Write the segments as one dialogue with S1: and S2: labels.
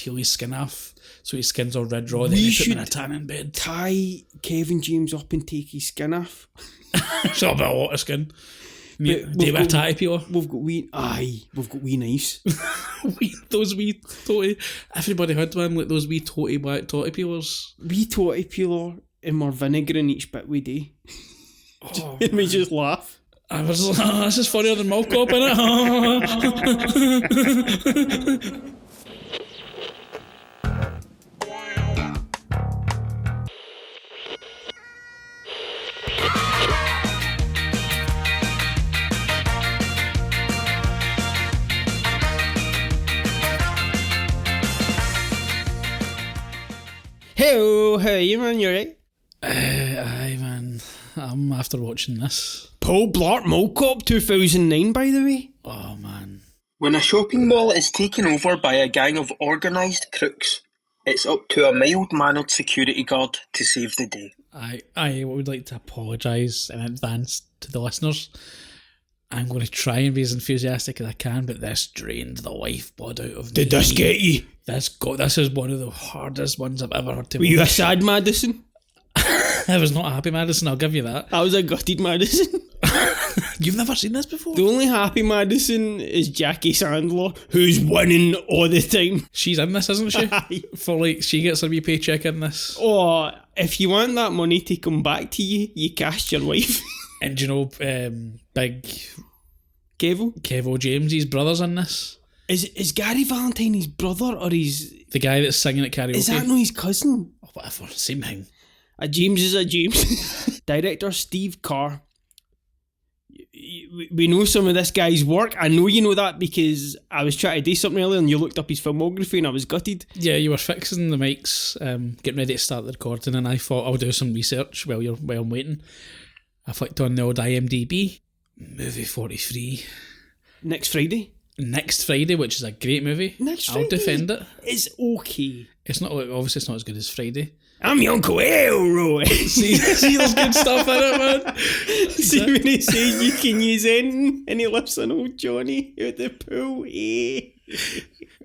S1: peel his skin off, so his skin's all red raw. Then you put him in a tanning bed.
S2: Tie Kevin James up and take his skin off.
S1: It's not about a lot of skin. Do you have a tatty peeler?
S2: We've got wee knives.
S1: Those wee totty. Everybody had one, like those wee totty black totty peelers.
S2: Wee totty peeler and more vinegar in each bit we do. Oh, it made you just laugh.
S1: I was like, this is funnier than Mall Cop, innit?
S2: Hey, how are you, man? You alright?
S1: Aye, man. I'm after watching this.
S2: Paul Blart Mall Cop 2009, by the way.
S1: Oh, man.
S3: When a shopping mall is taken over by a gang of organised crooks, it's up to a mild-mannered security guard to save the day.
S1: I would like to apologise in advance to the listeners. I'm going to try and be as enthusiastic as I can, but this drained the lifeblood out of me.
S2: Did this get you?
S1: This is one of the hardest ones I've ever heard to watch.
S2: Were you a sad Madison?
S1: I was not a happy Madison, I'll give you that.
S2: I was a gutted Madison.
S1: You've never seen this before?
S2: The only happy Madison is Jackie Sandler, who's winning all the time.
S1: She's in this, isn't she? She gets a wee paycheck in this.
S2: Oh, if you want that money to come back to you, you cast your wife.
S1: And do you know, big Kevo James, his brother's in this.
S2: Is Gary Valentine his brother or the
S1: guy that's singing at karaoke?
S2: Is that not his cousin?
S1: Oh, whatever, same thing.
S2: A James is a James. Director Steve Carr. We know some of this guy's work. I know you know that because I was trying to do something earlier and you looked up his filmography and I was gutted.
S1: Yeah, you were fixing the mics, getting ready to start the recording, and I thought I'll do some research while I'm waiting. I flicked on the old IMDb. Movie 43.
S2: Next Friday,
S1: which is a great movie. I'll defend it.
S2: It's okay.
S1: It's not, obviously it's not as good as Friday.
S2: I'm your Uncle Elroy.
S1: see, there's good stuff in it, man.
S2: See when he says you can use anything and he lifts an old Johnny out the pool.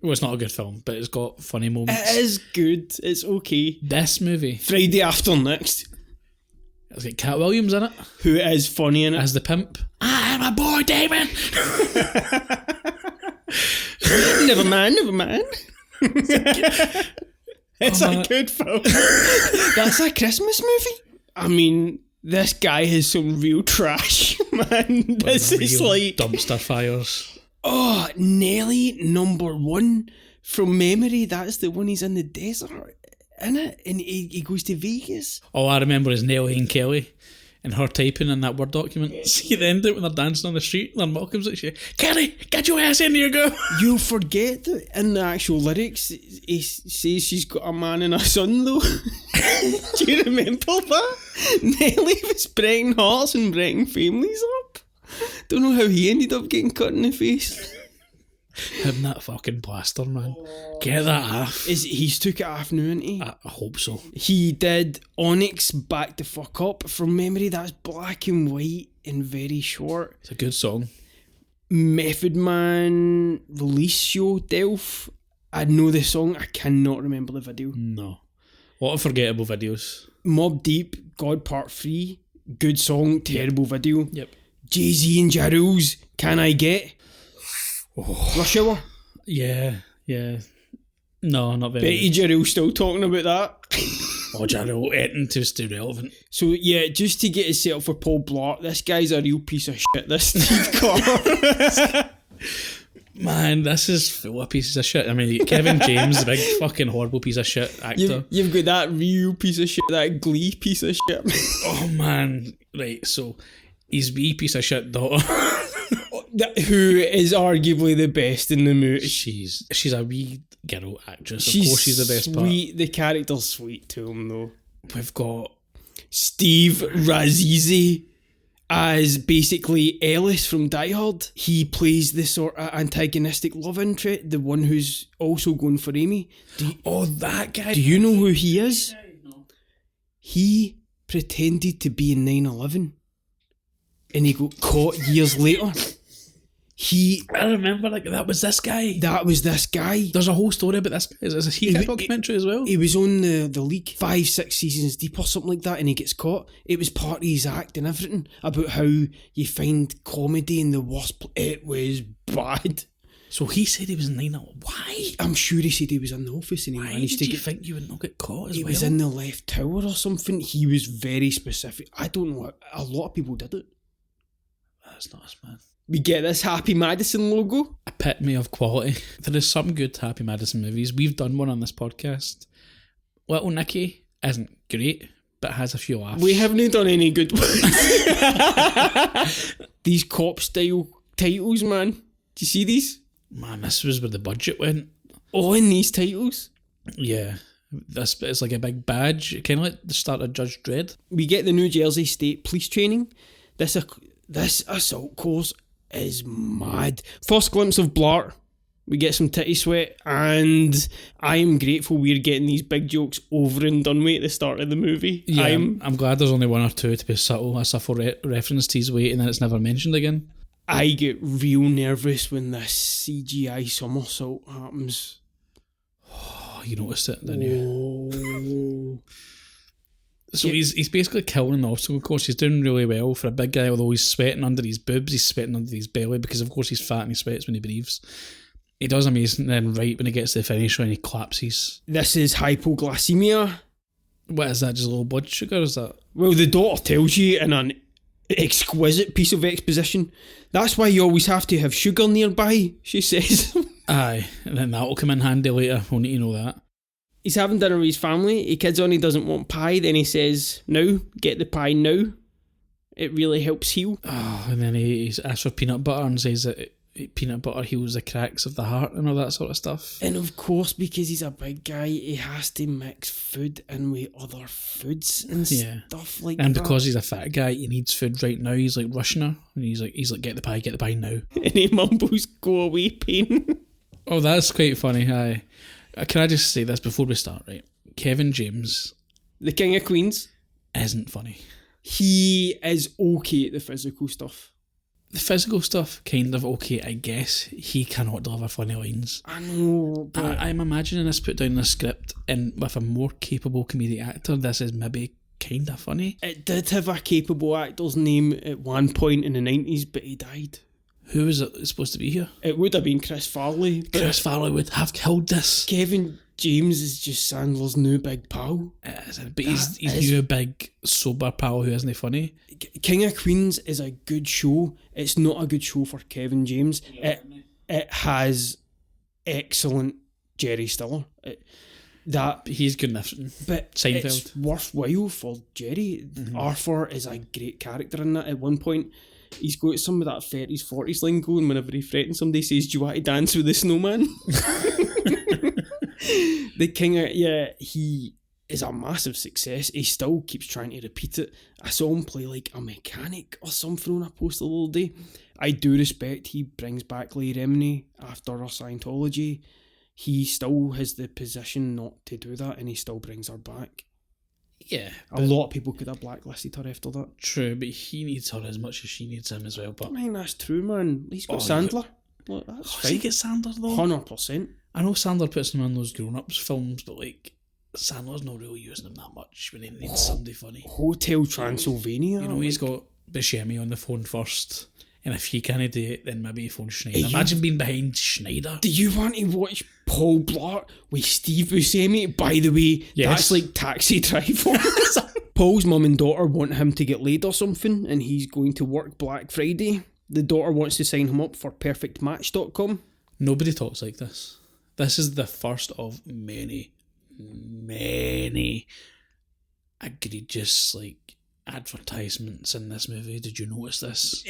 S1: Well, it's not a good film, but it's got funny moments.
S2: It is good. It's okay.
S1: This movie.
S2: Friday After Next.
S1: It's got Cat Williams in it.
S2: Who is funny in it.
S1: As the pimp. I'm a boy, Damon.
S2: Never mind. It's a good film. That's a Christmas movie. I mean, this guy has some real trash, man. This is like
S1: dumpster fires.
S2: Oh, Nelly #1 from memory. That's the one he's in the desert, isn't it? And he goes to Vegas.
S1: All I remember is Nelly and Kelly and her typing in that Word document. See the end of it when they're dancing on the street and Malcolm's like, Kelly, get your ass in here, girl.
S2: You'll forget that in the actual lyrics, he says she's got a man and a son, though. Do you remember that? Nelly was breaking hearts and breaking families up. Don't know how he ended up getting cut in the face.
S1: Him, that fucking plaster, man. Get that off.
S2: He's took it off now, isn't he?
S1: I hope so.
S2: He did Onyx Back the Fuck Up. From memory, that's black and white and very short.
S1: It's a good song.
S2: Method Man release show, Delph. I know the song, I cannot remember the video.
S1: No. A lot of forgettable videos.
S2: Mobb Deep, God Part 3. Good song, terrible video.
S1: Yep.
S2: Jay-Z and Ja Rule's Can I Get?
S1: Oh.
S2: Rush Hour?
S1: Yeah. No, not very.
S2: Betty Ja Rule still talking about that.
S1: Oh, Ja Rule, anything too irrelevant.
S2: So yeah, just to get it set up for Paul Blart, this guy's a real piece of shit, this Steve Carr.
S1: Man, this is full of pieces of shit. I mean, Kevin James, the big fucking horrible piece of shit actor.
S2: You've got that real piece of shit, that Glee piece of shit.
S1: Oh man, right, so his wee piece of shit daughter.
S2: Who is arguably the best in the movie.
S1: She's a wee girl actress. Of course she's the best part.
S2: The character's sweet to him though.
S1: We've got
S2: Steve Razizi as basically Ellis from Die Hard. He plays the sort of antagonistic love interest, the one who's also going for Amy.
S1: That guy.
S2: Do you know who he is? No. He pretended to be in 9/11 and he got caught years later.
S1: I remember, like, that was this guy.
S2: That was this guy.
S1: There's a whole story about this guy. Is he a documentary as well?
S2: He was on the league 5-6 seasons deep or something like that, and he gets caught. It was part of his act and everything about how you find comedy in the worst. It was bad.
S1: So he said he was in 9. Why?
S2: I'm sure he said he was in the office and he
S1: Why
S2: managed
S1: did
S2: to
S1: you think you would not get caught as
S2: He
S1: well?
S2: was in the left tower or something. He was very specific. I don't know. A lot of people did it.
S1: That's nice, man.
S2: We get this Happy Madison logo.
S1: Epitome of quality. There is some good Happy Madison movies. We've done one on this podcast. Little Nicky isn't great, but has a few laughs.
S2: We haven't done any good ones. These cop style titles, man. Do you see these?
S1: Man, this was where the budget went.
S2: All in these titles.
S1: Yeah. This is like a big badge. Kind of like the start of Judge Dredd.
S2: We get the New Jersey State Police training. This assault course is mad. First glimpse of Blart. We get some titty sweat, and I am grateful we're getting these big jokes over and done with at the start of the movie.
S1: Yeah, I'm glad there's only one or two to be subtle. A subtle reference to his weight, and then it's never mentioned again.
S2: I get real nervous when this CGI somersault happens.
S1: Oh, you noticed it, didn't you?
S2: Oh.
S1: So he's basically killing the obstacle course. He's doing really well for a big guy, although he's sweating under his boobs, he's sweating under his belly, because of course he's fat and he sweats when he breathes. He does amazing, then right when he gets to the finish line, he collapses.
S2: This is hypoglycemia.
S1: What is that, just a little blood sugar, is that?
S2: Well, the daughter tells you in an exquisite piece of exposition. That's why you always have to have sugar nearby, she says.
S1: Aye, and then that'll come in handy later, we'll need to know that.
S2: He's having dinner with his family. He kids on he doesn't want pie. Then he says, "Now, get the pie now." It really helps heal.
S1: Oh, and then he asks for peanut butter and says that peanut butter heals the cracks of the heart and all that sort of stuff.
S2: And of course, because he's a big guy, he has to mix food in with other foods and stuff like that.
S1: And because he's a fat guy, he needs food right now. He's like rushing her, and he's like, get the pie now.
S2: And he mumbles, "Go away, pain."
S1: Oh, that's quite funny. Aye. Can I just say this before we start, right? Kevin James,
S2: the King of Queens,
S1: isn't funny.
S2: He is okay at the physical stuff.
S1: The physical stuff, kind of okay, I guess. He cannot deliver funny lines.
S2: I know, but
S1: I'm imagining this put down in a script, and with a more capable comedic actor, this is maybe kind of funny.
S2: It did have a capable actor's name at one point in the 90s, but he died.
S1: Who was it supposed to be here?
S2: It would have been Chris Farley.
S1: Chris Farley would have killed this.
S2: Kevin James is just Sandler's new big pal.
S1: But he's new big sober pal who isn't funny.
S2: King of Queens is a good show. It's not a good show for Kevin James. It has excellent Jerry Stiller.
S1: He's good enough.
S2: But
S1: Seinfeld.
S2: It's worthwhile for Jerry. Mm-hmm. Arthur is a great character in that. At one point, he's got some of that 30s, 40s line going whenever he threatens somebody, says, "Do you want to dance with the snowman?" The King of... Yeah, he is a massive success. He still keeps trying to repeat it. I saw him play like a mechanic or something on a poster the other day. I do respect he brings back Lee Remini after our Scientology. He still has the position not to do that, and he still brings her back.
S1: Yeah.
S2: A lot of people could have blacklisted her after that.
S1: True, but he needs her as much as she needs him as well. But
S2: I mean, that's true, man. He's got Sandler. Look, that's fine.
S1: Does he get Sandler, though?
S2: 100%.
S1: I know Sandler puts him in those grown-ups films, but like, Sandler's not really using him that much when he needs somebody funny.
S2: Hotel Transylvania.
S1: You know, he's got Buscemi on the phone first, and if he can't do it, then maybe he phones Schneider. Imagine being behind Schneider.
S2: Do you want to watch Paul Blart with Steve Buscemi? By the way, that's like Taxi Driver. Paul's mum and daughter want him to get laid or something, and he's going to work Black Friday. The daughter wants to sign him up for perfectmatch.com.
S1: Nobody talks like this. This is the first of many egregious like advertisements in this movie. Did you notice this?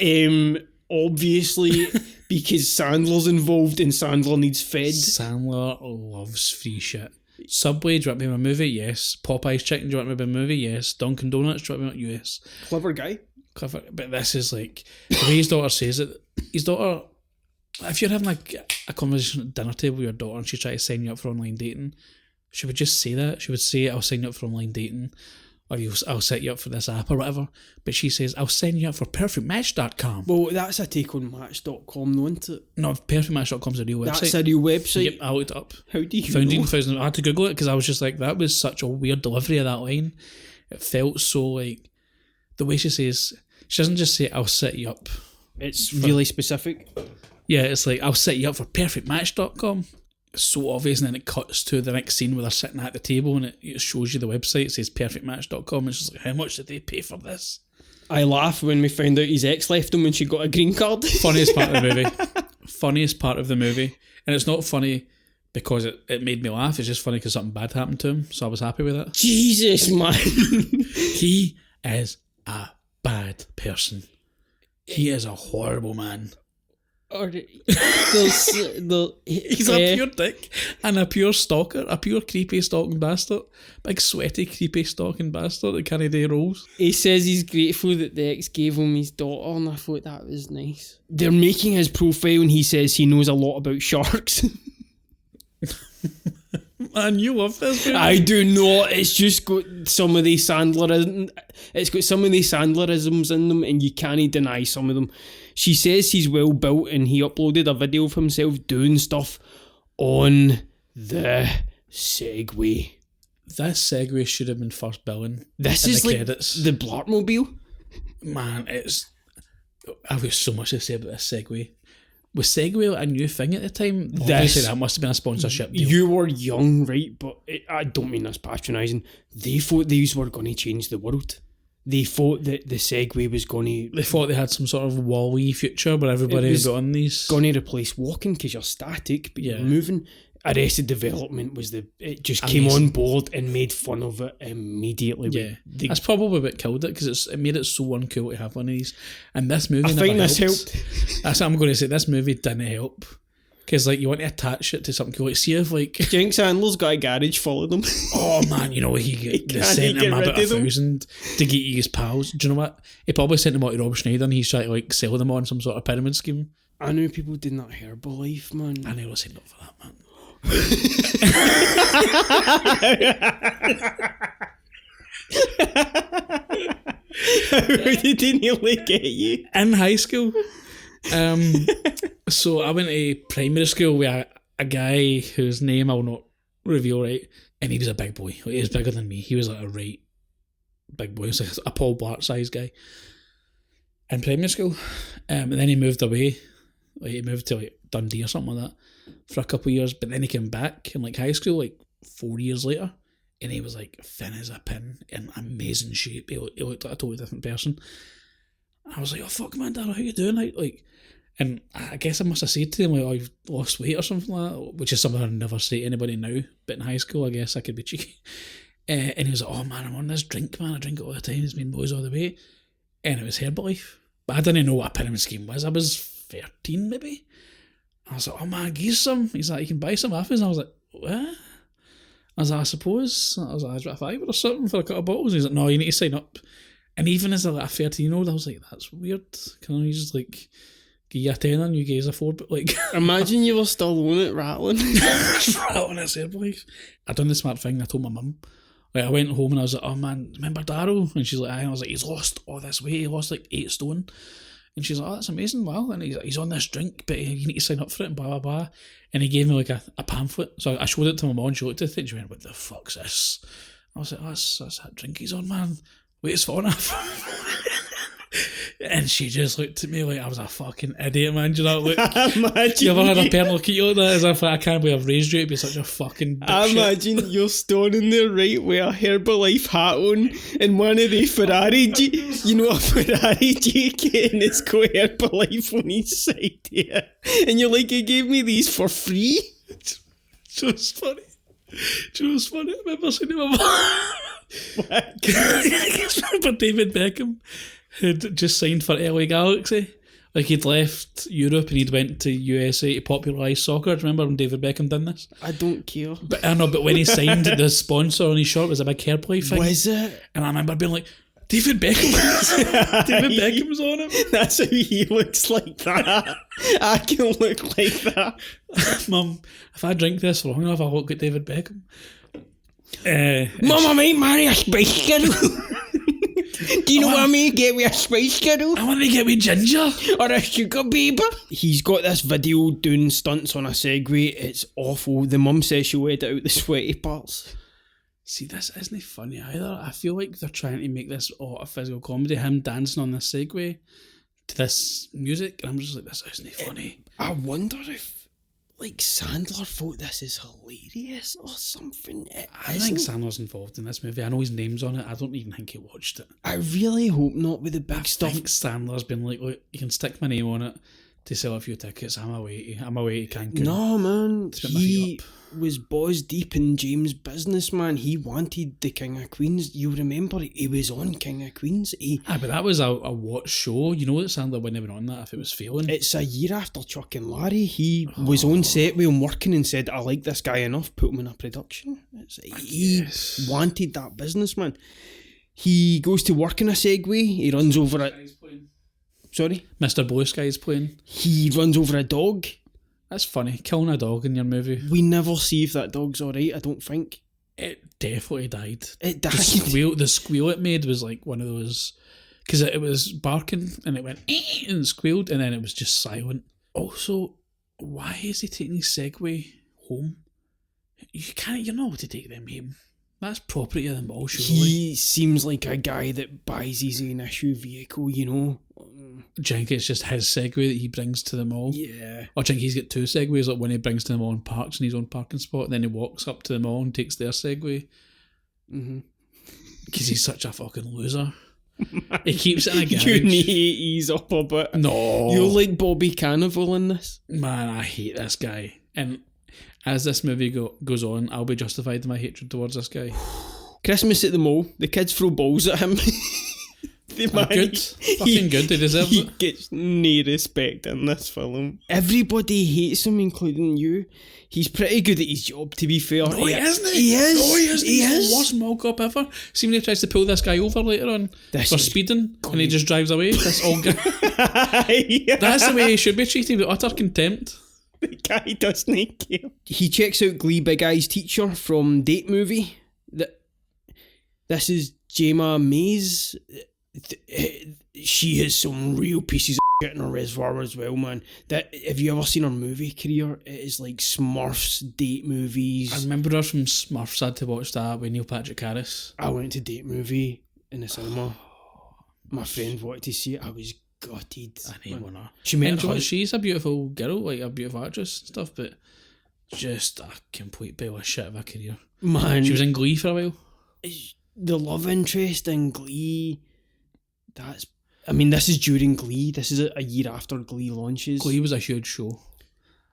S2: Obviously, because Sandler's involved and Sandler needs fed.
S1: Sandler loves free shit. Subway, do you want me in a movie? Yes. Popeye's Chicken, do you want me in a movie? Yes. Dunkin' Donuts, do you want me in a yes.
S2: Clever guy.
S1: Clever, but this is like the way his daughter says it. His daughter, if you're having like a conversation at dinner table with your daughter and she tries to sign you up for online dating, she would just say that. She would say, "I'll sign you up for online dating," or I'll set you up for this app or whatever. But she says, I'll send you up for perfectmatch.com.
S2: Well, that's a take on Match.com, though, isn't it?
S1: No, perfectmatch.com's a real website.
S2: That's a real website?
S1: Yep, I looked it up.
S2: How do you
S1: Found
S2: know?
S1: 1,000. I had to Google it because I was just like, that was such a weird delivery of that line. It felt so like, the way she says, she doesn't just say, I'll set you up.
S2: It's really specific.
S1: Yeah, it's like, I'll set you up for perfectmatch.com. It's so obvious, and then it cuts to the next scene where they're sitting at the table and it shows you the website. It says perfectmatch.com. It's just like, how much did they pay for this?
S2: I laugh when we found out his ex left him when she got a green card.
S1: Funniest part of the movie. Funniest part of the movie. And it's not funny because it made me laugh. It's just funny because something bad happened to him. So I was happy with it.
S2: Jesus, man.
S1: He is a bad person. He is a horrible man. He's a pure dick and a pure stalker, a pure creepy stalking bastard. Big sweaty creepy stalking bastard that can't do roles.
S2: He says he's grateful that the ex gave him his daughter, and I thought that was nice. They're making his profile and he says he knows a lot about sharks.
S1: Man, you love this movie.
S2: I do not. It's just got some of these Sandlerisms. It's got some of these Sandlerisms in them, and you can't deny some of them. She says he's well built, and he uploaded a video of himself doing stuff on the Segway.
S1: This Segway should have been first billing.
S2: This is like credits. The Blart mobile.
S1: Man, I've got so much to say about this Segway. Was Segway a new thing at the time? Obviously, that must have been a sponsorship deal.
S2: You were young, right? But I don't mean this patronising. They thought these were going to change the world. They thought that the Segway was going to...
S1: They thought they had some sort of Wall-E future where everybody was on these.
S2: Going to replace walking because you're static, but you're moving. Arrested Development was it just came on board and made fun of it immediately.
S1: Yeah, that's probably what killed it because it made it so uncool to have one of these. And this movie,
S2: I think this helped.
S1: That's what I'm going to say. This movie didn't help because like you want to attach it to something cool. Like, see if like
S2: Jinx Handler's got a garage full of them.
S1: Oh man, you know he sent him about 1,000 to get his pals. Do you know what? He probably sent them out to Rob Schneider and he's trying to like sell them on some sort of pyramid scheme.
S2: I knew people did that Herbalife, man.
S1: I never signed up for that, man.
S2: How did he nearly get you?
S1: In high school. So I went to primary school with a guy whose name I'll not reveal, right? And he was a big boy. He was bigger than me. He was like a right big boy. He was like a Paul Blart size guy in primary school. And then he moved away. Like he moved to like Dundee or something like that for a couple of years, but then he came back in like high school like 4 years later, and he was like thin as a pin in amazing shape. He looked like a totally different person. I was like, oh fuck man, Dad, how you doing? Like, and I guess I must have said to him like, oh, you've lost weight or something like that, which is something I'd never say to anybody now, but in high school I guess I could be cheeky. And he was like, oh man, I'm on this drink, man, I drink it all the time, it's been boys all the way. And it was Herbalife, but I didn't know what a pyramid scheme was. I was 13 maybe. I was like, oh man, give some. He's like, you can buy some off us. And I was like, what? I was like, I suppose. I was like, I got $5 or something for a couple of bottles. He's like, no, you need to sign up. And even as a 13-year-old, I was like, that's weird. Can I just like give you a tenner and you guys afford? But like,
S2: imagine you were still on it, rattling.
S1: Rattling at Herbalife. I done the smart thing. I told my mum. Like I went home and I was like, oh man, remember Darryl? And she's like, aye. And I was like, he's lost all this weight. He lost like 8 stone. And she's like, oh, that's amazing, wow. And he's on this drink, but you need to sign up for it and blah, blah, blah. And he gave me like a pamphlet. So I showed it to my mom and she looked at it and she went, what the fuck's this? I was like, oh, that's that drink he's on, man. Wait, it's far enough. And she just looked at me like I was a fucking idiot, man. Do you know look? You ever had a parent look at you like that? As if I can't believe I've raised you to be such a fucking
S2: I imagine you're standing there, right, with a Herbalife hat on and one of the Ferrari, a Ferrari JK, and it's got Herbalife on each side here. And you're like, you gave me these for free?
S1: Just funny. Just funny. I remember saying to my mum, I remember David Beckham had just signed for LA Galaxy. Like he'd left Europe and he'd went to USA to popularise soccer. Do you remember when David Beckham done this?
S2: I don't care.
S1: But I know, but when he signed, the sponsor on his shirt was a big Herbalife thing.
S2: Was it?
S1: And I remember being like, David Beckham. David Beckham's on it.
S2: That's how he looks like that. I can look like that.
S1: Mum, if I drink this for long enough, I'll look at David Beckham.
S2: Mum, I might marry a Spice Girl. Do you know what I mean? Get me a Spice Girl.
S1: I want to get me Ginger.
S2: Or a Sugar Baby. He's got this video doing stunts on a Segway. It's awful. The mum says she'll edit out the sweaty parts.
S1: See, this isn't funny either. I feel like they're trying to make this a physical comedy, him dancing on this Segway to this music, and I'm just like, this isn't funny.
S2: I wonder if, like, Sandler thought this is hilarious or something.
S1: I think Sandler's involved in this movie. I know his name's on it. I don't even think he watched it.
S2: I really hope not with the big stuff.
S1: I think Sandler's been like, look, you can stick my name on it to sell a few tickets. I'm away to Cancun.
S2: No, man. He was balls deep in James' business, man. He wanted the King of Queens. You remember he was on King of Queens.
S1: But that was a watch show. You know that Sandler wouldn't have been on that if it was failing.
S2: It's a year after Chuck and Larry. He was on set with him working and said, I like this guy enough, put him in a production. He wanted that business, man. He goes to work in a Segway. He runs over a... Sorry?
S1: Mr. Blue Sky's playing.
S2: He runs over a dog.
S1: That's funny. Killing a dog in your movie.
S2: We never see if that dog's alright, I don't think.
S1: It definitely died.
S2: It died.
S1: The squeal it made was like one of those... Because it was barking and it went and it squealed and then it was just silent. Also, why is he taking his Segway home? You're not able to take them home. That's property of them all, surely.
S2: He seems like a guy that buys his own issue vehicle, you know.
S1: Do you think it's just his Segway that he brings to them all?
S2: Yeah.
S1: Or do you think he's got two Segways, like when he brings to them all and parks in his own parking spot, and then he walks up to them all and takes their Segway? Because he's such a fucking loser. He keeps it in a garage.
S2: You need to ease up a bit.
S1: No.
S2: You're like Bobby Cannavale in this.
S1: Man, I hate this guy. And as this movie goes on, I'll be justified in my hatred towards this guy.
S2: Christmas at the mall. The kids throw balls at him.
S1: Good. Fucking good. He deserves it.
S2: He gets no respect in this film. Everybody hates him, including you. He's pretty good at his job, to be fair.
S1: No, he isn't.
S2: He is.
S1: No, he isn't. He's
S2: is.
S1: the worst mall cop ever. See when he tries to pull this guy over later on for speeding and he just drives away. This old guy. Yeah. That's the way he should be treated, with utter contempt.
S2: The guy doesn't care. He checks out Glee Big Eyes teacher from Date Movie. This is Jema Mays. She has some real pieces of shit in her reservoir as well, man. Have you ever seen her movie career? It is like Smurfs, date movies.
S1: I remember her from Smurfs. I had to watch that with Neil Patrick Harris.
S2: I went to Date Movie in the cinema. My friend wanted to see it. I was gutted.
S1: I need one.
S2: She's
S1: a beautiful girl, like a beautiful actress and stuff, but just a complete pile of shit of a career.
S2: Man,
S1: she was in Glee for a while.
S2: The love interest in Glee. This is during Glee. This is a year after Glee launches.
S1: Glee was a huge show.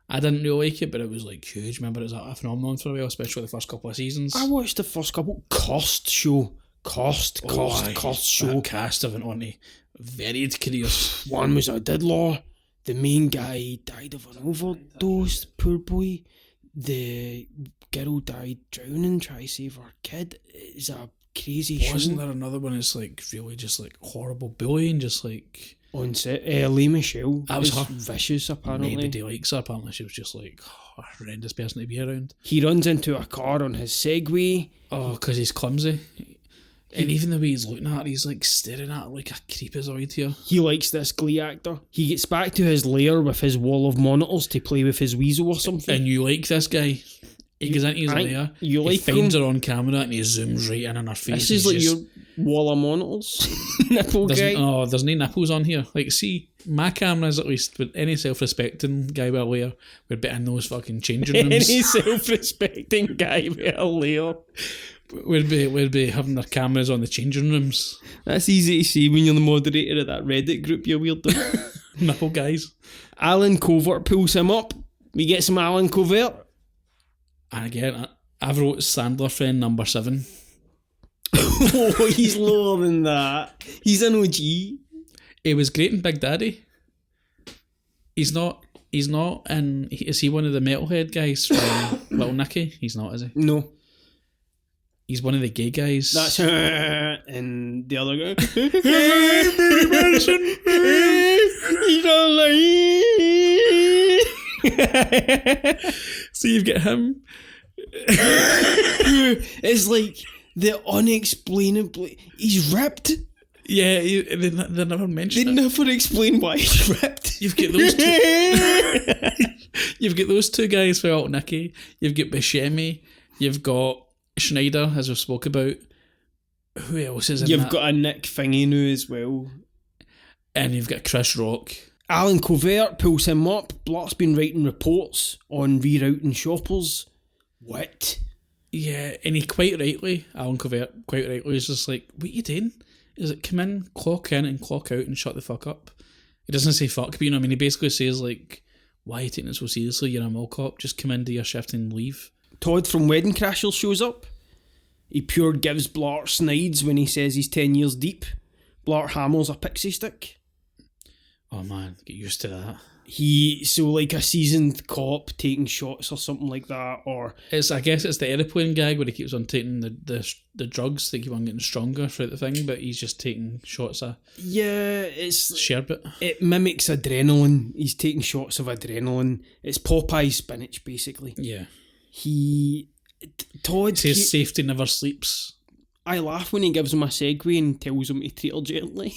S1: I didn't really like it, but it was like huge. Remember, it was a phenomenon for a while, especially the first couple of seasons.
S2: I watched the first couple. Cost show. Cost show.
S1: That cast have went on to varied careers.
S2: One was a diddler. The main guy died of an overdose. Poor boy. The girl died drowning, trying to save her kid. It's a crazy show.
S1: Wasn't there another one that's like really just like horrible bullying, just like
S2: on set? Lee Michelle.
S1: That was her.
S2: Vicious, apparently.
S1: Nobody likes her. Apparently she was just like a horrendous person to be around.
S2: He runs into a car on his Segway.
S1: Oh, because he's clumsy. And even the way he's looking at her, he's like staring at her like a creepazoid here.
S2: He likes this Glee actor. He gets back to his lair with his wall of monitors to play with his weasel or something.
S1: And you like this guy. He goes into his lair, he finds her on camera and he zooms right in her face.
S2: This is like your wall of monitors. Nipple guy.
S1: Oh, there's no nipples on here. Like, see, my cameras at least, with any self-respecting guy with a lair, would be in those fucking changing rooms.
S2: Any self-respecting guy with a lair
S1: would be having their cameras on the changing rooms.
S2: That's easy to see when you're the moderator of that Reddit group, you weirdo.
S1: Nipple guys.
S2: Alan Covert pulls him up. We get some Alan Covert.
S1: And again, I've wrote Sandler friend number 7.
S2: Oh, he's lower than that. He's an OG.
S1: He was great in Big Daddy. He's not in... Is he one of the metalhead guys from Little Nicky? He's not, is he?
S2: No.
S1: He's one of the gay guys.
S2: That's and the other guy. He's not like...
S1: So you've got him.
S2: is like the unexplainably... He's ripped.
S1: Yeah, they never
S2: They
S1: mention it.
S2: never explain why he's ripped.
S1: You've got those two. You've got those two guys, well, Nicky. You've got Buscemi. You've got Schneider, as we've spoke about. Who else is in
S2: You've
S1: that?
S2: got a Nick Thingy now as well.
S1: And you've got Chris Rock.
S2: Alan Covert pulls him up. Blart's been writing reports on rerouting shoppers. What?
S1: Yeah, and he quite rightly, Alan Covert, quite rightly, is just like, what are you doing? He's like, come in and clock out and shut the fuck up. He doesn't say fuck, but you know what I mean? He basically says, like, why are you taking it so seriously? You're a mall cop. Just come in, do your shift and leave.
S2: Todd from Wedding Crashers shows up. He pure gives Blart snides when he says he's 10 years deep. Blart hammers a pixie stick.
S1: Oh man, get used to that.
S2: So like a seasoned cop taking shots or something like that, or...
S1: I guess it's the aeroplane gag where he keeps on taking the drugs that keep on getting stronger throughout the thing, but he's just taking shots of
S2: it's...
S1: sherbet.
S2: It mimics adrenaline. He's taking shots of adrenaline. It's Popeye's spinach, basically.
S1: Yeah.
S2: Todd...
S1: Says safety never sleeps.
S2: I laugh when he gives him a segue and tells him to treat her gently.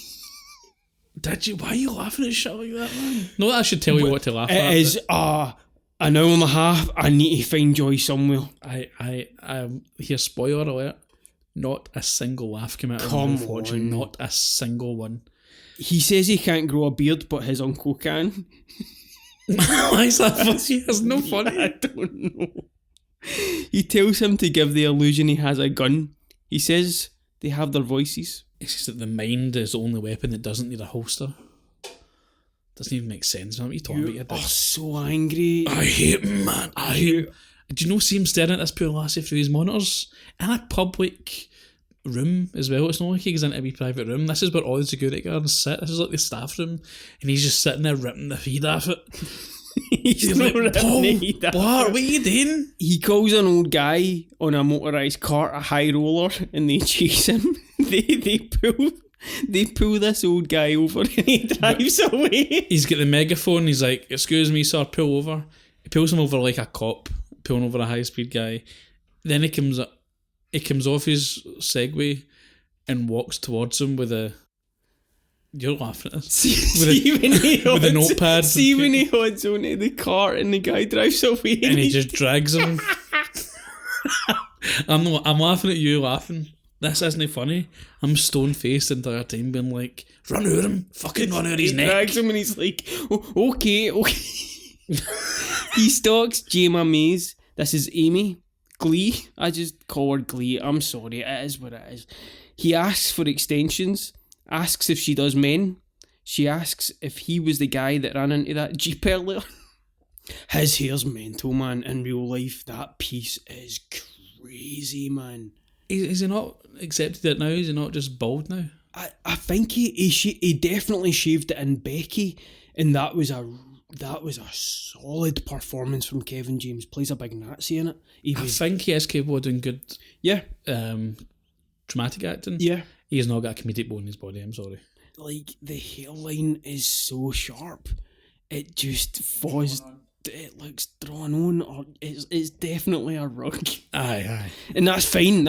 S1: Did you? Why are you laughing at shit like that, man? No, I should tell you what to laugh at.
S2: It is an hour and a half. I need to find joy somewhere.
S1: I here, spoiler alert, not a single laugh came out of
S2: Come
S1: me watching. Not a single one.
S2: He says he can't grow a beard, but his uncle can.
S1: Why is that funny? It's no funny.
S2: I don't know. He tells him to give the illusion he has a gun. He says they have their voices.
S1: It's just that the mind is the only weapon that doesn't need a holster. Doesn't even make sense. What are you talking about?
S2: You're so angry.
S1: I hate him, man. I hate him. Do you know, see him staring at this poor lassie through his monitors in a public room as well? It's not like he goes into a wee private room. This is where all the security guards sit. This is like the staff room, and he's just sitting there ripping the feed off it.
S2: He's
S1: like,
S2: not
S1: Paul,
S2: ripping the
S1: Blart, what are you doing?
S2: He calls an old guy on a motorised cart a high roller, and they chase him. They pull this old guy over, and he drives away.
S1: He's got the megaphone. He's like, "Excuse me, sir, pull over." He pulls him over like a cop pulling over a high speed guy. Then he comes off his Segway and walks towards him with a... You're laughing at this. With a notepad.
S2: See when he heads onto the cart and the guy drives away.
S1: And he just drags him. I'm laughing at you laughing. This isn't funny. I'm stone-faced the entire time being like, run over him. Fucking run over his neck.
S2: He drags him and he's like, okay. He stalks Jema Mays. This is Amy. Glee. I just call her Glee. I'm sorry. It is what it is. He asks for extensions. Asks if she does men. She asks if he was the guy that ran into that Jeep earlier. His hair's mental, man. In real life, that piece is crazy, man.
S1: Is he not accepted it now? Is he not just bald now?
S2: I think he definitely shaved it in Becky, and that was a solid performance from Kevin James. Plays a big Nazi in it.
S1: I think he is capable of doing good.
S2: Yeah.
S1: Dramatic acting.
S2: Yeah.
S1: He's not got a comedic bone in his body, I'm sorry.
S2: Like, the hairline is so sharp. It just falls... It looks drawn on, or it's definitely a rug.
S1: Aye.
S2: And that's fine,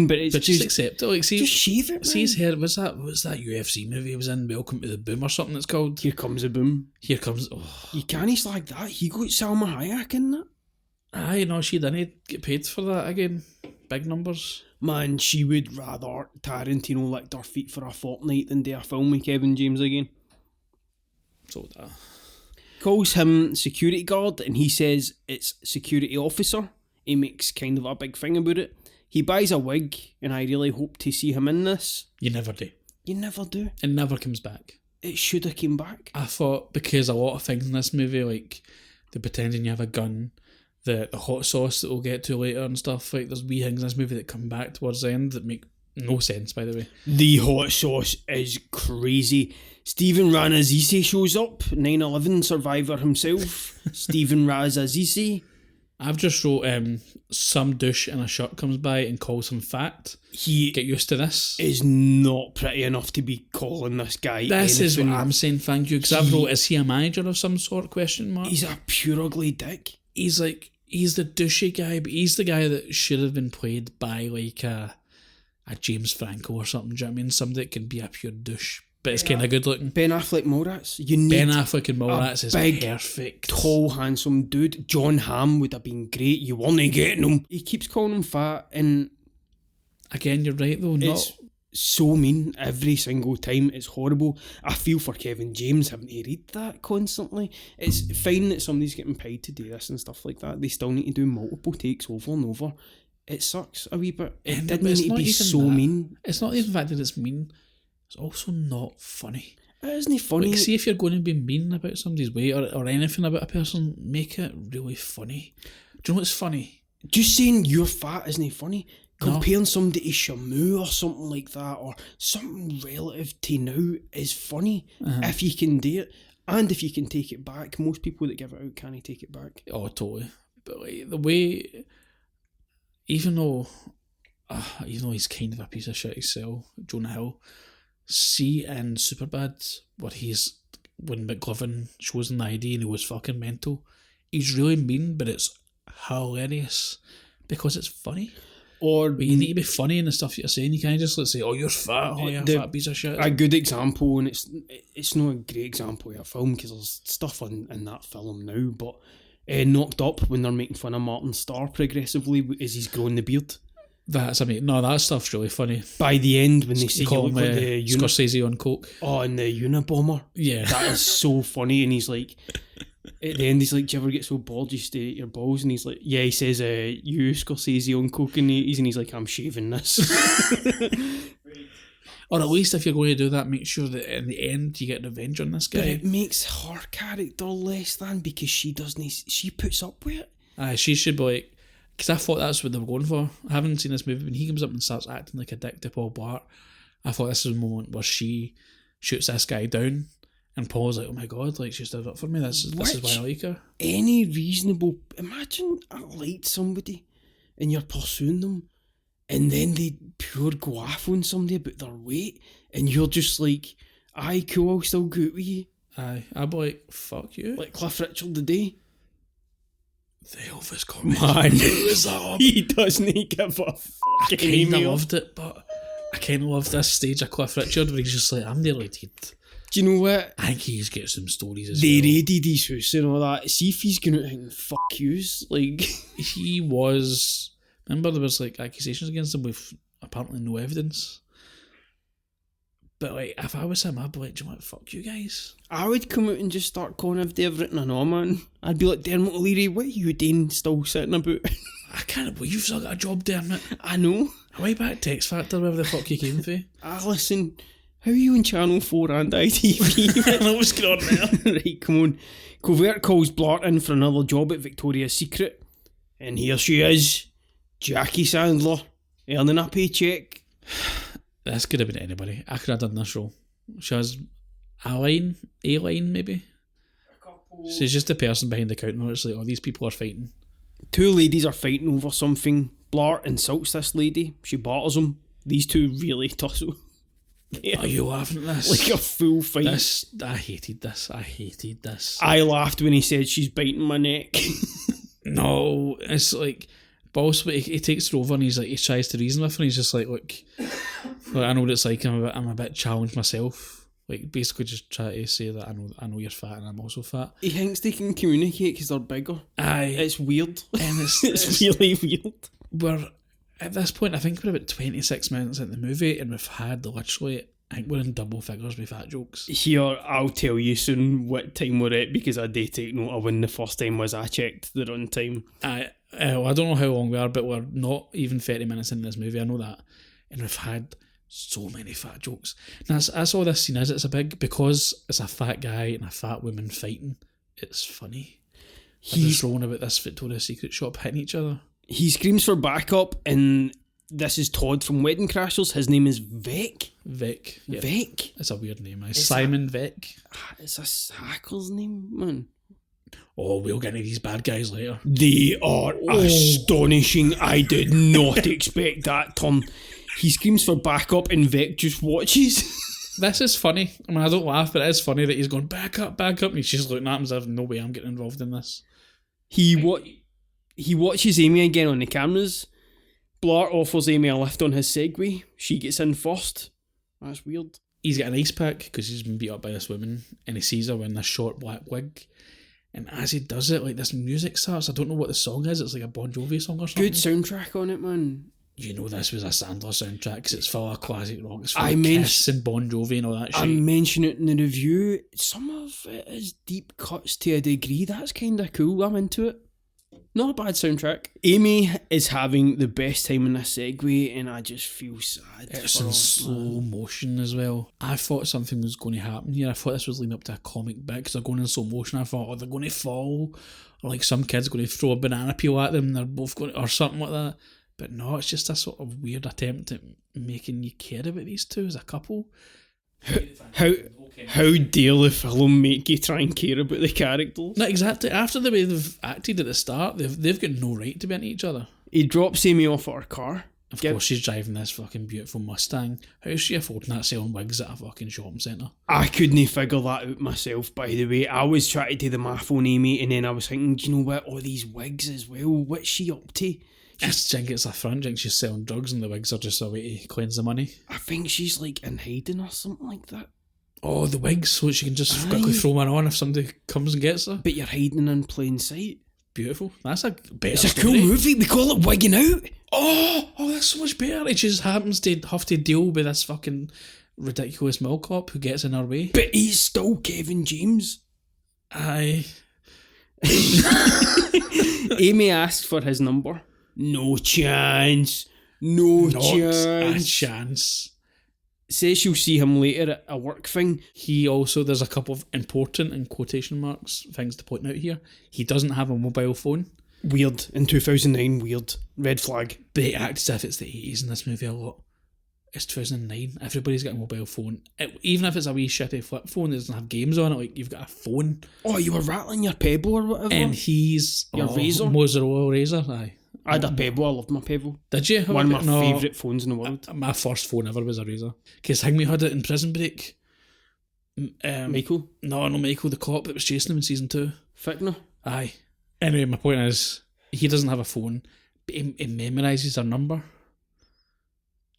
S2: but it's
S1: just accept it. Like, see,
S2: just shave it,
S1: see his hair, what's that UFC movie he was in, Welcome to the Boom or something it's called?
S2: Here Comes the Boom.
S1: Here Comes... Oh.
S2: You can't slag that. He got Salma Hayek in that.
S1: Aye, no, she didn't get paid for that again. Big numbers.
S2: Man, she would rather Tarantino licked her feet for a fortnight than do a film with Kevin James again.
S1: So that...
S2: Calls him security guard and he says it's security officer. He makes kind of a big thing about it. He buys a wig and I really hope to see him in this.
S1: You never do.
S2: You never do.
S1: It never comes back.
S2: It should have came back.
S1: I thought because a lot of things in this movie, like the pretending you have a gun, the hot sauce that we'll get to later and stuff, like there's wee things in this movie that come back towards the end that make no sense, by the way.
S2: The hot sauce is crazy. Stephen Ranazisi shows up, 9/11 survivor himself. Stephen Ranazisi.
S1: I've just wrote some douche in a shirt comes by and calls him fat. Get used to this.
S2: Is not pretty enough to be calling this guy
S1: This
S2: anything.
S1: is what I'm saying, thank you. Because I've wrote, is he a manager of some sort, question mark?
S2: He's a pure ugly dick.
S1: He's like, he's the douchey guy, but he's the guy that should have been played by like a James Franco or something. Do you know what I mean? Somebody that can be a pure douche, but it's kind of good looking.
S2: Ben Affleck Mallrats. You need
S1: Ben Affleck and Mallrats is
S2: big,
S1: perfect.
S2: tall, handsome dude. John Hamm would have been great. You weren't getting him. He keeps calling him fat, and
S1: again, you're right though.
S2: it's so mean every single time. It's horrible. I feel for Kevin James having to read that constantly. It's fine that somebody's getting paid to do this and stuff like that. They still need to do multiple takes over and over. It sucks a wee bit. It didn't need to be so mean.
S1: It's not even the fact that it's mean. It's also not funny.
S2: It isn't funny.
S1: Like, see if you're going to be mean about somebody's weight or anything about a person, make it really funny. Do you know what's funny?
S2: Just saying you're fat isn't funny. Comparing somebody to Shamu or something like that, or something relative to now, is funny if you can do it. And if you can take it back. Most people that give it out can't take it back.
S1: Oh, totally. But like, the way... Even though he's kind of a piece of shit himself, Jonah Hill, see in Superbad when McLovin shows him the ID and he was fucking mental, he's really mean, but it's hilarious because it's funny. But you need to be funny in the stuff you're saying. You can't just say, "Oh, you're fat. Oh, you're a fat piece of shit."
S2: A good example, and it's not a great example of a film because there's stuff in that film now, but Knocked Up, when they're making fun of Martin Starr progressively as he's growing the beard.
S1: That's, I mean, no, that stuff's really funny.
S2: By the end, when they say you look like the
S1: Scorsese on coke.
S2: Oh, and the Unabomber.
S1: Yeah.
S2: That is so funny. And he's like, at the end, he's like, "Do you ever get so bored you stay at your balls?" And he's like, yeah, he says, "You, Scorsese, on coke in the 80s," and he's like, "I'm shaving this."
S1: Or at least if you're going to do that, make sure that in the end you get revenge on this guy.
S2: But it makes her character less than because she puts up with it.
S1: She should be like, because I thought that's what they were going for. I haven't seen this movie. When he comes up and starts acting like a dick to Paul Blart, I thought this is the moment where she shoots this guy down, and Paul's like, "Oh my god, like she stood up for me. This is why I like her."
S2: Any reasonable, imagine I liked somebody, and you're pursuing them, and then they pure go off on somebody about their weight, and you're just like, "Aye, cool, I'll still go out with you."
S1: Aye, I'd be like, "Fuck you."
S2: Like Cliff Richard today.
S1: The Elvis comment.
S2: He doesn't give a fuck.
S1: I kind of loved it, but I kind of loved this stage of Cliff Richard where he's just like, "I'm nearly dead."
S2: Do you know what?
S1: I think he's got some stories as
S2: they
S1: well.
S2: raided his house and all that. See if he's going out and fuck yous. Like,
S1: he was... Remember there was like accusations against him with apparently no evidence. But like, if I was him, I'd be like, "Do you want to fuck you guys?" I
S2: would come out and just start calling everything an all man. I'd be like, "Dermot O'Leary, what are you doing still sitting about?"
S1: I can't believe you've still got a job, Dermot.
S2: I know.
S1: Way back to X Factor, wherever the fuck you came from.
S2: Listen, how are you on Channel 4 and ITV?
S1: I know what's going on there.
S2: Right, come on. Covert calls Blart in for another job at Victoria's Secret. And here she is, Jackie Sandler, earning a paycheck.
S1: This could have been anybody. I could have done this role. She has a line maybe. She's just the person behind the counter. It's like, "Oh, these people are fighting."
S2: Two ladies are fighting over something. Blart insults this lady. She batters him. These two really tussle.
S1: Yeah. Are you laughing at this?
S2: Like a full fight.
S1: I hated this.
S2: I laughed when he said she's biting my neck.
S1: No, it's like... But also, he takes her over and he tries to reason with her and he's just like, "Look, I know what it's like, I'm a bit challenged myself." Like, basically just try to say that I know you're fat and I'm also fat.
S2: He thinks they can communicate because they're bigger.
S1: Aye.
S2: It's weird.
S1: And
S2: it's really weird.
S1: At this point, I think we're about 26 minutes into the movie and we've had literally, I think we're in double figures with fat jokes.
S2: Here, I'll tell you soon what time we're at because I did take note of when the first time was I checked the run time.
S1: I don't know how long we are, but we're not even 30 minutes into this movie, I know that. And we've had so many fat jokes. And that's all this scene is. It's because it's a fat guy and a fat woman fighting. It's funny. He's rolling about this Victoria's Secret shop hitting each other.
S2: He screams for backup, and this is Todd from Wedding Crashers. His name is Vec.
S1: Vec. Yeah.
S2: Vec?
S1: It's a weird name. Simon Vec.
S2: It's a hacker's name, man.
S1: Oh, we'll get into these bad guys later.
S2: They are astonishing. I did not expect that turn. He screams for backup and Vec just watches.
S1: This is funny. I mean, I don't laugh, but it is funny that he's going, back up, and he's just looking at him as if, "No way I'm getting involved in this."
S2: He watches Amy again on the cameras. Blart offers Amy a lift on his Segway. She gets in first. That's weird.
S1: He's got an ice pack because he's been beat up by this woman, and he sees her wearing this short black wig. And as he does it, like, this music starts. I don't know what the song is. It's like a Bon Jovi song or something.
S2: Good soundtrack on it, man.
S1: You know this was a Sandler soundtrack because it's full of classic rock. It's full of Kiss and Bon Jovi and all that shit.
S2: I mentioned it in the review. Some of it is deep cuts to a degree. That's kind of cool. I'm into it. Not a bad soundtrack. Amy is having the best time in this Segway, and I just feel sad.
S1: It's in slow motion as well. I thought something was going to happen here. I thought this was leading up to a comic bit because they're going in slow motion. I thought, oh, they're going to fall, or like some kid's going to throw a banana peel at them and they're both going to, or something like that. But no, it's just a sort of weird attempt at making you care about these two as a couple.
S2: How dare the film make you try and care about the characters?
S1: Not exactly. After the way they've acted at the start, they've got no right to be into each other.
S2: He drops Amy off at her car.
S1: Of course, she's driving this fucking beautiful Mustang. How's she affording that selling wigs at a fucking shopping centre? I
S2: couldn't figure that out myself, by the way. I was trying to do the math on Amy, and then I was thinking, do you know what? All these wigs as well. What's she up to?
S1: I think it's a front. I think she's selling drugs and the wigs are just a way to cleanse the money.
S2: I think she's like in hiding or something like that.
S1: Oh, the wigs, so she can just quickly throw one on if somebody comes and gets her.
S2: But you're hiding in plain sight.
S1: Beautiful. That's a better
S2: It's a cool movie. We call it Wigging Out.
S1: Oh, that's so much better. It just happens to have to deal with this fucking ridiculous mall cop who gets in her way.
S2: But he's still Kevin James.
S1: Aye.
S2: Amy asks for his number. No chance. Not
S1: a chance.
S2: Says she'll see him later at a work thing.
S1: There's a couple of important, in quotation marks, things to point out here. He doesn't have a mobile phone.
S2: Weird. In 2009, weird. Red flag.
S1: But they act as if it's the 80s in this movie a lot. It's 2009. Everybody's got a mobile phone. Even if it's a wee shitty flip phone that doesn't have games on it, like, you've got a phone.
S2: Oh, you were rattling your Pebble or whatever?
S1: And he's...
S2: Your Razor?
S1: Motorola Razor, aye.
S2: I had a Pebble. I loved my Pebble.
S1: Did you?
S2: One of my favourite phones in the world.
S1: My first phone ever was a Razor. Because Higme had it in Prison Break.
S2: Michael?
S1: No, Michael, the cop that was chasing him in season 2.
S2: Fickner?
S1: Aye. Anyway, my point is, he doesn't have a phone, but he memorises her number.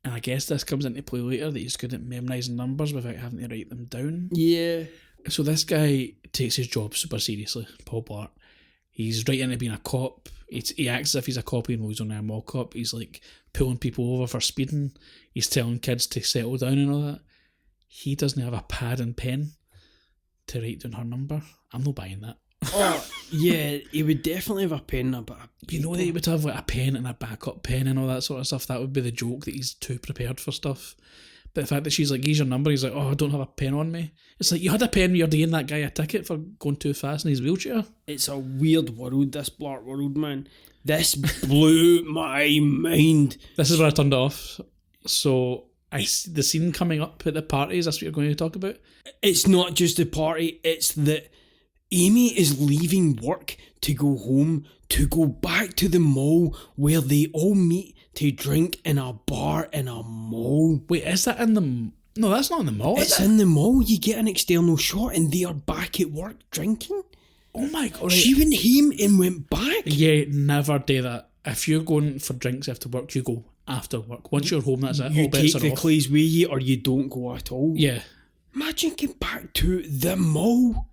S1: And I guess this comes into play later, that he's good at memorising numbers without having to write them down.
S2: Yeah.
S1: So this guy takes his job super seriously, Paul Blart. He's right into being a cop. He acts as if he's a cop even though he's only a mall cop. He's like pulling people over for speeding. He's telling kids to settle down and all that. He doesn't have a pad and pen to write down her number. I'm not buying that.
S2: Oh, yeah, he would definitely have a pen and a bit of paper.
S1: You know that he would have like a pen and a backup pen and all that sort of stuff. That would be the joke, that he's too prepared for stuff. But the fact that she's like, here's your number, he's like, oh, I don't have a pen on me. It's like, you had a pen when you're doing that guy a ticket for going too fast in his wheelchair.
S2: It's a weird world, this Blart world, man. This blew my mind.
S1: This is where I turned it off. So, the scene coming up at the party, is that what you're going to talk about?
S2: It's not just the party, it's that Amy is leaving work to go home, to go back to the mall where they all meet to drink in a bar in a mall.
S1: Wait, is that in the... No, that's not in the mall,
S2: It's in the mall. You get an external shot and they are back at work drinking.
S1: Oh my God. Right.
S2: She went home and went back?
S1: Yeah, never do that. If you're going for drinks after work, you go after work. Once you're home, that's it.
S2: You take the Clays with you or you don't go at all.
S1: Yeah.
S2: Imagine getting back to the mall.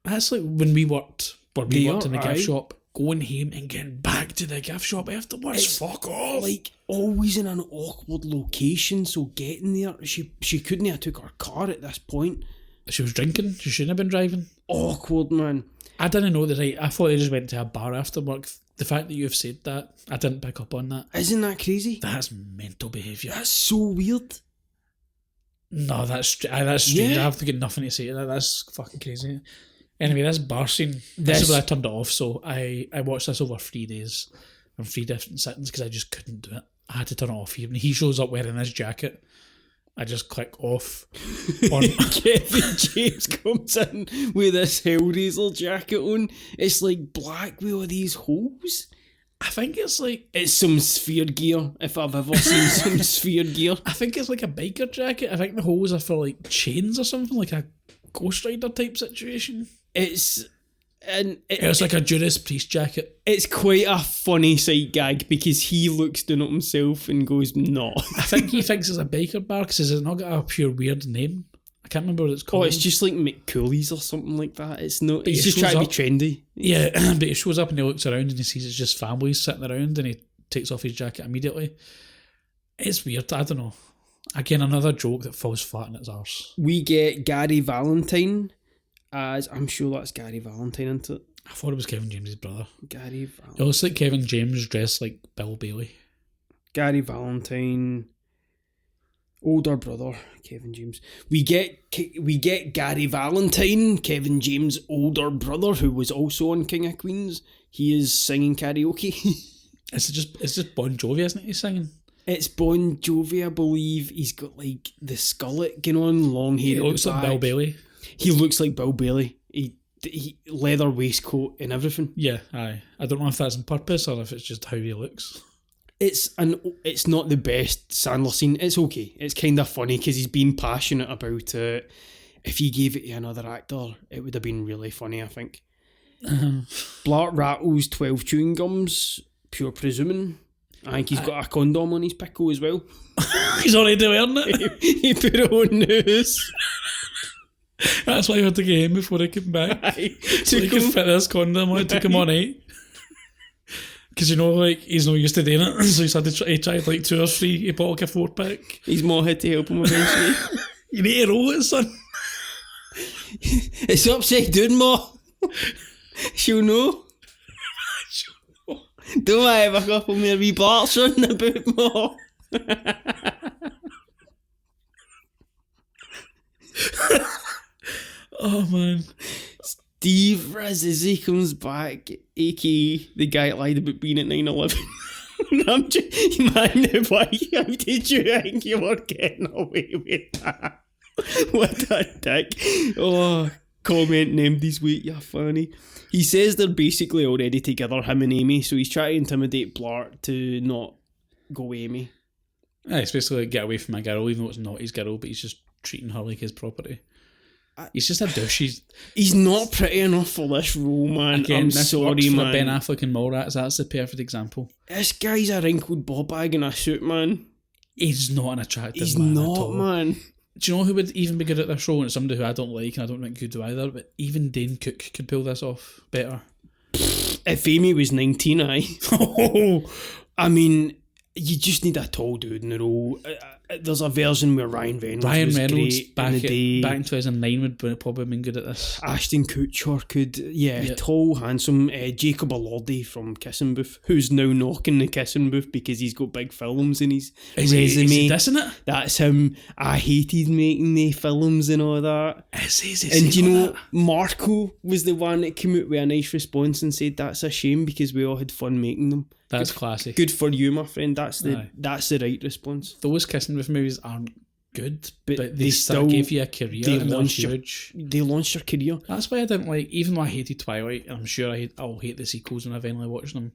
S1: That's like when we worked in the gift shop, going home and getting back to the gift shop afterwards. Fuck off.
S2: Like, always in an awkward location, so getting there, she couldn't have took her car at this point.
S1: She was drinking. She shouldn't have been driving.
S2: Awkward, man.
S1: I didn't know I thought they just went to a bar after work. The fact that you've said that, I didn't pick up on that.
S2: Isn't that crazy?
S1: That's mental behaviour.
S2: That's so weird.
S1: No, that's strange. Yeah. I have to get nothing to say to that. That's fucking crazy. Anyway, this bar scene, this is where I turned it off. So I watched this over 3 days on 3 different sittings because I just couldn't do it. I had to turn it off here. And he shows up wearing this jacket. I just click off.
S2: Kevin James comes in with this Hellraiser jacket on. It's like black with all these holes.
S1: I think it's like...
S2: It's some sphere gear, if I've ever seen some sphere gear.
S1: I think it's like a biker jacket. I think the holes are for like chains or something, like a Ghost Rider type situation.
S2: It's And
S1: It's like a Judas Priest jacket.
S2: it's quite a funny sight gag because he looks down at himself and goes, no.
S1: I think he thinks it's a biker bar because it's not got a pure weird name. I can't remember what it's called.
S2: Oh, it's just like McCooley's or something like that. It's not.
S1: But
S2: He's
S1: he
S2: just trying to be
S1: shows
S2: trendy.
S1: Yeah, but he shows up and he looks around and he sees it's just families sitting around and he takes off his jacket immediately. It's weird. I don't know. Again, another joke that falls flat on its arse.
S2: We get Gary Valentine as, I'm sure that's Gary Valentine, isn't it?
S1: I thought it was Kevin James' brother.
S2: Gary
S1: It
S2: Valentine.
S1: looks like Kevin James dressed like Bill Bailey.
S2: Gary Valentine, older brother, Kevin James. We get Gary Valentine, Kevin James' older brother, who was also on King of Queens. He is singing karaoke.
S1: It's just Bon Jovi, isn't it? He's singing.
S2: It's Bon Jovi, I believe. He's got like the skullet going on, long hair.
S1: He looks like Bill Bailey.
S2: He looks like Bill Bailey. He leather waistcoat and everything.
S1: Yeah, aye. I don't know if that's on purpose or if it's just how he looks.
S2: It's not the best Sandler scene. It's okay. It's kind of funny because he's being passionate about it. If he gave it to another actor, it would have been really funny, I think. Blart rattles 12 chewing gums, pure presuming. I think he's got a condom on his pickle as well.
S1: He's already wearing it.
S2: He put it on news.
S1: That's why I had to get him before I came back. So he could fit this condom on. It took him on 8. Because, like, he's not used to doing it. So he's had to he tried like 2 or 3. He bought like a 4-pack.
S2: His mom had to help him eventually.
S1: You need to roll it, son.
S2: It's upside down, Ma. She'll know. Don't I have a couple more wee Blarts on about, Ma?
S1: Oh, man.
S2: Steve Razizzi comes back, aka the guy that lied about being at 9/11. I'm just, man, why? How did you think you were getting away with that? What a dick. Oh, comment named this week, you're funny. He says they're basically already together, him and Amy, so he's trying to intimidate Blart to not go with Amy.
S1: Yeah, it's basically like, get away from my girl, even though it's not his girl, but he's just treating her like his property. He's just a douche.
S2: He's not pretty enough for this role, man.
S1: Again,
S2: I'm
S1: this
S2: sorry,
S1: works for
S2: man.
S1: Ben Affleck and Mallrats. That's the perfect example.
S2: This guy's a wrinkled ball bag in a suit, man.
S1: He's not an attractive
S2: He's
S1: man
S2: not,
S1: at all.
S2: man.
S1: Do you know who would even be good at this role? And it's somebody who I don't like and I don't think could do either, but even Dane Cook could pull this off better.
S2: If Amy was 19, I mean, you just need a tall dude in the role. There's a version where Ryan Reynolds great
S1: back
S2: in the day.
S1: back in 2009 would probably have been good at this.
S2: Ashton Kutcher could, tall, handsome. Jacob Elordi from Kissing Booth, who's now knocking the Kissing Booth because he's got big films in his resume.
S1: Is he dissing it?
S2: That's him. I hated making the films and all that. And you know, Marco was the one that came out with a nice response and said that's a shame because we all had fun making them.
S1: That's classy.
S2: Good for you, my friend. That's the right response.
S1: Those Kissing Booth movies aren't good, but they
S2: still
S1: gave you a career.
S2: They
S1: and
S2: launched your career.
S1: That's why I didn't like, even though I hated Twilight, and I'm sure I'll hate the sequels when I finally watch them.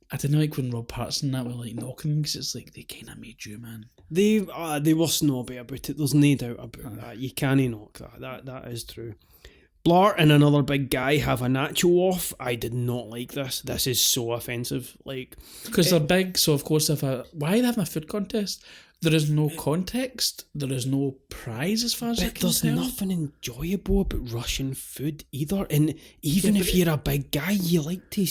S1: I didn't like when Rob Pattinson and that were like knocking them because it's like they kind of made you, man.
S2: They were snobby about it. There's no doubt about that. You can't knock that. That is true. Blart and another big guy have a nacho off. I did not like this. This is so offensive. Like,
S1: because they're big, so of course why are they having a food contest? There is no context. There is no prize as far as I can
S2: there's
S1: tell.
S2: nothing enjoyable about Russian food either. And even if you're a big guy, you like to.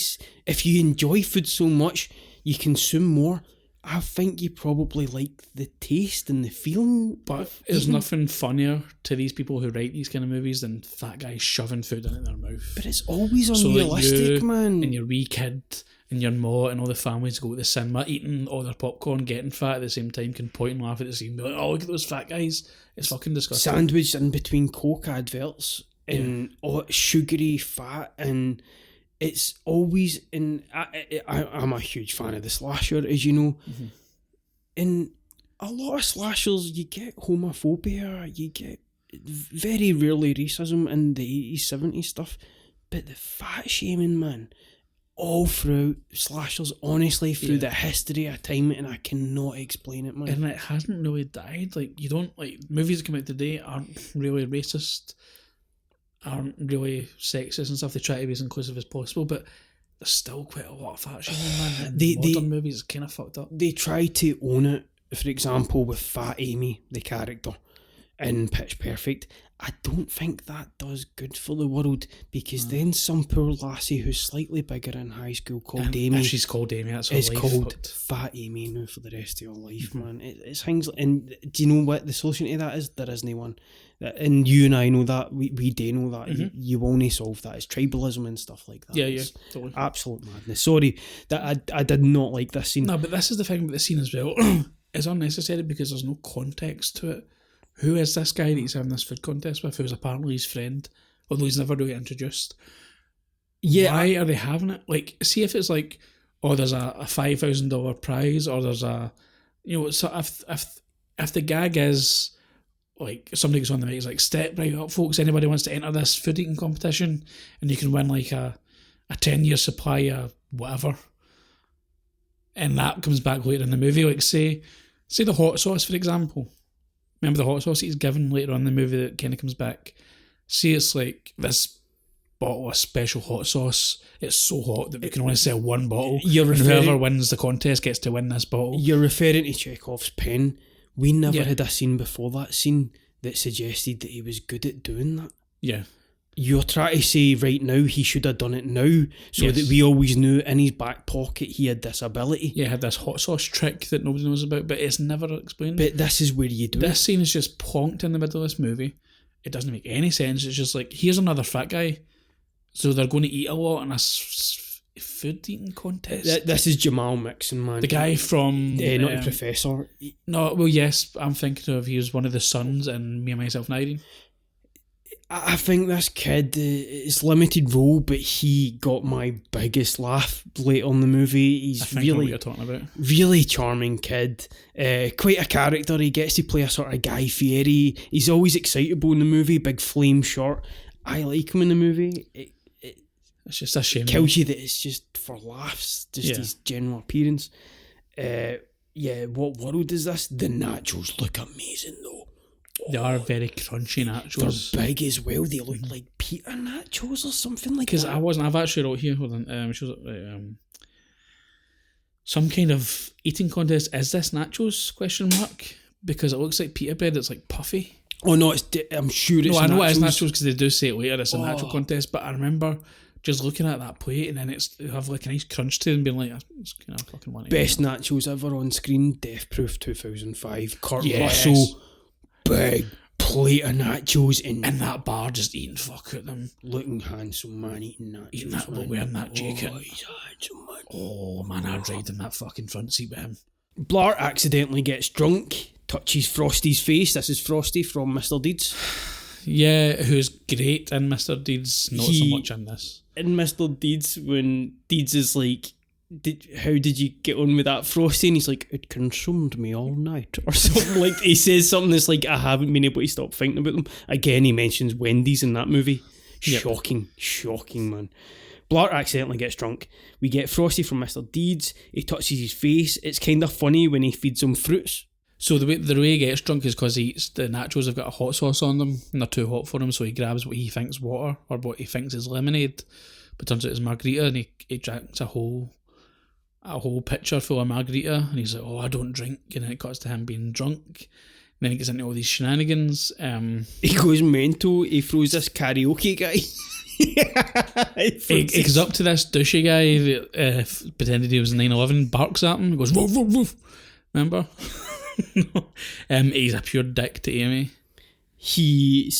S2: If you enjoy food so much, you consume more. I think you probably like the taste and the feeling.
S1: But there's nothing funnier to these people who write these kind of movies than fat guys shoving food into their mouth.
S2: But it's always
S1: So
S2: unrealistic,
S1: like
S2: man.
S1: And your wee kid and your ma and all the families go to the cinema eating all their popcorn, getting fat at the same time, can point and laugh at the scene and be like, oh, look at those fat guys. It's fucking disgusting.
S2: Sandwiched in between Coke adverts and sugary fat, and it's always in. I'm a huge fan of the slasher, as you know. Mm-hmm. In a lot of slashers, you get homophobia, you get very rarely racism in the 80s, 70s stuff, but the fat shaming, man, all throughout slashers, honestly, through the history of time, and I cannot explain it, man.
S1: And it hasn't really died. Like, you don't, like, movies that come out today aren't really racist. aren't really sexist and stuff. They try to be as inclusive as possible, but there's still quite a lot of fat shaming, man. In modern movies, it's kind of fucked up.
S2: They try to own it, for example, with Fat Amy, the character, in Pitch Perfect. I don't think that does good for the world, because then some poor lassie who's slightly bigger in high school called Amy.
S1: If she's called Amy, that's her
S2: is
S1: life
S2: called
S1: fucked.
S2: Fat Amy now for the rest of your life, man. It's things, and do you know what the solution to that is? There isn't one. And you and I know that. We do know that. You won't solve that. It's tribalism and stuff like that.
S1: Yeah,
S2: it's
S1: totally.
S2: absolute madness. Sorry, that I did not like this scene.
S1: No, but this is the thing about the scene as well. It's unnecessary because there's no context to it. Who is this guy that he's having this food contest with, who's apparently his friend, although he's never really introduced?
S2: Yeah.
S1: Why are they having it? Like, see if it's like, oh, there's a $5,000 prize, or there's a, so if the gag is, like, somebody goes on the mic, it's like, step right up, folks, anybody wants to enter this food eating competition, and you can win, like, a 10-year supply of whatever. And that comes back later in the movie, like, say the hot sauce, for example. Remember the hot sauce he's given later on in the movie that kind of comes back? See, it's like this bottle of special hot sauce. It's so hot that we can only sell one bottle. And whoever wins the contest gets to win this bottle.
S2: You're referring to Chekhov's pen. We never had a scene before that scene that suggested that he was good at doing that.
S1: Yeah.
S2: You're trying to say right now he should have done it now, so that we always knew in his back pocket he had this ability.
S1: Yeah, he had this hot sauce trick that nobody knows about, but it's never explained.
S2: But this is where you do
S1: This scene is just plonked in the middle of this movie. It doesn't make any sense. It's just like, here's another fat guy, so they're going to eat a lot in a food eating contest.
S2: This is Jamal Mixon, man.
S1: The guy from...
S2: not the professor.
S1: No, well, yes, I'm thinking of, he was one of the sons in Me, Myself and Irene.
S2: I think this kid, it's limited role, but he got my biggest laugh late on the movie. He's
S1: really, what you're talking about.
S2: Really charming kid. Quite a character. He gets to play a sort of Guy Fieri. He's always excitable in the movie. Big flame shirt. I like him in the movie.
S1: It's just a shame.
S2: Kills you that it's just for laughs. Just his general appearance. What world is this? The nachos look amazing though.
S1: They are very crunchy nachos.
S2: They're big as well. They look like Peter nachos or something like that.
S1: Because I've actually wrote here, hold on, some kind of eating contest. Is this nachos? Question mark. Because it looks like pita bread. It's like puffy.
S2: Oh no, I'm sure it's nachos.
S1: I know it is nachos because they do say it later. It's a nacho contest. But I remember just looking at that plate and then they have like a nice crunch to it and being like, it's kind of fucking one.
S2: Best nachos ever on screen. Death Proof 2005. Kurt Russell. Big plate of nachos in
S1: that bar, just eating fuck at them.
S2: Looking handsome, man, eating nachos.
S1: Eating that, but wearing that jacket.
S2: Oh, he's handsome, man.
S1: Oh man, I'd ride in that fucking front seat with him.
S2: Blart accidentally gets drunk, touches Frosty's face. This is Frosty from Mr. Deeds.
S1: Yeah, who's great in Mr. Deeds, not so much in this.
S2: In Mr. Deeds, when Deeds is like, how did you get on with that Frosty? And he's like, it consumed me all night. Or something like, he says something that's like, I haven't been able to stop thinking about them. Again, he mentions Wendy's in that movie. Shocking, man. Blart accidentally gets drunk. We get Frosty from Mr. Deeds. He touches his face. It's kind of funny when he feeds him fruits.
S1: So the way he gets drunk is because he eats the nachos have got a hot sauce on them and they're too hot for him, so he grabs what he thinks water or what he thinks is lemonade, but turns out it's margarita, and he drinks a whole pitcher full of margarita, and he's like, oh, I don't drink, and then it cuts to him being drunk, and then he gets into all these shenanigans.
S2: He goes mental. He throws this karaoke guy.
S1: He goes up to this douchey guy that pretended he was 9/11, barks at him, he goes, woof, woof, woof. Remember? He's a pure dick to Amy.
S2: He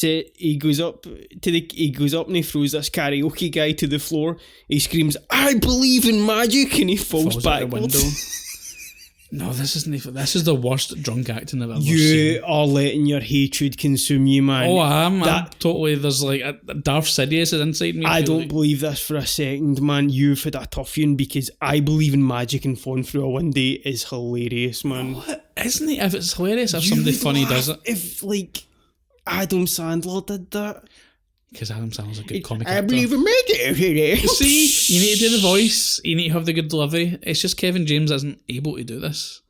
S2: goes up and he throws this karaoke guy to the floor. He screams, I believe in magic, and he falls backwards.
S1: No, this is the worst drunk acting I've ever
S2: seen. You are letting your hatred consume you, man.
S1: Oh, I'm totally, there's like a Darth Sidious is inside me.
S2: I don't believe this for a second, man. You've had a tough one, because I believe in magic and falling through a window is hilarious, man.
S1: What? Isn't it? If it's hilarious, if somebody funny does it.
S2: If, like, Adam Sandler did that.
S1: Because Adam Sandler's a good comic actor.
S2: I believe in magic.
S1: See, you need to do the voice, you need to have the good delivery. It's just Kevin James isn't able to do this.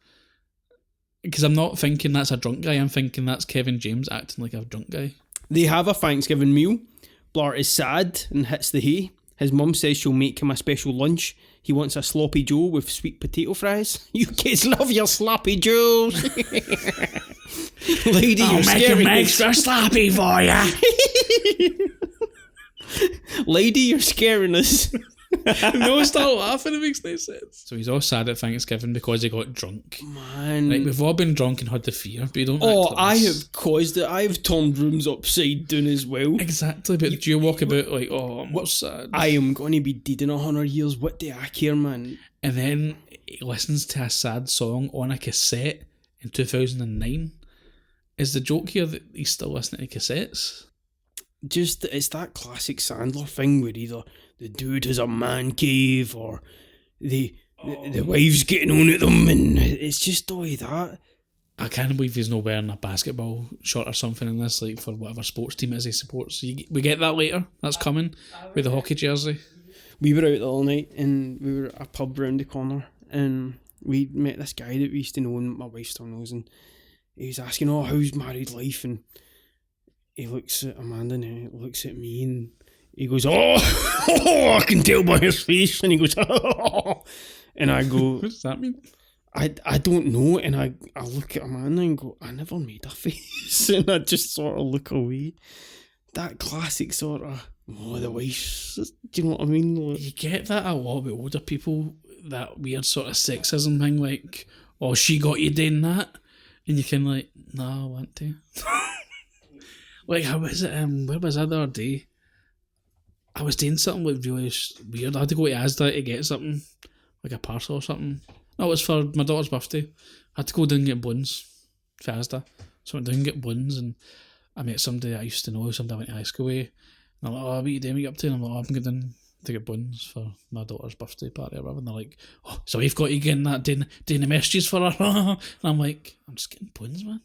S1: Because I'm not thinking that's a drunk guy, I'm thinking that's Kevin James acting like a drunk guy.
S2: They have a Thanksgiving meal. Blart is sad and hits the hay. His mum says she'll make him a special lunch. He wants a sloppy joe with sweet potato fries. You kids love your sloppy joes. Lady,
S1: I'll
S2: you're
S1: make
S2: scaring
S1: him
S2: us.
S1: extra sloppy for you.
S2: Lady, you're scaring us.
S1: No, start laughing, it makes no sense. So he's all sad at Thanksgiving because he got drunk.
S2: Man.
S1: Right, we've all been drunk and had the fear, but you don't
S2: Oh,
S1: act like
S2: I
S1: this.
S2: have caused it. I have turned rooms upside down as well.
S1: Exactly, but do you walk about like, oh, I'm all sad?
S2: I am going to be dead in 100 years. What do I care, man?
S1: And then he listens to a sad song on a cassette in 2009. Is the joke here that he's still listening to cassettes?
S2: Just, it's that classic Sandler thing where either the dude has a man cave or the wife's getting on at them, and it's just all of that.
S1: I can't believe he's not wearing a basketball shirt or something in this, like for whatever sports team it is he supports. We get that later. That's coming with the hockey jersey.
S2: We were out the all night and we were at a pub round the corner and we met this guy that we used to know and my wife still knows, and he was asking, oh, how's married life? And he looks at Amanda and he looks at me and he goes, oh, I can tell by his face. And he goes, oh. And I go,
S1: What does that mean?
S2: I don't know. And I look at Amanda and go, I never made a face. And I just sort of look away. That classic sort of, oh, the wife. Do you know what I mean? Like,
S1: You get that a lot with older people, that weird sort of sexism thing, like, oh, she got you doing that? And you can like, no, I want to. Like, how was it, where was I the other day? I was doing something like really weird. I had to go to Asda to get something, like a parcel or something. No, it was for my daughter's birthday. I had to go down and get buns for Asda. So I went down and get buns, and I met somebody I used to know, somebody I went to high school with. And I'm like, oh, what are you doing? What are you up to? And I'm like, oh, I'm going down to get buns for my daughter's birthday party or whatever. And they're like, oh, so we've got you getting that, doing the messages for her. And I'm like, I'm just getting buns, man.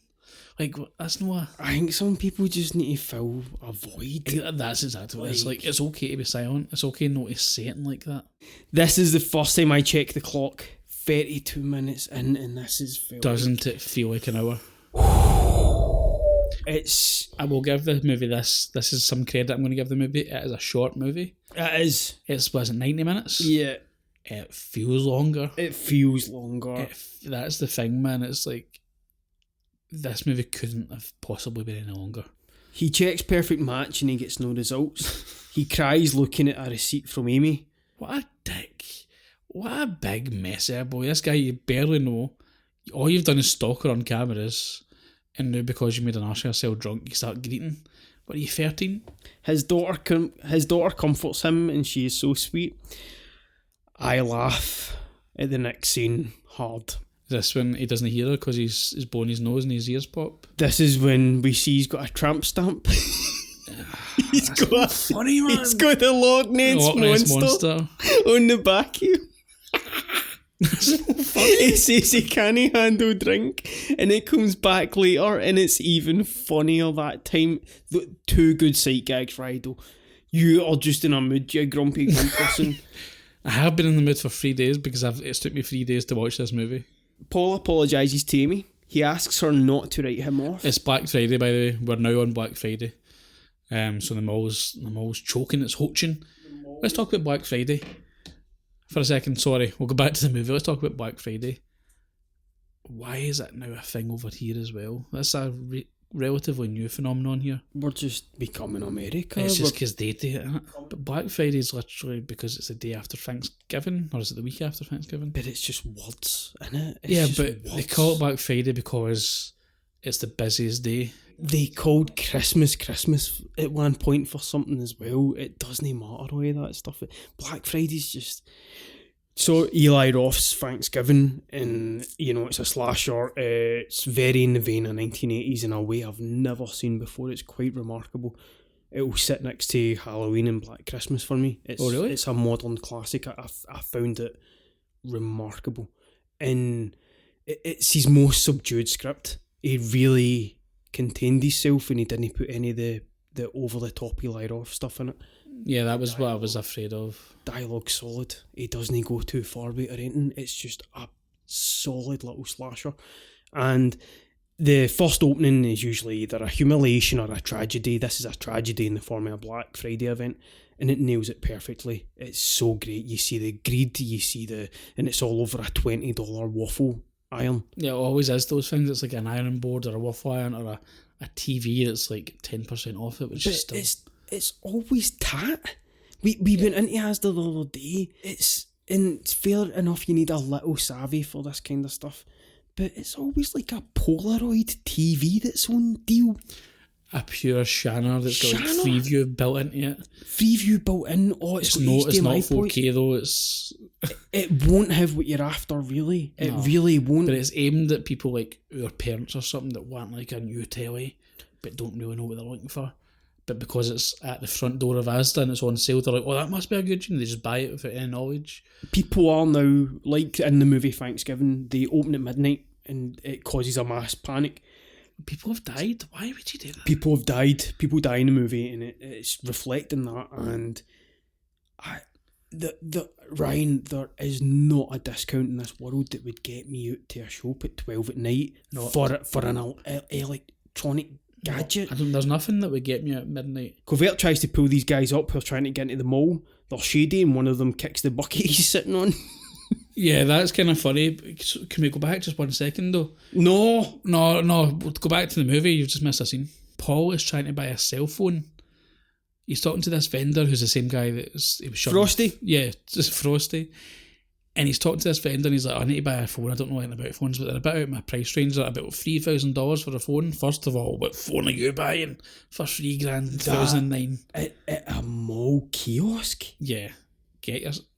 S1: Like, that's no a...
S2: I think some people just need to fill a void.
S1: That's exactly what it is. Like, it's okay to be silent. It's okay not to say it like that.
S2: This is the first time I checked the clock. 32 minutes in, and this is felt
S1: Doesn't it feel like an hour?
S2: It's...
S1: I will give the movie this. This is some credit I'm going to give the movie. It is a short movie.
S2: It is.
S1: It's, was it 90 minutes?
S2: Yeah.
S1: It feels longer.
S2: It feels longer.
S1: That's the thing, man. It's like, this movie couldn't have possibly been any longer.
S2: He checks perfect match and he gets no results. He cries looking at a receipt from Amy.
S1: What a dick. What a big mess there, boy. This guy you barely know. All you've done is stalk her on cameras, and now because you made an arse of yourself drunk, you start greeting. What are you, 13?
S2: His daughter comforts him and she is so sweet. I laugh at the next scene hard.
S1: Is this when he doesn't hear her because he's blowing his nose and his ears pop?
S2: This is when we see he's got a tramp stamp. He's got
S1: funny, man.
S2: He's got a Loch Ness monster on the back of him. He says he can't handle drink, and it comes back later, and it's even funnier that time. Two good sight gags, Rido. You are just in a mood, you grumpy person.
S1: I have been in the mood for 3 days because it's took me 3 days to watch this movie.
S2: Paul apologises to Amy. He asks her not to write him off.
S1: It's Black Friday, by the way. We're now on Black Friday. So the mall's choking, it's hoaching. Let's talk about Black Friday for a second. Sorry, we'll go back to the movie. Let's talk about Black Friday. Why is it now a thing over here as well? That's a relatively new phenomenon here.
S2: We're just becoming America.
S1: It's just because they do it, isn't it? But Black Friday is literally because it's the day after Thanksgiving, or is it the week after Thanksgiving?
S2: But it's just words, isn't it?
S1: Yeah, but they call it Black Friday because it's the busiest day.
S2: They called Christmas at one point for something as well. It doesn't matter all of that stuff. Black Friday's just... So Eli Roth's Thanksgiving, and it's a slasher. It's very in the vein of 1980s in a way I've never seen before. It's quite remarkable. It will sit next to Halloween and Black Christmas for me.
S1: Oh, really?
S2: It's a modern classic. I found it remarkable. And it's his most subdued script. He really contained himself and he didn't put any of the over-the-top Eli Roth stuff in it.
S1: Yeah, that was what I was afraid of.
S2: Dialogue solid. He doesn't go too far with it or anything. It's just a solid little slasher. And the first opening is usually either a humiliation or a tragedy. This is a tragedy in the form of a Black Friday event, and it nails it perfectly. It's so great. You see the greed, and it's all over a $20 waffle iron.
S1: Yeah, it always is those things. It's like an iron board or a waffle iron or a TV that's like 10% off it, which
S2: But
S1: is still...
S2: it's always tat. We went into Asda the other day. It's fair enough you need a little savvy for this kind of stuff, but it's always like a Polaroid TV that's on deal.
S1: A pure Shanner that's got like Freeview built into it.
S2: Freeview built in. Oh, it's got
S1: It's not
S2: HDMI port.
S1: 4K though. It's
S2: It won't have what you're after, really. It
S1: No.
S2: really won't.
S1: But it's aimed at people like our parents or something that want like a new telly but don't really know what they're looking for. But because it's at the front door of Asda and it's on sale, they're like, oh, that must be a good one. They just buy it without any knowledge.
S2: People are now, like in the movie Thanksgiving, they open at midnight and it causes a mass panic.
S1: People have died. Why would you do that?
S2: People have died. People die in the movie, and it's reflecting that. And Ryan, there is not a discount in this world that would get me out to a shop at 12 at night for an electronic gadget.
S1: There's nothing that would get me at midnight.
S2: Covert tries to pull these guys up who are trying to get into the mall. They're shady, and one of them kicks the bucket he's sitting on.
S1: Yeah, that's kind of funny. Can we go back just 1 second though?
S2: No.
S1: We'll go back to the movie. You've just missed a scene. Paul is trying to buy a cell phone. He's talking to this vendor who's the same guy that was
S2: Frosty?
S1: Yeah, just Frosty. And he's talking to this vendor and he's like, I need to buy a phone. I don't know anything about phones, but they're a bit out of my price range. They're about $3,000 for a phone. First of all, what phone are you buying for $3,000 in 2009?
S2: At a mall kiosk?
S1: Yeah.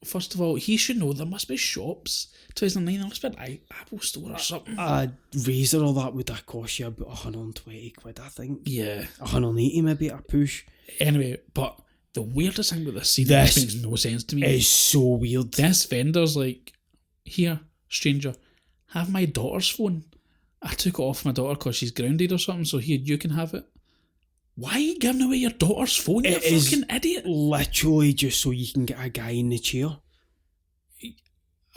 S1: First of all, he should know there must be shops. 2009, there must be an Apple store or something.
S2: A Razor or that would have cost you about 120 quid, I think.
S1: Yeah.
S2: 180 maybe at a push.
S1: Anyway, but the weirdest thing about this scene
S2: This
S1: makes no sense to me.
S2: It's so weird.
S1: This vendor's like, here, stranger, have my daughter's phone. I took it off my daughter because she's grounded or something, so here, you can have it. Why are you giving away your daughter's phone, you fucking idiot?
S2: Literally just so you can get a guy in the chair.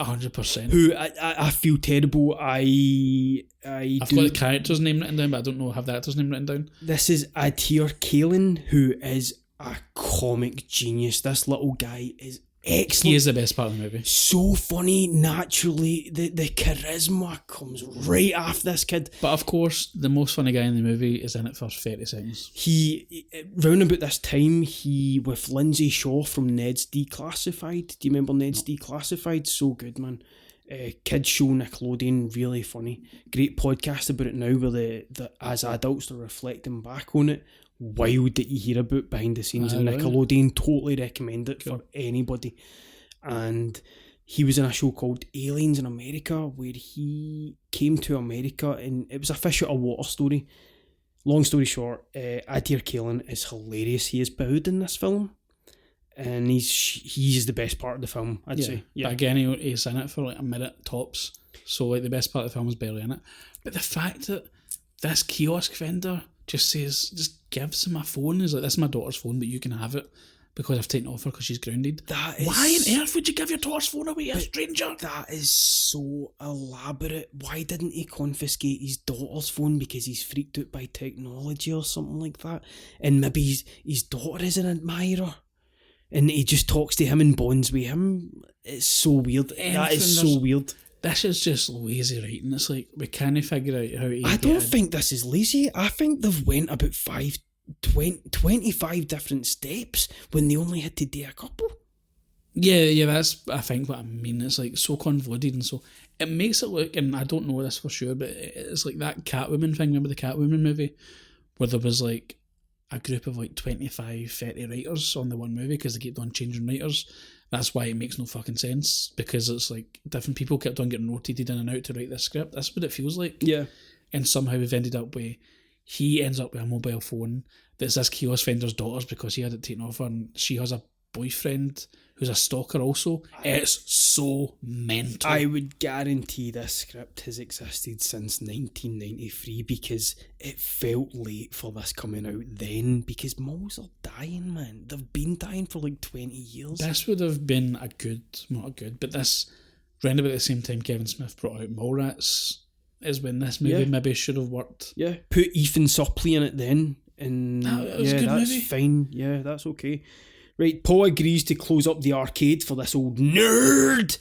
S1: 100%.
S2: Who, I feel terrible. I've
S1: got the character's name written down, but I don't know have the actor's name written down.
S2: This is Eedjits Kalin, who is a comic genius. This little guy is excellent.
S1: He is the best part of the movie.
S2: So funny, naturally. The charisma comes right off this kid.
S1: But of course, the most funny guy in the movie is in it for 30 seconds.
S2: He, round about this time, he with Lindsay Shaw from Ned's Declassified. Do you remember Ned's Declassified? So good, man. Kids show, Nickelodeon, really funny. Great podcast about it now where as adults they're reflecting back on it. Wild that you hear about behind the scenes in Nickelodeon. Totally recommend it for anybody. And he was in a show called Aliens in America where he came to America and it was a fish out of water story. Long story short, Eedjits Kalin is hilarious. He is bowed in this film and he's the best part of the film, I'd say. Yeah.
S1: But again, he's in it for like a minute tops, so like the best part of the film is barely in it. But the fact that this kiosk vendor just gives him a phone. He's like, this is my daughter's phone, but you can have it because I've taken it off her because she's grounded. Why on earth would you give your daughter's phone away, a stranger? That
S2: is so elaborate. Why didn't he confiscate his daughter's phone because he's freaked out by technology or something like that? And maybe his daughter is an admirer and he just talks to him and bonds with him. It's so weird. That is so weird.
S1: This is just lazy writing. It's like, we can't figure out how to...
S2: I don't think this is lazy. I think they've went about 25 different steps when they only had to do a couple.
S1: Yeah, that's, I think, what I mean. It's like so convoluted and so... It makes it look, and I don't know this for sure, but it's like that Catwoman thing. Remember the Catwoman movie? Where there was like a group of like 25, 30 writers on the one movie because they kept on changing writers. That's why it makes no fucking sense, because it's like different people kept on getting rotated in and out to write this script. That's what it feels like.
S2: Yeah.
S1: And somehow we've ended up with, he ends up with a mobile phone that's this kiosk vendor's daughter's because he had it taken off her, and she has a boyfriend who's a stalker also. It's so mental.
S2: I would guarantee this script has existed since 1993 because it felt late for this coming out then, because malls are dying, man. They've been dying for like 20 years.
S1: This would have been not a good, but this, round about the same time Kevin Smith brought out Mallrats, is when this movie maybe should have worked.
S2: Yeah, put Ethan Suplee in it then, and
S1: That was a good
S2: that's
S1: movie.
S2: fine. Yeah, that's okay. Right, Paul agrees to close up the arcade for this old nerd.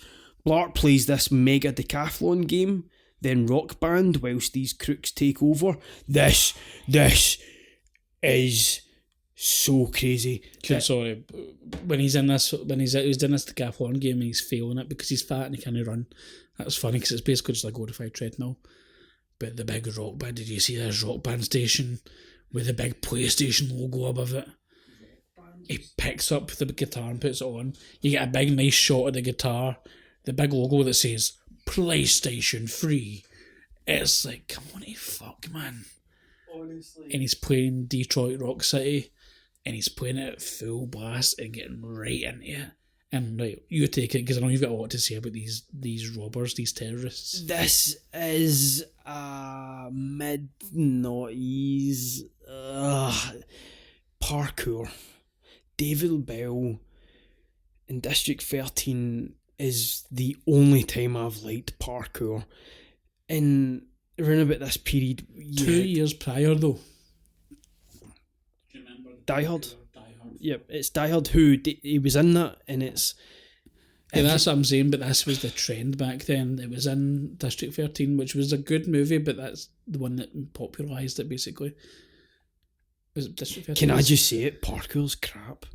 S2: Blart plays this mega decathlon game, then Rock Band, whilst these crooks take over. This is so crazy.
S1: Sorry, when he's doing this decathlon game and he's failing it because he's fat and he can't run. That's funny because it's basically just like a glorified treadmill. But the big Rock Band, did you see this Rock Band station with the big PlayStation logo above it? He picks up the guitar and puts it on. You get a big nice shot of the guitar, the big logo that says PlayStation 3. It's like, come on, fuck, man.
S2: Honestly.
S1: And he's playing Detroit Rock City, and he's playing it at full blast and getting right into it. And right, you take it because I know you've got a lot to say about these robbers, these terrorists.
S2: This is mid-noughties parkour. David Bell in District 13 is the only time I've liked parkour. And around about this period...
S1: 2 years prior, though. Do you remember?
S2: Die Hard. Yep, it's Die Hard who he was in that, and it's...
S1: Yeah, that's what I'm saying, but this was the trend back then. It was in District 13, which was a good movie, but that's the one that popularised it, basically. Was it District 13?
S2: Can I just say it? Parkour's crap.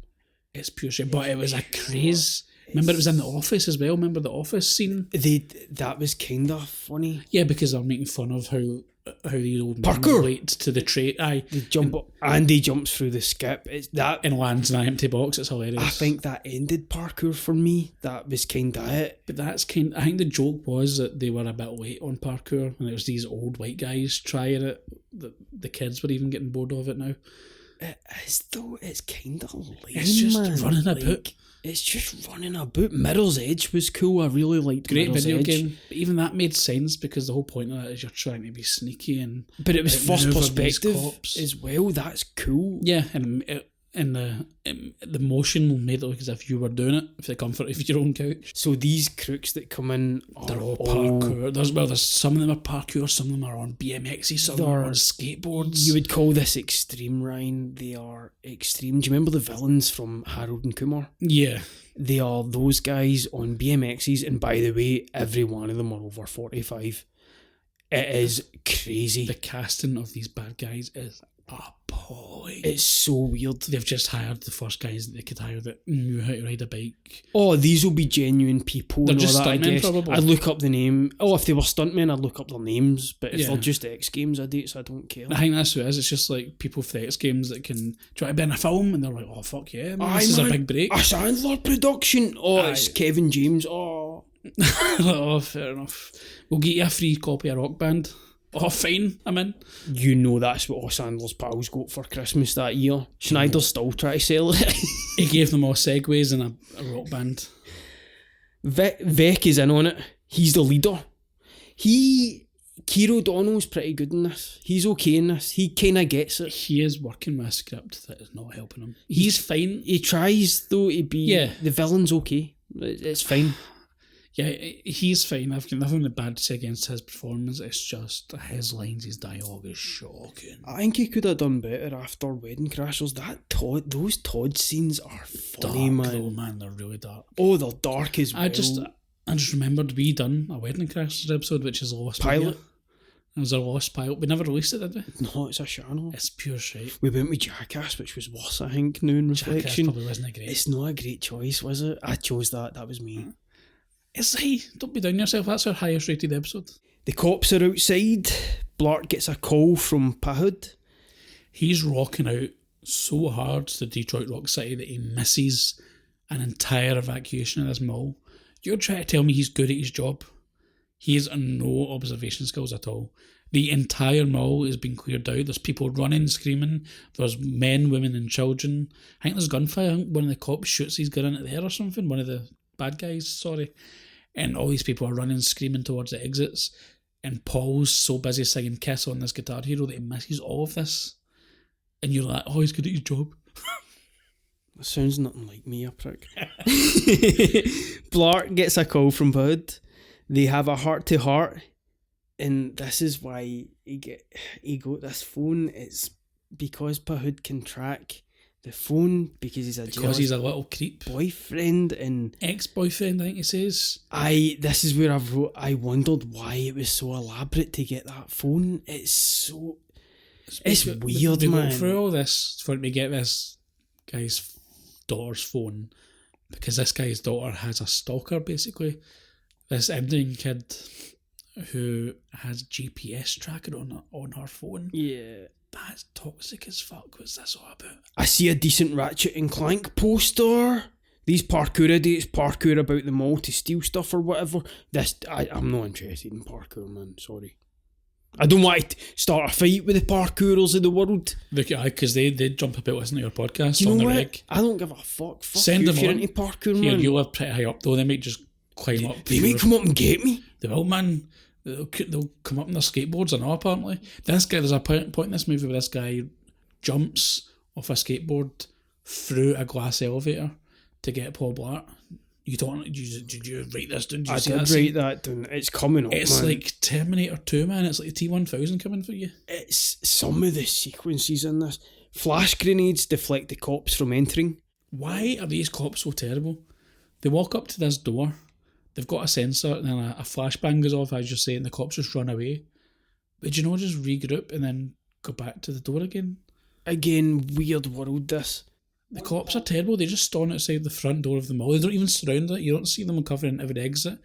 S1: It's pure shit, but it was a craze. Remember it was in The Office as well? Remember the Office scene?
S2: That was kind of funny.
S1: Yeah, because they're making fun of how these old men
S2: Parkour!
S1: relate to the trait. Aye.
S2: They jump up, Andy jumps through the skip. It's that...
S1: And lands in an empty box. It's hilarious.
S2: I think that ended parkour for me. That was kind of it.
S1: But that's I think the joke was that they were a bit late on parkour, and it was these old white guys trying it. The kids were even getting bored of it now.
S2: It is though. It's kind of lame.
S1: It's just
S2: man.
S1: running about.
S2: It's just running about. Mirror's Edge was cool. I really liked
S1: Great
S2: Mirror's
S1: video
S2: Edge.
S1: game. But even that made sense because the whole point of that is you're trying to be sneaky and.
S2: But it was first
S1: maneuver these
S2: perspective
S1: cops.
S2: as well. That's cool.
S1: Yeah, and the motion made it look as if you were doing it for the comfort of your own couch.
S2: So these crooks that come in are
S1: They're all parkour. There's some of them are parkour, some of them are on BMXs, some of them are on skateboards.
S2: You would call this extreme, Ryan. They are extreme. Do you remember the villains from Harold and Kumar?
S1: Yeah.
S2: They are those guys on BMXs, and by the way, every one of them are over 45. It is crazy.
S1: The casting of these bad guys is appalling.
S2: It's so weird.
S1: They've just hired the first guys that they could hire that knew how to ride a bike.
S2: Oh, these will be genuine people.
S1: They're
S2: and all
S1: just
S2: that, I
S1: stuntmen,
S2: guess.
S1: probably.
S2: I'd look up the name. Oh, if they were stuntmen, I'd look up their names. But if
S1: Yeah.
S2: they're just X Games idiots, I don't care.
S1: I think that's who it is. It's just like people for X Games that can try to be in a film and they're like, oh, fuck yeah, man,
S2: Aye,
S1: this is a
S2: man,
S1: big break.
S2: A Sandler production. Oh, it's
S1: Aye.
S2: Kevin James. Oh.
S1: Oh, fair enough. We'll get you a free copy of Rock Band. Oh, fine, I'm in.
S2: You know that's what all Sandler's pals got for Christmas that year. Schneider's still trying to sell it.
S1: He gave them all segways and a Rock Band.
S2: Vec is in on it. He's the leader. Keir O'Donnell's pretty good in this. He's okay in this. He kind of gets it.
S1: He is working with a script that is not helping him. He's fine.
S2: He tries, though, to be...
S1: Yeah.
S2: The villain's okay. It's fine.
S1: Yeah, he's fine. I've got nothing bad to say against his performance. It's just his lines, his dialogue is shocking.
S2: I think he could have done better after Wedding Crashers. Those Todd scenes are funny,
S1: Dark,
S2: man.
S1: though, man, they're really dark.
S2: Oh, they're dark as well.
S1: I just remembered we done a Wedding Crashers episode, which is a lost
S2: Pilot?
S1: Media. It was a lost pilot. We never released it, did we?
S2: No, it's a channel.
S1: It's pure shite.
S2: We went with Jackass, which was worse, I think, now in
S1: Jackass
S2: reflection.
S1: probably wasn't great.
S2: It's not a great choice, was it? I chose that. That was me.
S1: It's high. Don't be down yourself. That's our highest rated episode.
S2: The cops are outside. Blart gets a call from Pahud.
S1: He's rocking out so hard to Detroit Rock City that he misses an entire evacuation of this mall. You're trying to tell me he's good at his job? He has no observation skills at all. The entire mall is being cleared out. There's people running, screaming. There's men, women and children. I think there's gunfire. I think one of the cops shoots his gun into the air or something. One of the bad guys, sorry. And all these people are running, screaming towards the exits. And Paul's so busy singing Kiss on this Guitar Hero that he misses all of this. And you're like, oh, he's good at his job.
S2: That sounds nothing like me, a prick. Blart gets a call from Bud. They have a heart-to-heart. And this is why he got this phone. It's because Pahood can track the phone because he's
S1: he's a little creep.
S2: Boyfriend and
S1: ex-boyfriend, I think he says.
S2: This is where I wondered why it was so elaborate to get that phone. It's weird,
S1: we
S2: man.
S1: go through all this for him to get this guy's daughter's phone because this guy's daughter has a stalker, basically. This Indian kid who has GPS tracker on her phone.
S2: Yeah.
S1: That's toxic as fuck. What's this all about?
S2: I see a decent Ratchet and Clank poster. These parkour idiots parkour about the mall to steal stuff or whatever. I'm not interested in parkour, man. Sorry. I don't want to start a fight with the parkourers of the world.
S1: Look at because they jump about listening to your podcast.
S2: Do you
S1: on
S2: know
S1: the
S2: what?
S1: reg.
S2: I don't give a fuck.
S1: Send
S2: you
S1: them
S2: if you're
S1: on.
S2: into parkour,
S1: Here,
S2: man.
S1: you live pretty high up though. They might just climb up.
S2: They might come up and get me.
S1: They will, man. They'll come up on their skateboards and all, apparently. There's a point in this movie where this guy jumps off a skateboard through a glass elevator to get Paul Blart. Did you write this down?
S2: I did write that down. It's coming up,
S1: It's
S2: man.
S1: like Terminator 2, man. It's like the T-1000 coming for you.
S2: It's some of the sequences in this. Flash grenades deflect the cops from entering.
S1: Why are these cops so terrible? They walk up to this door. They've got a sensor and then a flashbang goes off, as you say, and the cops just run away. But do you know, just regroup and then go back to the door again?
S2: Again, weird world this.
S1: The cops are terrible. They just stand outside the front door of the mall. They don't even surround it. You don't see them covering every exit.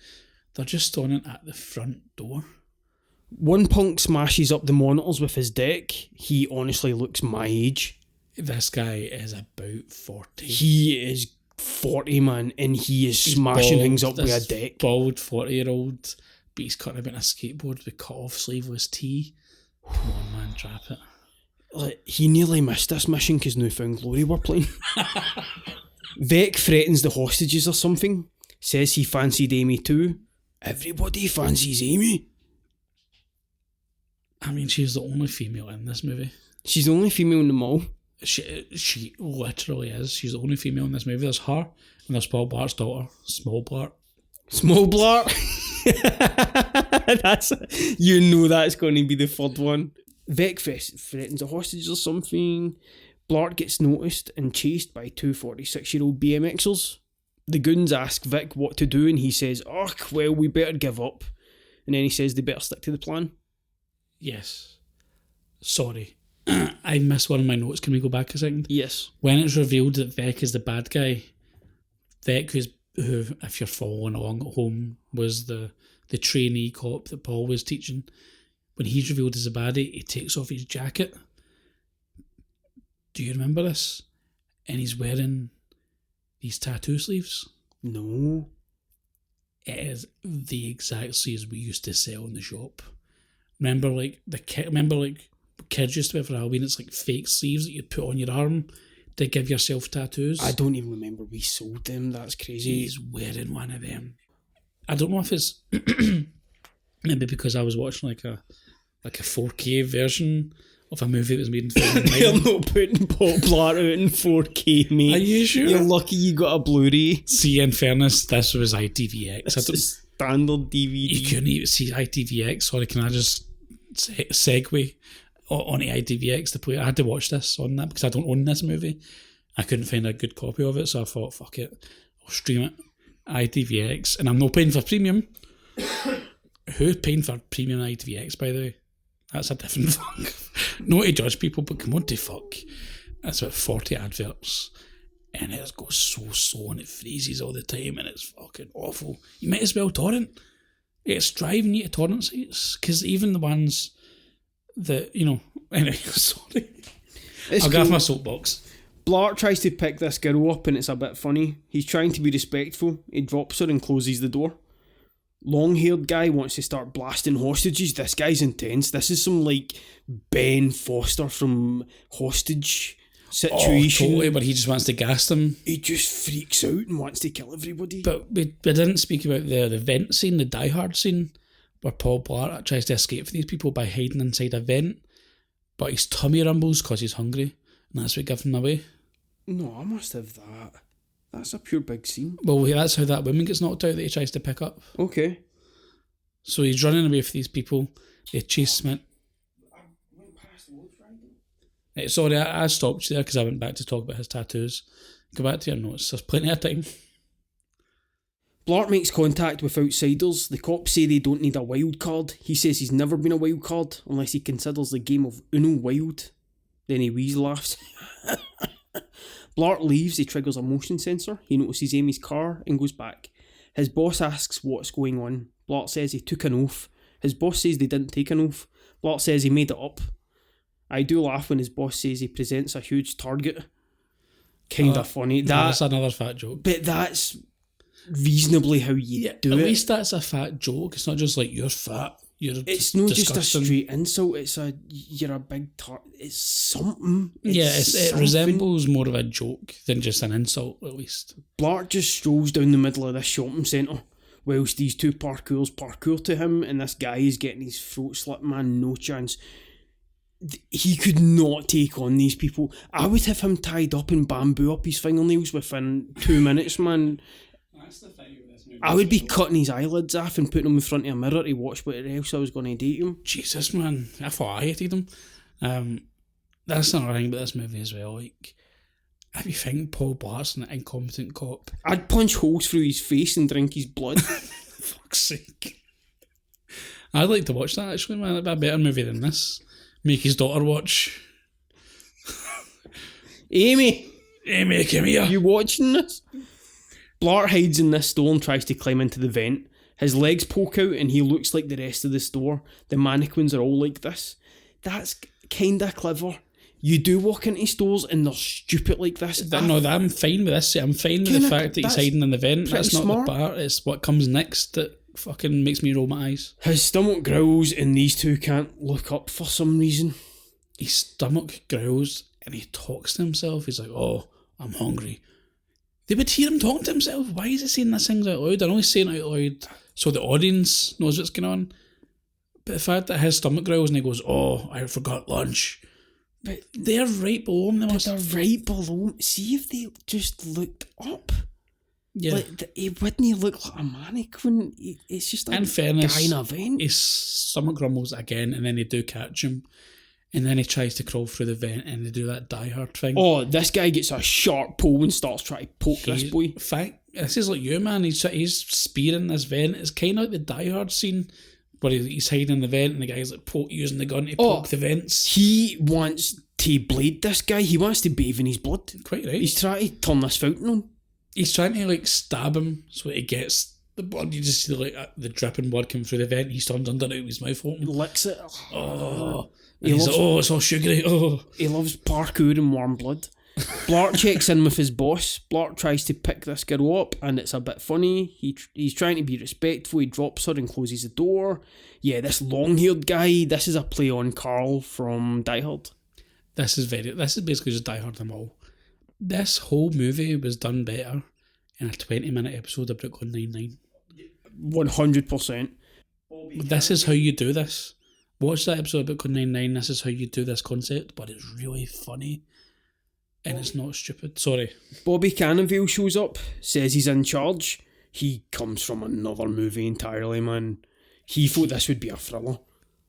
S1: They're just standing at the front door.
S2: One punk smashes up the monitors with his deck. He honestly looks my age.
S1: This guy is about 40.
S2: He is 40, man, and he is smashing things up with a deck.
S1: Bald 40-year-old, but he's cutting about a skateboard with cut-off sleeveless tee. Come on, man, trap it.
S2: Like, he nearly missed this mission because Newfound Glory were playing. Vec threatens the hostages or something. Says he fancied Amy too. Everybody fancies Amy.
S1: I mean, she's the only female in this movie.
S2: She's the only female in the mall.
S1: She literally is. She's the only female in this movie. There's her and there's Paul Blart's daughter, Small Blart.
S2: Small Blart. You know that's going to be the third one. Vec threatens a hostage or something. Blart gets noticed and chased by two 46-year-old BMXers. The goons ask Vic what to do and he says, "Oh, well, we better give up." And then he says they better stick to the plan.
S1: Yes. Sorry. I missed one of my notes. Can we go back a second?
S2: Yes.
S1: When it's revealed that Vec is the bad guy, Vec, who, if you're following along at home, was the trainee cop that Paul was teaching. When he's revealed as a baddie, he takes off his jacket. Do you remember this? And he's wearing these tattoo sleeves.
S2: No.
S1: It is the exact sleeves we used to sell in the shop. Remember kids used to wear for Halloween? It's like fake sleeves that you'd put on your arm to give yourself tattoos.
S2: I don't even remember we sold them. That's crazy.
S1: He's wearing one of them. I don't know if it's maybe because I was watching like a 4K version of a movie that was made in 2009.
S2: They're not putting Paul Blart out in 4K, mate.
S1: Are you sure?
S2: You're lucky you got a Blu-ray.
S1: See, in fairness, this was ITVX.
S2: It's a standard DVD.
S1: You couldn't even see ITVX. Sorry, can I just segue onto ITVX to play? I had to watch this on that because I don't own this movie. I couldn't find a good copy of it, so I thought, fuck it, I'll stream it. ITVX, and I'm not paying for premium. Who's paying for premium ITVX, by the way? That's a different fuck. Not to judge people, but come on to fuck. That's about 40 adverts. And it goes so slow and it freezes all the time and it's fucking awful. You might as well torrent. It's driving you to torrent sites. Because even the ones that, anyway, sorry. I'll get off my soapbox.
S2: Blart tries to pick this girl up and it's a bit funny. He's trying to be respectful. He drops her and closes the door. Long-haired guy wants to start blasting hostages. This guy's intense. This is some like Ben Foster from Hostage situation.
S1: Oh, totally, but he just wants to gas them.
S2: He just freaks out and wants to kill everybody.
S1: But we didn't speak about the vent scene, the Die Hard scene, where Paul Blart tries to escape from these people by hiding inside a vent, but his tummy rumbles because he's hungry, and that's what gives him away.
S2: No, I must have that. That's a pure big scene.
S1: Well, that's how that woman gets knocked out that he tries to pick up.
S2: Okay.
S1: So he's running away from these people. They chase him. Sorry, I stopped you there because I went back to talk about his tattoos. Go back to your notes. There's plenty of time.
S2: Blart makes contact with outsiders. The cops say they don't need a wild card. He says he's never been a wild card unless he considers the game of Uno wild. Then he wheeze laughs. Blart leaves. He triggers a motion sensor. He notices Amy's car and goes back. His boss asks what's going on. Blart says he took an oath. His boss says they didn't take an oath. Blart says he made it up. I do laugh when his boss says he presents a huge target. Kinda funny.
S1: That's another fat joke.
S2: But that's reasonably how you do it.
S1: At least that's a fat joke. It's not just like, you're fat.
S2: It's not
S1: disgusting.
S2: just a straight insult. You're a big it's something.
S1: It resembles more of a joke than just an insult, at least.
S2: Blart just strolls down the middle of this shopping centre whilst these two parkours parkour to him, and this guy is getting his throat slit, man, no chance. He could not take on these people. I would have him tied up and bamboo up his fingernails within 2 minutes, man.
S1: That's the thing with this movie.
S2: I would be cutting his eyelids off and putting him in front of a mirror to watch what else I was going to do to him.
S1: Jesus, man. I thought I hated him. That's another thing about this movie as well. Like, if you think Paul Blart's an incompetent cop,
S2: I'd punch holes through his face and drink his blood.
S1: fuck's sake. I'd like to watch that, actually, man. That'd be a better movie than this. Make his daughter watch.
S2: Amy,
S1: come here.
S2: You watching this? Blart hides in this store and tries to climb into the vent. His legs poke out and he looks like the rest of the store. The mannequins are all like this. That's kinda clever. You do walk into stores and they're stupid like this.
S1: I'm fine with this. I'm fine with the fact that he's hiding in the vent. That's not smart. The part. It's what comes next that fucking makes me roll my eyes.
S2: His stomach growls and these two can't look up for some reason.
S1: His stomach growls and he talks to himself. He's like, oh, I'm hungry. They would hear him talking to himself. Why is he saying these things out loud? I know he's saying it out loud so the audience knows what's going on. But the fact that his stomach growls and he goes, oh, I forgot lunch. But they're right below him.
S2: They're right below him. See if they just looked up. Yeah. Like, he wouldn't look like a mannequin. It's just like a guy in a vent.
S1: His stomach grumbles again and then they do catch him. And then he tries to crawl through the vent and they do that Die Hard thing.
S2: Oh, this guy gets a sharp pole and starts trying to poke this boy.
S1: This is like you, man. He's spearing this vent. It's kind of like the Die Hard scene where he's hiding in the vent and the guy's like using the gun to poke the vents.
S2: He wants to blade this guy. He wants to bathe in his blood.
S1: Quite right.
S2: He's trying to turn this fountain on.
S1: He's trying to like stab him so he gets the blood. You just see like the dripping blood come through the vent. He turns under it with his mouth open.
S2: Licks it.
S1: Oh. And he's like, oh, it's all sugary. Oh.
S2: He loves parkour and warm blood. Blart checks in with his boss. Blart tries to pick this girl up and it's a bit funny. He's trying to be respectful. He drops her and closes the door. Yeah, this long-haired guy, this is a play on Carl from Die Hard.
S1: This is basically just Die Hard them all. This whole movie was done better in a 20-minute episode of Brooklyn Nine-Nine.
S2: 100%.
S1: This is how you do this. Watch that episode of Brooklyn Nine-Nine. This is how you do this concept, but it's really funny. And it's not stupid. Sorry.
S2: Bobby Cannavale shows up, says he's in charge. He comes from another movie entirely, man. He thought this would be a thriller.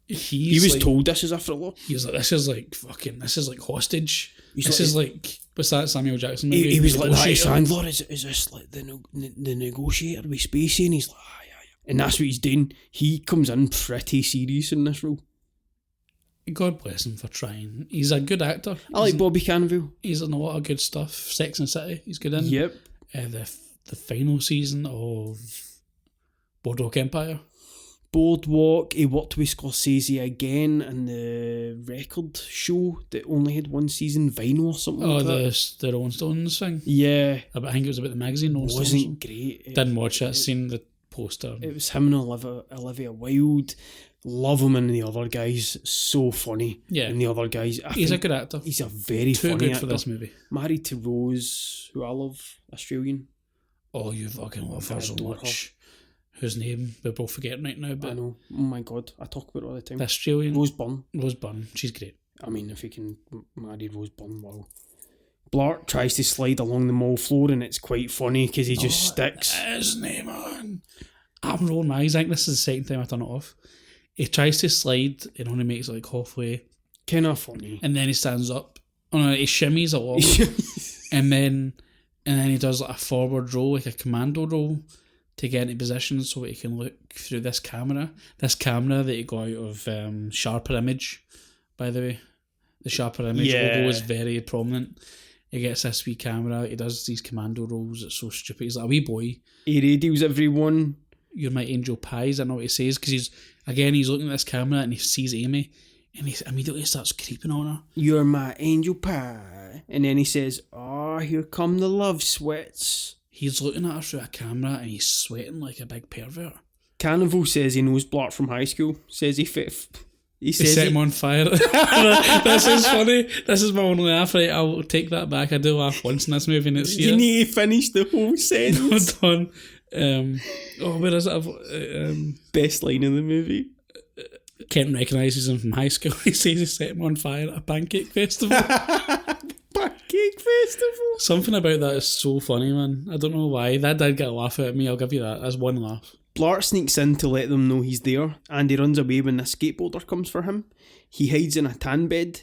S2: He was told this is a thriller.
S1: He was like, this is like Hostage. This is like, what's that Samuel Jackson movie?
S2: He was like, that Sandler, is this like the negotiator with Spacey? And he's like, and that's what he's doing. He comes in pretty serious in this role.
S1: God bless him for trying. He's a good actor.
S2: I like Bobby Cannavale.
S1: He's in a lot of good stuff. Sex and City, he's good in.
S2: Yep.
S1: The final season of Boardwalk Empire.
S2: Boardwalk. He worked with Scorsese again in the record show that only had one season, Vinyl or something like that.
S1: The Rolling Stones thing?
S2: Yeah.
S1: I think it was about the magazine Rolling Stones.
S2: Wasn't great.
S1: Didn't watch it. Seen the poster.
S2: It was him and Olivia Wilde. Love him and the other guys. So funny.
S1: Yeah.
S2: And the other guys.
S1: He's a good actor.
S2: He's a very
S1: Too
S2: funny
S1: good
S2: actor.
S1: for this movie.
S2: Married to Rose, who I love, Australian.
S1: Oh, you fucking love her so much. Whose name we're both forgetting right now. But
S2: I know. Oh my god. I talk about it all the time.
S1: The Australian.
S2: Rose Byrne.
S1: Rose Byrne. She's great.
S2: I mean, if you can marry Rose Byrne, wow. Blart tries to slide along the mall floor and it's quite funny because he just sticks.
S1: His name on. I'm rolling my eyes. I think this is the second time I turn it off. He tries to slide and only makes it like halfway.
S2: Kind of funny.
S1: And then he stands up. Oh no, he shimmies along. and then he does like a forward roll, like a commando roll, to get into position so he can look through this camera. This camera that he got out of Sharper Image, by the way. The Sharper Image logo is very prominent. He gets this wee camera, he does these commando rolls, it's so stupid. He's like a wee boy.
S2: He radios everyone.
S1: You're my angel pies, I know what he says, because he's looking at this camera and he sees Amy and he immediately starts creeping on her.
S2: You're my angel pie. And then he says, oh, here come the love sweats.
S1: He's looking at her through a camera and he's sweating like a big pervert.
S2: Carnival says he knows Blart from high school. Says he
S1: set him on fire. This is funny. This is my only laugh. Right, I'll take that back. I do laugh once in this movie and it's
S2: You need to finish the whole sentence.
S1: Hold on. Where is it?
S2: Best line in the movie.
S1: Kent recognises him from high school. He says he set him on fire at a pancake festival.
S2: Pancake festival?
S1: Something about that is so funny, man. I don't know why. That did get a laugh out of me. I'll give you that. That's one laugh.
S2: Blart sneaks in to let them know he's there, and he runs away when the skateboarder comes for him. He hides in a tan bed.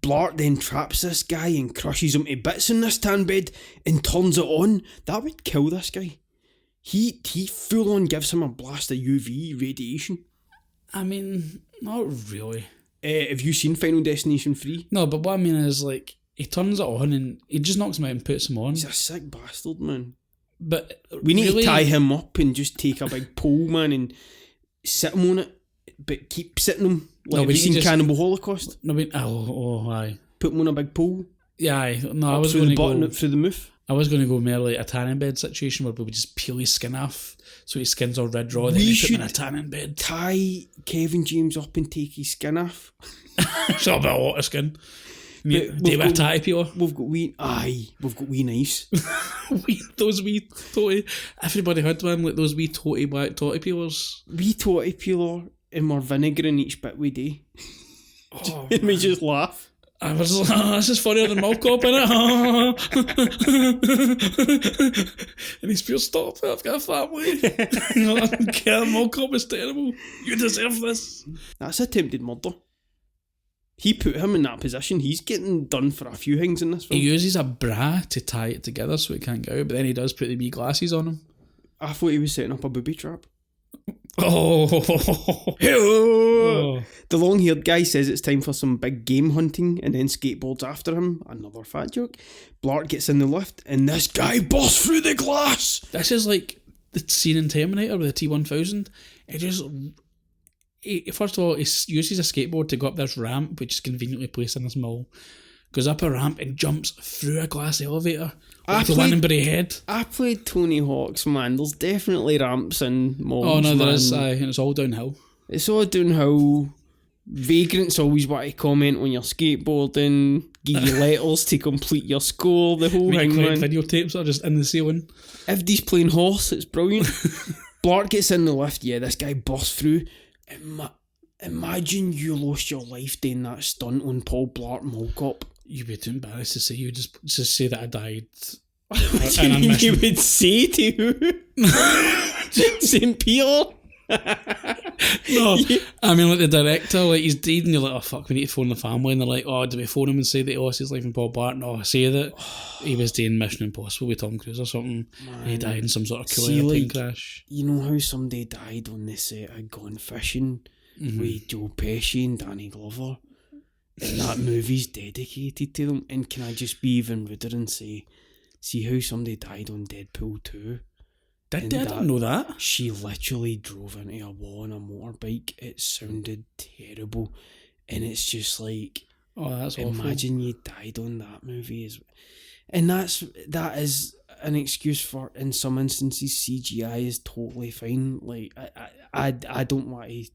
S2: Blart then traps this guy and crushes him to bits in this tan bed and turns it on. That would kill this guy. He full on gives him a blast of UV radiation.
S1: I mean, not really.
S2: Have you seen Final Destination 3?
S1: No, but what I mean is, like, he turns it on and he just knocks him out and puts him on.
S2: He's a sick bastard, man.
S1: But
S2: we need to tie him up and just take a big pole, man, and sit him on it, but keep sitting him. Like, have you seen Cannibal Holocaust?
S1: No, aye.
S2: Put him on a big pole.
S1: Yeah, aye. No,
S2: I was going to go up through the moof.
S1: I was going to go more like a tanning bed situation where we would just peel his skin off, so his skin's all red raw. Then we put him in a tanning bed.
S2: Tie Kevin James up and take his skin off.
S1: It's a bit of water skin. Do you have a tatty peeler?
S2: We've got wee knives.
S1: Those wee totty. Everybody had one, like those wee totty black totty peelers.
S2: Wee totty peeler and more vinegar in each bit we do. Oh, made me just laugh.
S1: I was like, this is funnier than Mall Cop, innit? And he's pure, stop it, I've got a family. I don't care, Mall Cop is terrible. You deserve this.
S2: That's attempted murder. He put him in that position. He's getting done for a few things in this film.
S1: He uses a bra to tie it together so it can't go out, but then he does put the wee glasses on him.
S2: I thought he was setting up a booby trap.
S1: Oh.
S2: The long-haired guy says it's time for some big game hunting and then skateboards after him. Another fat joke. Blart gets in the lift and this guy busts through the glass.
S1: This is like the scene in Terminator with the T-1000. First of all, he uses a skateboard to go up this ramp, which is conveniently placed in this mall. Goes up a ramp and jumps through a glass elevator with the landing by head.
S2: I played Tony Hawk's, man. There's definitely ramps in malls.
S1: Oh no,
S2: man.
S1: there is, and it's all downhill.
S2: It's all downhill. Vagrants always want to comment on your skateboarding, give you letters to complete your score, the whole thing, man.
S1: Videotapes are just in the ceiling.
S2: If he's playing horse, it's brilliant. Blart gets in the lift, this guy busts through. Imagine you lost your life doing that stunt on Paul Blart Mall Cop.
S1: You'd be too embarrassed to say. You just say that I died.
S2: What do you mean you would say to who? St. Peter?
S1: No, I mean, like the director, like he's dead and you're like, oh fuck, we need to phone the family, and they're like, oh, do we phone him and say that he lost his life in Paul Blart? No, say that he was doing Mission Impossible with Tom Cruise or something. And he died in some sort of cool airplane crash.
S2: You know how somebody died on the set of Gone Fishing with Joe Pesci and Danny Glover? And that movie's dedicated to them. And can I just be even ruder and say, see how somebody died on Deadpool 2?
S1: I didn't know that.
S2: She literally drove into a wall on a motorbike. It sounded terrible. And it's just like,
S1: oh, that's awful.
S2: Imagine you died on that movie. And that is an excuse for, in some instances, CGI is totally fine. Like, I don't want to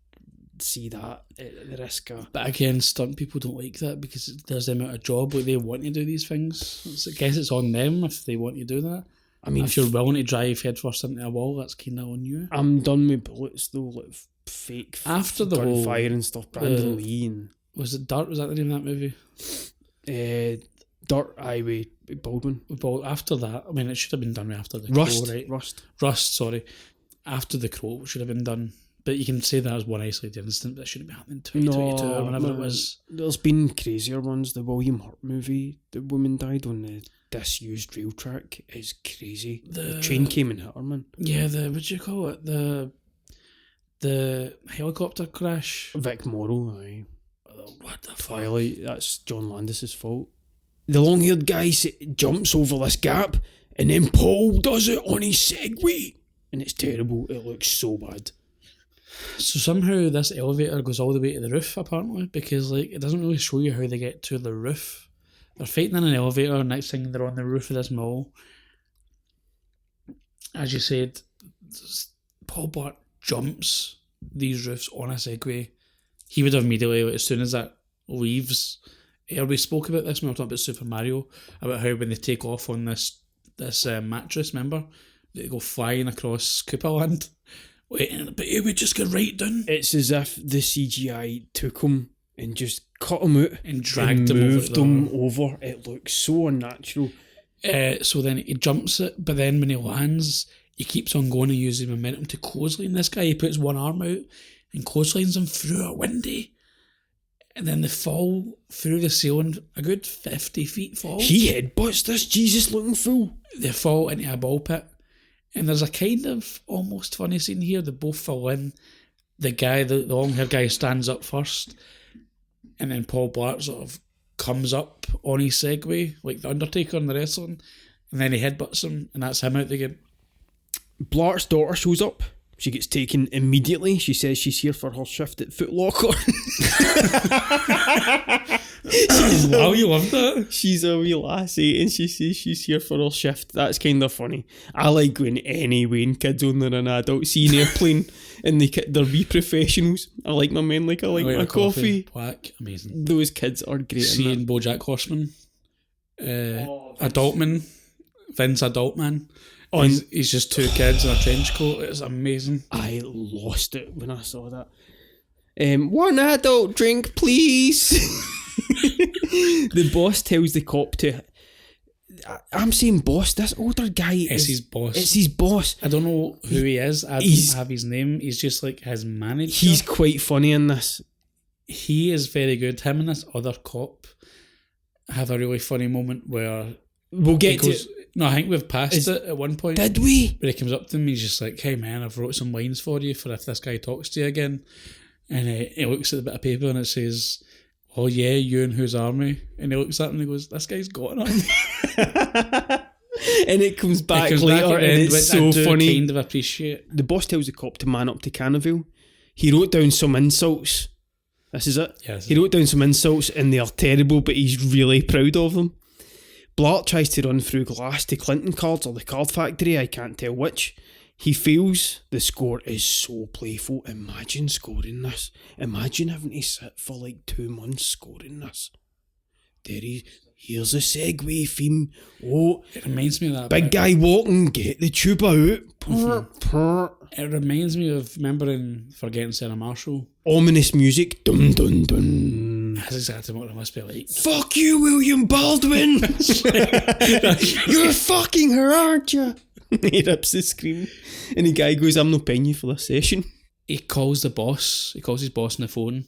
S2: see that at the risk of...
S1: But again, stunt people don't like that because there's the amount of job where they want to do these things. I guess it's on them if they want to do that. I mean, if you're willing to drive headfirst into a wall, that's kind of on you.
S2: I'm done with bullets though, like fake
S1: after the whole
S2: fire and stuff. Brandon Lee and...
S1: Was it Dirt? Was that the name of that movie?
S2: Dirt, with Baldwin.
S1: After that, I mean, it should have been done right after the
S2: Rust.
S1: Right?
S2: Rust,
S1: sorry. after the quote should have been done. But you can say that as one isolated incident, but that shouldn't be happening in 2022 or whenever it was.
S2: There's been crazier ones. The William Hurt movie, the woman died on the disused rail track, is crazy. The train came and hit her, man.
S1: Yeah, what do you call it? The helicopter crash.
S2: Vic Morrow, aye.
S1: What the fuck?
S2: Twilight, that's John Landis's fault. The long-haired guy jumps over this gap, and then Paul does it on his Segway. And it's terrible. It looks so bad.
S1: So somehow this elevator goes all the way to the roof, apparently, because like it doesn't really show you how they get to the roof. They're fighting in an elevator, next thing they're on the roof of this mall. As you said, Paul Blart jumps these roofs on a Segway. He would have immediately, like, as soon as that leaves, we spoke about this when we were talking about Super Mario, about how when they take off on this mattress, remember? They go flying across Koopa Land. But it would just go right down.
S2: It's as if the CGI took him and just cut him out
S1: and dragged
S2: and
S1: him
S2: moved him over. It looks so unnatural.
S1: So then he jumps it, but then when he lands, he keeps on going and using momentum to clothesline this guy. He puts one arm out and clotheslines him through a window. And then they fall through the ceiling, a good 50 feet fall.
S2: He headbutts this Jesus-looking fool.
S1: They fall into a ball pit. And there's a kind of almost funny scene here. They both fall in. The guy, the long-haired guy, stands up first. And then Paul Blart sort of comes up on his Segway, like the Undertaker in the wrestling. And then he headbutts him, and that's him out the game.
S2: Blart's daughter shows up. She gets taken immediately. She says she's here for her shift at Foot Locker.
S1: Wow, you love that.
S2: She's a wee lassie and she says she's here for her shift. That's kind of funny. I like when any Wayne kids on an adult see an airplane and they're wee professionals. I like my men like I like my coffee.
S1: Black, amazing.
S2: Those kids are great.
S1: Seeing BoJack Horseman, Adultman, Vince Adultman. He's just two kids in a trench coat. It's amazing.
S2: I lost it when I saw that. One adult drink, please. The boss tells the cop to... I'm saying boss. This older guy
S1: It's his boss.
S2: It's his boss.
S1: I don't know who he is. I don't have his name. He's just like his manager.
S2: He's quite funny in this.
S1: He is very good. Him and this other cop have a really funny moment where...
S2: We'll get to...
S1: No, I think we've passed it at one point.
S2: Did we?
S1: Where he comes up to him, he's just like, "Hey man, I've wrote some lines for you for if this guy talks to you again." And he looks at the bit of paper and it says, "Oh yeah, you and whose army?" And he looks at him and he goes, "This guy's got an army."
S2: And it comes back later and it's so funny.
S1: Kind of appreciate.
S2: The boss tells the cop to man up to Cannaville. He wrote down some insults. This is it.
S1: Yes.
S2: He wrote down some insults and they are terrible, but he's really proud of them. Blart tries to run through glass to Clinton cards or the card factory, I can't tell which. He fails. The score is so playful. Imagine scoring this. Imagine having to sit for like 2 months scoring this. Here's a Segway theme. Oh,
S1: it reminds me of that
S2: big guy walking, get the tube out.
S1: It reminds me of, remember in Forgetting Sarah Marshall?
S2: Ominous music. Dun dun dun.
S1: That's exactly what it must be like.
S2: Fuck you, William Baldwin! You're fucking her, aren't you? He rips the screen. And the guy goes, "I'm not paying you for this session."
S1: He calls his boss on the phone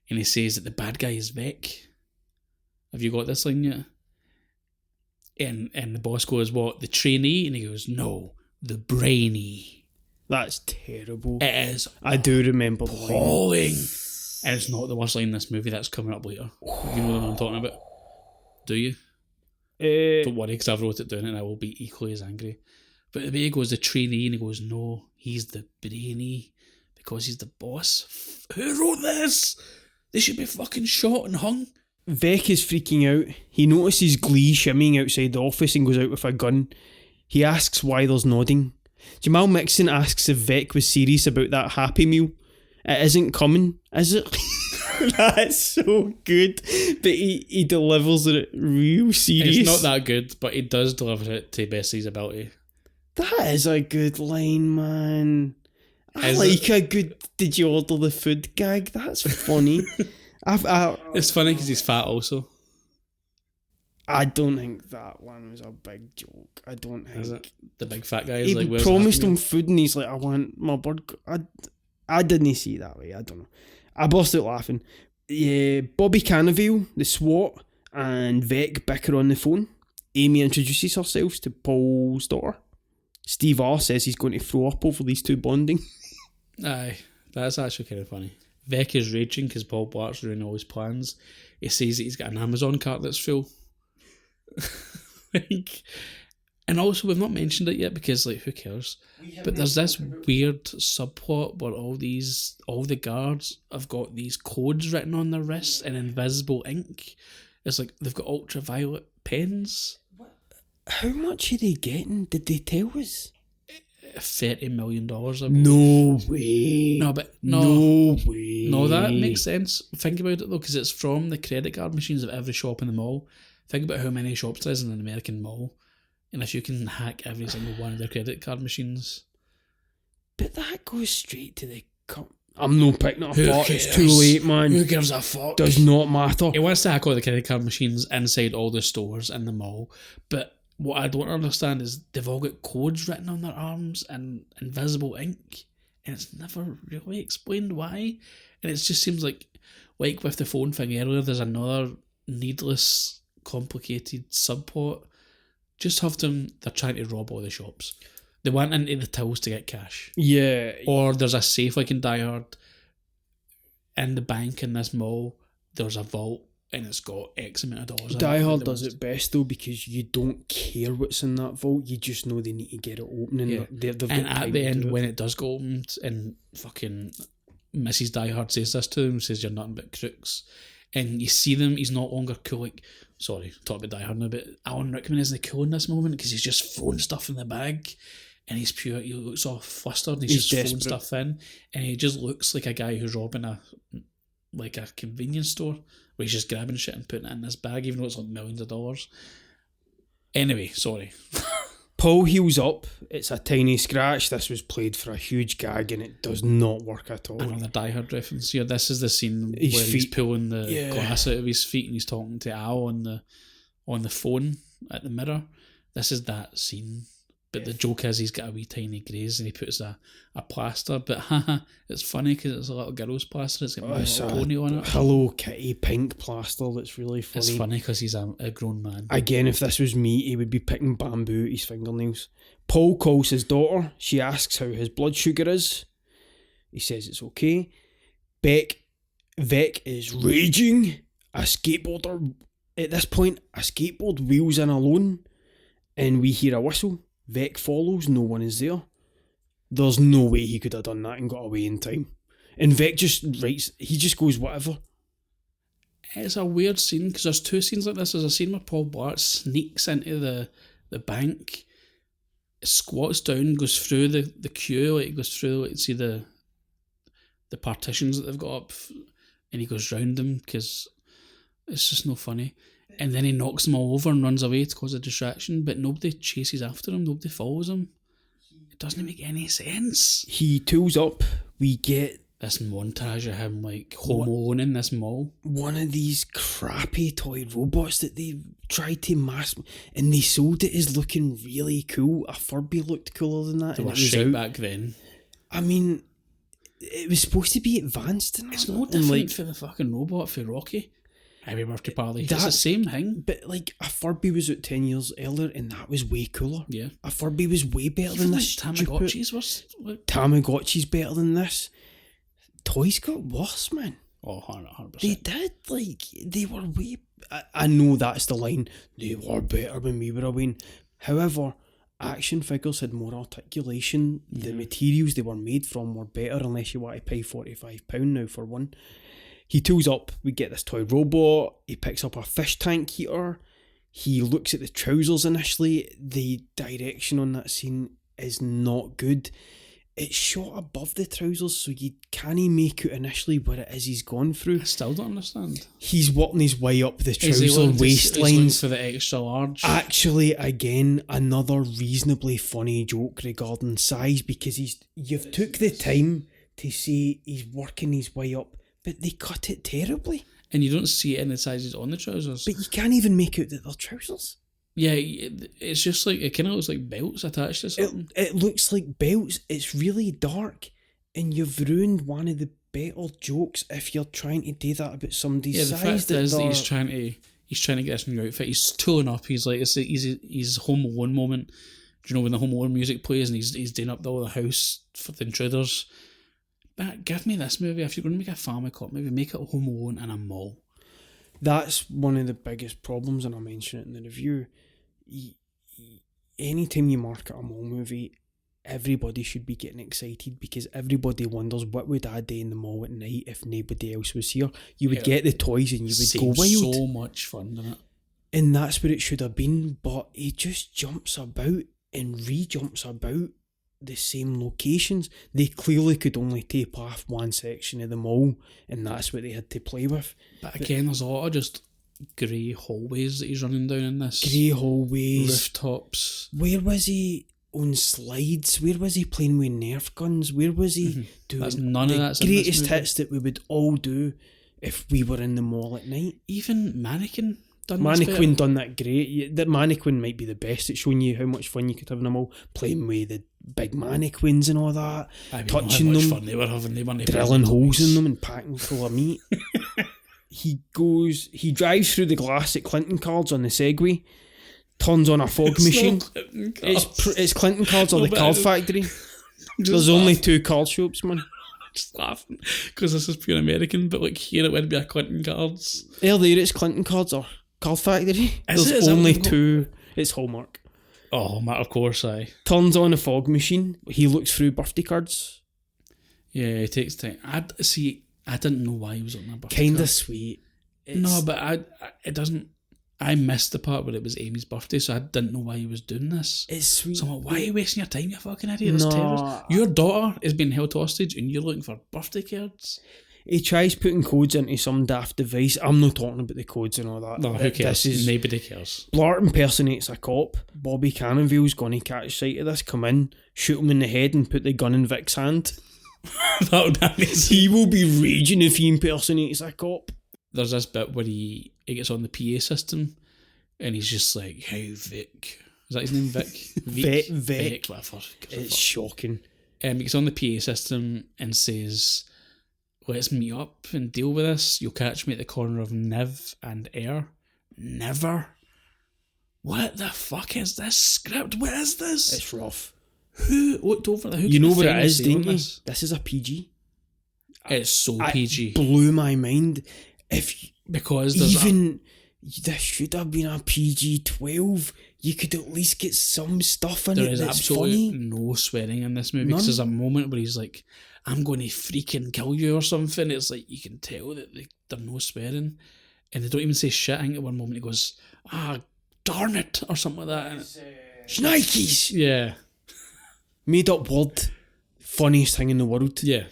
S1: and he says that the bad guy is Vic. Have you got this line yet? And the boss goes, "What, the trainee?" And he goes, "No, the brainy."
S2: That's terrible.
S1: It is.
S2: I do remember the
S1: appalling. And it's not the worst line in this movie that's coming up later. You know what I'm talking about? Do you? Don't worry, because I've wrote it down and I will be equally as angry. But the way he goes, the trainee, and he goes, "No, he's the brainy because he's the boss." Who wrote this? They should be fucking shot and hung.
S2: Vec is freaking out. He notices Glee shimmying outside the office and goes out with a gun. He asks why there's nodding. Jamal Mixon asks if Vec was serious about that Happy Meal. It isn't coming, is it? That's so good. But he delivers it real serious.
S1: It's not that good, but he does deliver it to the best of his ability.
S2: That is a good line, man. I like a good "did you order the food" gag. That's funny.
S1: It's funny because he's fat also.
S2: I don't think that one was a big joke. I don't think.
S1: Is it? The big fat guy is
S2: He
S1: like, where's
S2: promised
S1: the
S2: him
S1: Happy
S2: food and he's like, I want my burger. I didn't see it that way. I don't know. I burst out laughing. Yeah, Bobby Cannavale, the SWAT, and Vec bicker on the phone. Amy introduces herself to Paul's daughter. Steve R says he's going to throw up over these two bonding.
S1: Aye, that's actually kind of funny. Vec is raging because Paul Blart's ruining all his plans. He says that he's got an Amazon cart that's full. Like, and also, we've not mentioned it yet because, like, who cares? But there's this weird subplot where all the guards have got these codes written on their wrists in invisible ink. It's like they've got ultraviolet pens.
S2: How much are they getting? Did they tell us?
S1: $30 million.
S2: No way.
S1: No, but
S2: no way.
S1: No, that makes sense. Think about it though, because it's from the credit card machines of every shop in the mall. Think about how many shops there is in an American mall, and if you can hack every single one of their credit card machines.
S2: But that goes straight to the. I'm not picking it
S1: Who
S2: apart.
S1: cares?
S2: It's too late, man.
S1: Who gives a fuck?
S2: Does not matter.
S1: He wants to hack all the credit card machines inside all the stores in the mall, but what I don't understand is they've all got codes written on their arms and invisible ink, and it's never really explained why. And it just seems like with the phone thing earlier, there's another needless, complicated subplot. Just have them, they're trying to rob all the shops. They went into the tills to get cash.
S2: Yeah.
S1: Or there's a safe like in Die Hard. In the bank in this mall, there's a vault and it's got X amount of dollars.
S2: Die Hard does it best though because you don't care what's in that vault. You just know they need to get it open. And,
S1: and at the end, when it does go opened, and fucking Mrs. Die Hard says this to him, says you're nothing but crooks. And you see them, he's no longer cool. Like, sorry, talk about Die Hard now, but Alan Rickman isn't cool in this moment because he's just throwing stuff in the bag. And he's pure, he looks all flustered and he's just throwing stuff in. And he just looks like a guy who's robbing a convenience store where he's just grabbing shit and putting it in this bag, even though it's like millions of dollars. Anyway, sorry.
S2: Paul heals up. It's a tiny scratch. This was played for a huge gag and it does not work at all.
S1: Another Die Hard reference here. This is the scene
S2: His
S1: where he's
S2: feet.
S1: pulling the glass out of his feet and he's talking to Al on the phone at the mirror. This is that scene. But the joke is he's got a wee tiny graze and he puts a plaster. But it's funny because it's a little girl's plaster. It's got a little pony on it.
S2: Hello Kitty pink plaster that's really funny.
S1: It's funny because he's a grown man.
S2: Again, if this was me, he would be picking bamboo at his fingernails. Paul calls his daughter. She asks how his blood sugar is. He says it's okay. Vec is raging. A skateboarder. At this point, a skateboard wheels in alone and we hear a whistle. Vec follows, no one is there. There's no way he could have done that and got away in time. And Vec just writes, he just goes whatever.
S1: It's a weird scene because there's two scenes like this. There's a scene where Paul Blart sneaks into the bank, squats down, goes through the queue, like goes through, like, see the partitions that they've got up, and he goes round them because it's just no funny. And then he knocks them all over and runs away to cause a distraction, but nobody chases after him, nobody follows him. It doesn't make any sense.
S2: He tools up, we get
S1: this montage of him like home alone in this mall.
S2: One of these crappy toy robots that they tried to mass, and they sold it as looking really cool. A Furby looked cooler than that.
S1: They
S2: and
S1: were
S2: it was
S1: shit
S2: out.
S1: back then.
S2: I mean, it was supposed to be advanced and
S1: it's
S2: all
S1: no
S2: that,
S1: different
S2: and
S1: for the fucking robot for Rocky. Happy birthday party. It's the same thing.
S2: But like a Furby was out 10 years earlier and that was way cooler.
S1: Yeah.
S2: A Furby was way better
S1: Even
S2: than
S1: like
S2: this.
S1: Tamagotchis were...
S2: Tamagotchi's better than this. Toys got worse, man.
S1: Oh, 100%.
S2: They did. Like, they were way... I know that's the line. They were better when we were away. However, action figures had more articulation. Yeah. The materials they were made from were better unless you want to pay £45 now for one. He tools up, we get this toy robot, he picks up a fish tank heater, he looks at the trousers initially, the direction on that scene is not good. It's shot above the trousers so you can't make out initially what it is he's gone through.
S1: I still don't understand.
S2: He's working his way up the trouser waistlines.
S1: For the extra large.
S2: Actually, again, another reasonably funny joke regarding size because you've took the time to say he's working his way up. But they cut it terribly.
S1: and you don't see it in the sizes on the trousers.
S2: But you can't even make out that they're trousers.
S1: Yeah, it's just like, it kind of looks like belts attached to something.
S2: It looks like belts. It's really dark, and you've ruined one of the better jokes if you're trying to do that about somebody's
S1: the
S2: size.
S1: fact is that he's trying to get this new outfit. He's tooling up. He's like, it's his Home Alone moment. Do you know when the Home Alone music plays and he's doing up all the house for the intruders? But give me this movie. If you're going to make a family cop movie, make it Home Alone in a mall.
S2: That's one of the biggest problems, and I mention it in the review. Anytime you market a mall movie, everybody should be getting excited because everybody wonders what would I do in the mall at night if nobody else was here. You would get the toys and you would go wild.
S1: So much fun, doesn't it?
S2: And that's what it should have been, but he just jumps about and re-jumps about the same locations. They clearly could only tape off one section of the mall, and that's what they had to play with.
S1: But again, there's a lot of just grey hallways that he's running down in this.
S2: Grey hallways.
S1: Rooftops.
S2: Where was he on slides? Where was he playing with Nerf guns? Where was he doing
S1: That's none of that's in this
S2: greatest
S1: movie.
S2: hits that we would all do if we were in the mall at night?
S1: Even Mannequin done
S2: Mannequin done that great. That Mannequin might be the best at showing you how much fun you could have in a mall, playing with the big mannequins and all that, touching
S1: how much
S2: them,
S1: fun they were having. They weren't
S2: drilling holes in them and packing full of meat. He drives through the glass at Clinton Cards on the Segway, turns on a fog machine. It's Clinton Cards or the Card Factory. There's only 2 card shops, man.
S1: Just laughing because this is pure American, but like here it would be a Clinton Cards.
S2: Earlier it's Clinton Cards or Card Factory.
S1: Is
S2: There's
S1: it?
S2: only 2. It's Hallmark.
S1: Oh, of course, aye.
S2: Turns on a fog machine. He looks through birthday cards.
S1: Yeah, it takes time. I didn't know why he was on that birthday
S2: Kind of
S1: card.
S2: sweet.
S1: No, but it doesn't. I missed the part where it was Amy's birthday, so I didn't know why he was doing this.
S2: It's sweet.
S1: So I'm like, why are you wasting your time, you fucking idiot? This
S2: No.
S1: terrorist. Your daughter is being held hostage and you're looking for birthday cards?
S2: He tries putting codes into some daft device. I'm not talking about the codes and all that.
S1: No, who cares?
S2: This is
S1: Nobody cares.
S2: Blart impersonates a cop. Bobby Cannonville's going to catch sight of this, come in, shoot him in the head and put the gun in Vic's hand.
S1: That would be amazing.
S2: He will be raging if he impersonates a cop.
S1: There's this bit where he gets on the PA system and he's just like, hey, Vic. Is that his name, Vic?
S2: Vic.
S1: Whatever.
S2: It's shocking.
S1: He gets on the PA system and says, let's meet up and deal with this. You'll catch me at the corner of Niv and Air. Never? What the fuck is this script? What is this?
S2: It's rough.
S1: Who looked over there? Who
S2: You know
S1: gave
S2: what
S1: the
S2: it
S1: final
S2: is,
S1: say
S2: don't
S1: on
S2: you?
S1: this?
S2: This is a PG.
S1: It's so PG.
S2: It blew my mind.
S1: Because there's
S2: this should have been a PG-12. You could at least get some stuff in
S1: there
S2: it
S1: is
S2: that's
S1: absolutely
S2: funny.
S1: no swearing in this movie. Because there's a moment where he's like, I'm going to freaking kill you or something. It's like, you can tell that there's no swearing. And they don't even say shit. I think at one moment he goes, darn it, or something like that. And
S2: Shnikes!
S1: yeah.
S2: Made up word. Funniest thing in the world.
S1: Yeah.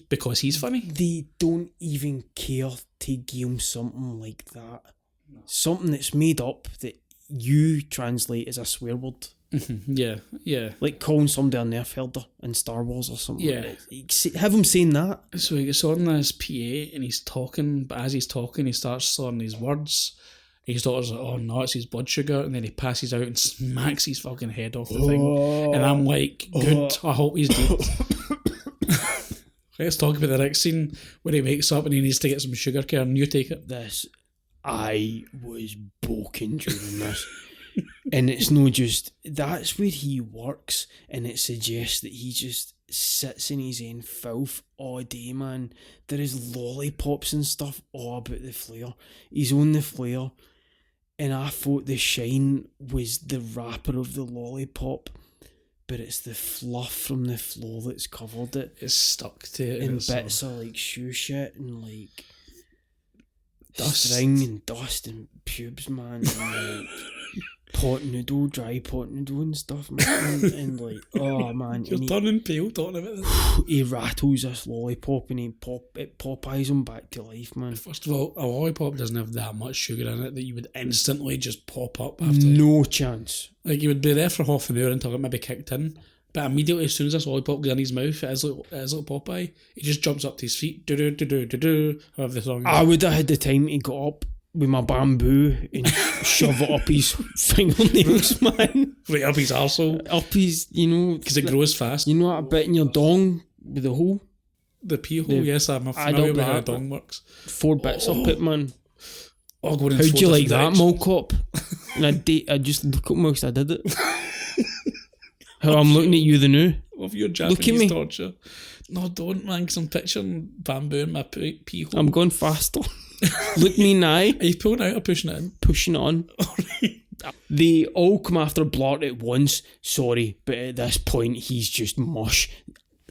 S1: Because he's funny.
S2: They don't even care to give him something like that. No. Something that's made up that you translate as a swear word.
S1: Yeah, yeah.
S2: Like calling somebody a nerf herder in Star Wars or something.
S1: Yeah.
S2: Have him saying that.
S1: So he gets on this PA and he's talking, but as he's talking, he starts slurring his words. His daughter's like, oh no, it's his blood sugar, and then he passes out and smacks his fucking head off the thing. And I'm like, good, I hope he's dead. Let's talk about the next scene where he wakes up and he needs to get some sugar cane. You take it.
S2: I was boking during this. And it's no just, that's where he works, and it suggests that he just sits in his own filth all day, man. There is lollipops and stuff all about the flare. He's on the flare, and I thought the shine was the wrapper of the lollipop, but it's the fluff from the floor that's covered it.
S1: It's stuck to it.
S2: And bits of like shoe shit and like
S1: dust.
S2: String and dust and pubes, man. And like dry pot noodle and stuff, man. And like, oh man.
S1: You're turning pale talking about this.
S2: He rattles this lollipop and it Popeyes him back to life, man.
S1: First of all, a lollipop doesn't have that much sugar in it that you would instantly just pop up after.
S2: No chance.
S1: Like, you would be there for half an hour until it maybe kicked in, But immediately, as soon as this lollipop goes in his mouth, it is like Popeye. He just jumps up to his feet. However the song is.
S2: I would have had the time to go up with my bamboo and shove it up his fingernails, man.
S1: Right up his arsehole.
S2: Up his, you know...
S1: Because it grows fast.
S2: You know that bit in your dong with the hole?
S1: The pee hole, yes, I'm familiar with how a dong works.
S2: 4 bits up it, man.
S1: Oh, going in
S2: How'd
S1: 4
S2: you like
S1: different
S2: that,
S1: directions.
S2: mall cop? And I just look at me whilst I did it. How I'm looking at you the new.
S1: Of your
S2: Look at me.
S1: Japanese torture. No, don't, man, because I'm picturing bamboo in my pee hole.
S2: I'm going faster. Look me now.
S1: Are you pulling out or pushing it in?
S2: Pushing it on. They all come after Blart at once. Sorry, but at this point, he's just mush.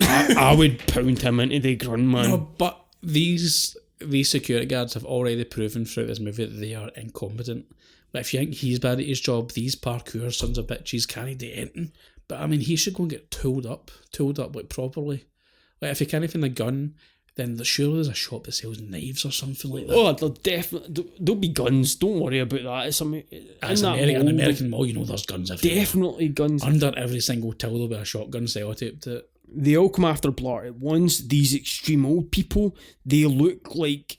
S2: I would pound him into the ground, man.
S1: No, but these security guards have already proven throughout this movie that they are incompetent. But if you think he's bad at his job, these parkour sons of bitches can't do anything. But I mean, he should go and get tooled up like properly. Like if he can't find a gun, then surely there's a shop that sells knives or something like that.
S2: Oh, there'll be guns. Don't worry about that. It's
S1: An American mall, you know there's guns everywhere.
S2: Definitely guns.
S1: Under every single till there'll be a shotgun sellotaped to it.
S2: They all come after Blart at once. These extreme old people, they look like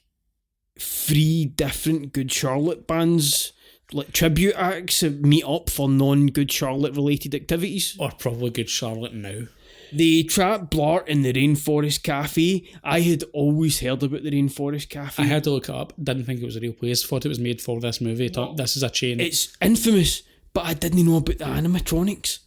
S2: 3 different Good Charlotte bands, like tribute acts that meet up for non-Good Charlotte related activities.
S1: Or probably Good Charlotte now.
S2: They trap Blart in the Rainforest Cafe. I had always heard about the Rainforest Cafe.
S1: I had to look it up, didn't think it was a real place, thought it was made for this movie. Thought this is a chain.
S2: It's infamous, but I didn't know about the animatronics.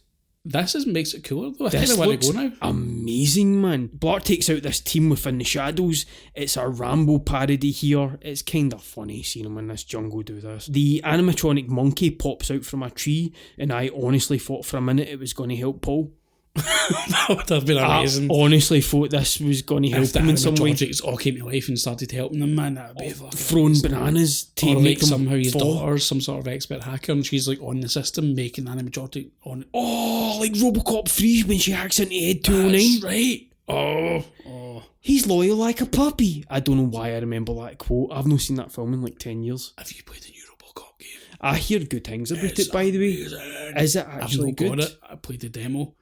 S1: Makes it cooler though. I kind of want to go now.
S2: Amazing, man. Blart takes out this team within the shadows. It's a Rambo parody here. It's kind of funny seeing him in this jungle do this. The animatronic monkey pops out from a tree, and I honestly thought for a minute it was going to help Paul.
S1: That would have been amazing.
S2: I honestly thought this was going to help him in some way.
S1: If all came to life and started helping them, man, that would be fucking
S2: Throwing
S1: amazing.
S2: bananas to
S1: Or
S2: make
S1: like
S2: him
S1: somehow his
S2: fall.
S1: daughter's some sort of expert hacker and she's like on the system making animatronic on it.
S2: Oh, like Robocop 3 when she hacks into Ed 209.
S1: That's right. Oh.
S2: He's loyal like a puppy. I don't know why I remember that quote. I've not seen that film in like 10 years.
S1: Have you played the new Robocop game?
S2: I hear good things about it, by the way. Is it actually
S1: I've
S2: good?
S1: not got it. I played the demo.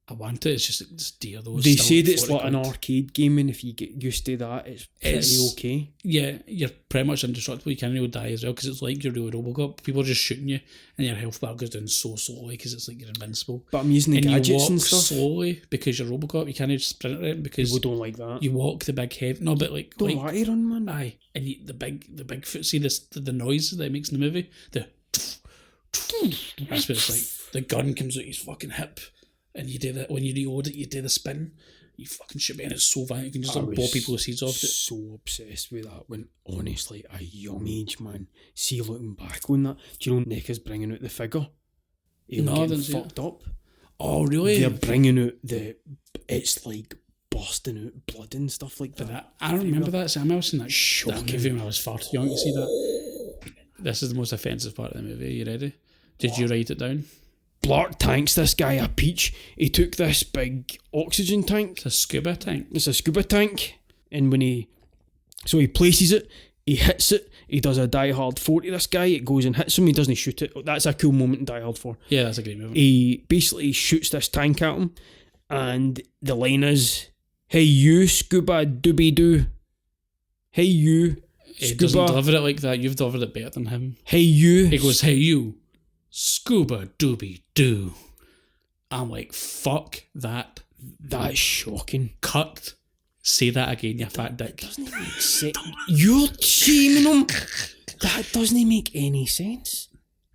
S1: I want it. It's just it's dear though.
S2: They
S1: Still
S2: said it's
S1: 40
S2: like an
S1: quid.
S2: arcade game, and if you get used to that, it's pretty okay.
S1: Yeah, you're pretty much indestructible. You can't really die as well because it's like you're really Robocop. People are just shooting you, and your health bar goes down so slowly because it's like you're invincible.
S2: But I'm using the
S1: And you
S2: gadgets
S1: walk
S2: and stuff.
S1: slowly because you're Robocop. You can't just sprint around because
S2: People don't like that.
S1: you walk the big head. No, but like
S2: Don't like to run, man.
S1: aye, and the big foot. See this the noise that it makes in the movie. That's what it's like. The gun comes out his fucking hip. And you do that when you reload it, you do the spin, you fucking shoot it, and it's so violent. You can just like blow people's heads off it.
S2: So obsessed with that when, honestly, at a young age, man. See, looking back on that, do you know Nick is bringing out the figure? He'll
S1: No, I
S2: get
S1: didn't see
S2: fucked up.
S1: Oh, really?
S2: They're bringing out it's like busting out blood and stuff like that.
S1: I don't remember that. So I remember seeing that
S2: Shocking.
S1: movie when I was far too young to see that. This is the most offensive part of the movie. Are you ready? Did you write it down?
S2: Blart tanks this guy a peach. He took this big oxygen tank.
S1: It's a scuba tank.
S2: It's a scuba tank, and when he places it, he hits it. He does a Die Hard 4 to this guy. It goes and hits him. He doesn't shoot it. That's a cool moment in Die Hard 4.
S1: Yeah, that's a great movie.
S2: He basically shoots this tank at him, and the line is, "Hey you, scuba dooby doo. Hey you,
S1: He doesn't
S2: scuba.
S1: deliver it like that. You've delivered it better than him.
S2: Hey you."
S1: He goes, "Hey you, scuba dooby doo." I'm like, fuck that.
S2: That's shocking.
S1: Cut. Say that again, you fat dick.
S2: Doesn't make sense. You're shaming him. That doesn't make any sense.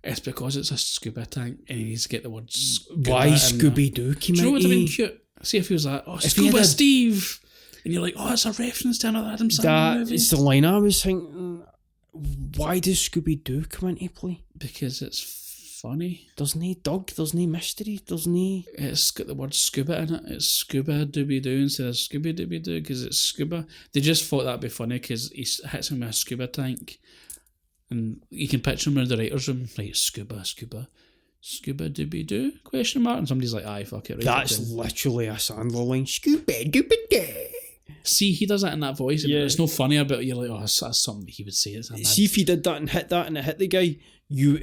S1: It's because it's a scuba tank and he needs to get the word scuba.
S2: Why
S1: in
S2: Scooby
S1: there.
S2: Doo came
S1: Do you know
S2: out?
S1: what's been cute? See if he was like, "Oh,
S2: If he
S1: Scuba
S2: had a-
S1: Steve," and you're like, "Oh, it's a reference to another Adam Sandler
S2: That
S1: movie."
S2: is the line I was thinking. Why does Scooby Doo come into play?
S1: Because it's funny.
S2: Doesn't he Doug? Doesn't he Mystery? Doesn't he?
S1: It's got the word scuba in it. It's scuba dooby doo instead of Scooby Dooby Doo because it's scuba. They just thought that'd be funny because he hits him with a scuba tank, and you can picture him in the writer's room, like scuba dooby doo ? Question mark, and somebody's like, "Aye, fuck it." Right,
S2: That's literally a Sandler line. Scooby Doo.
S1: See, he does that in that voice.
S2: Yeah.
S1: It's no funnier, but you're like, "Oh, that's something he would say." It's a mad-
S2: See if he did that and hit the guy,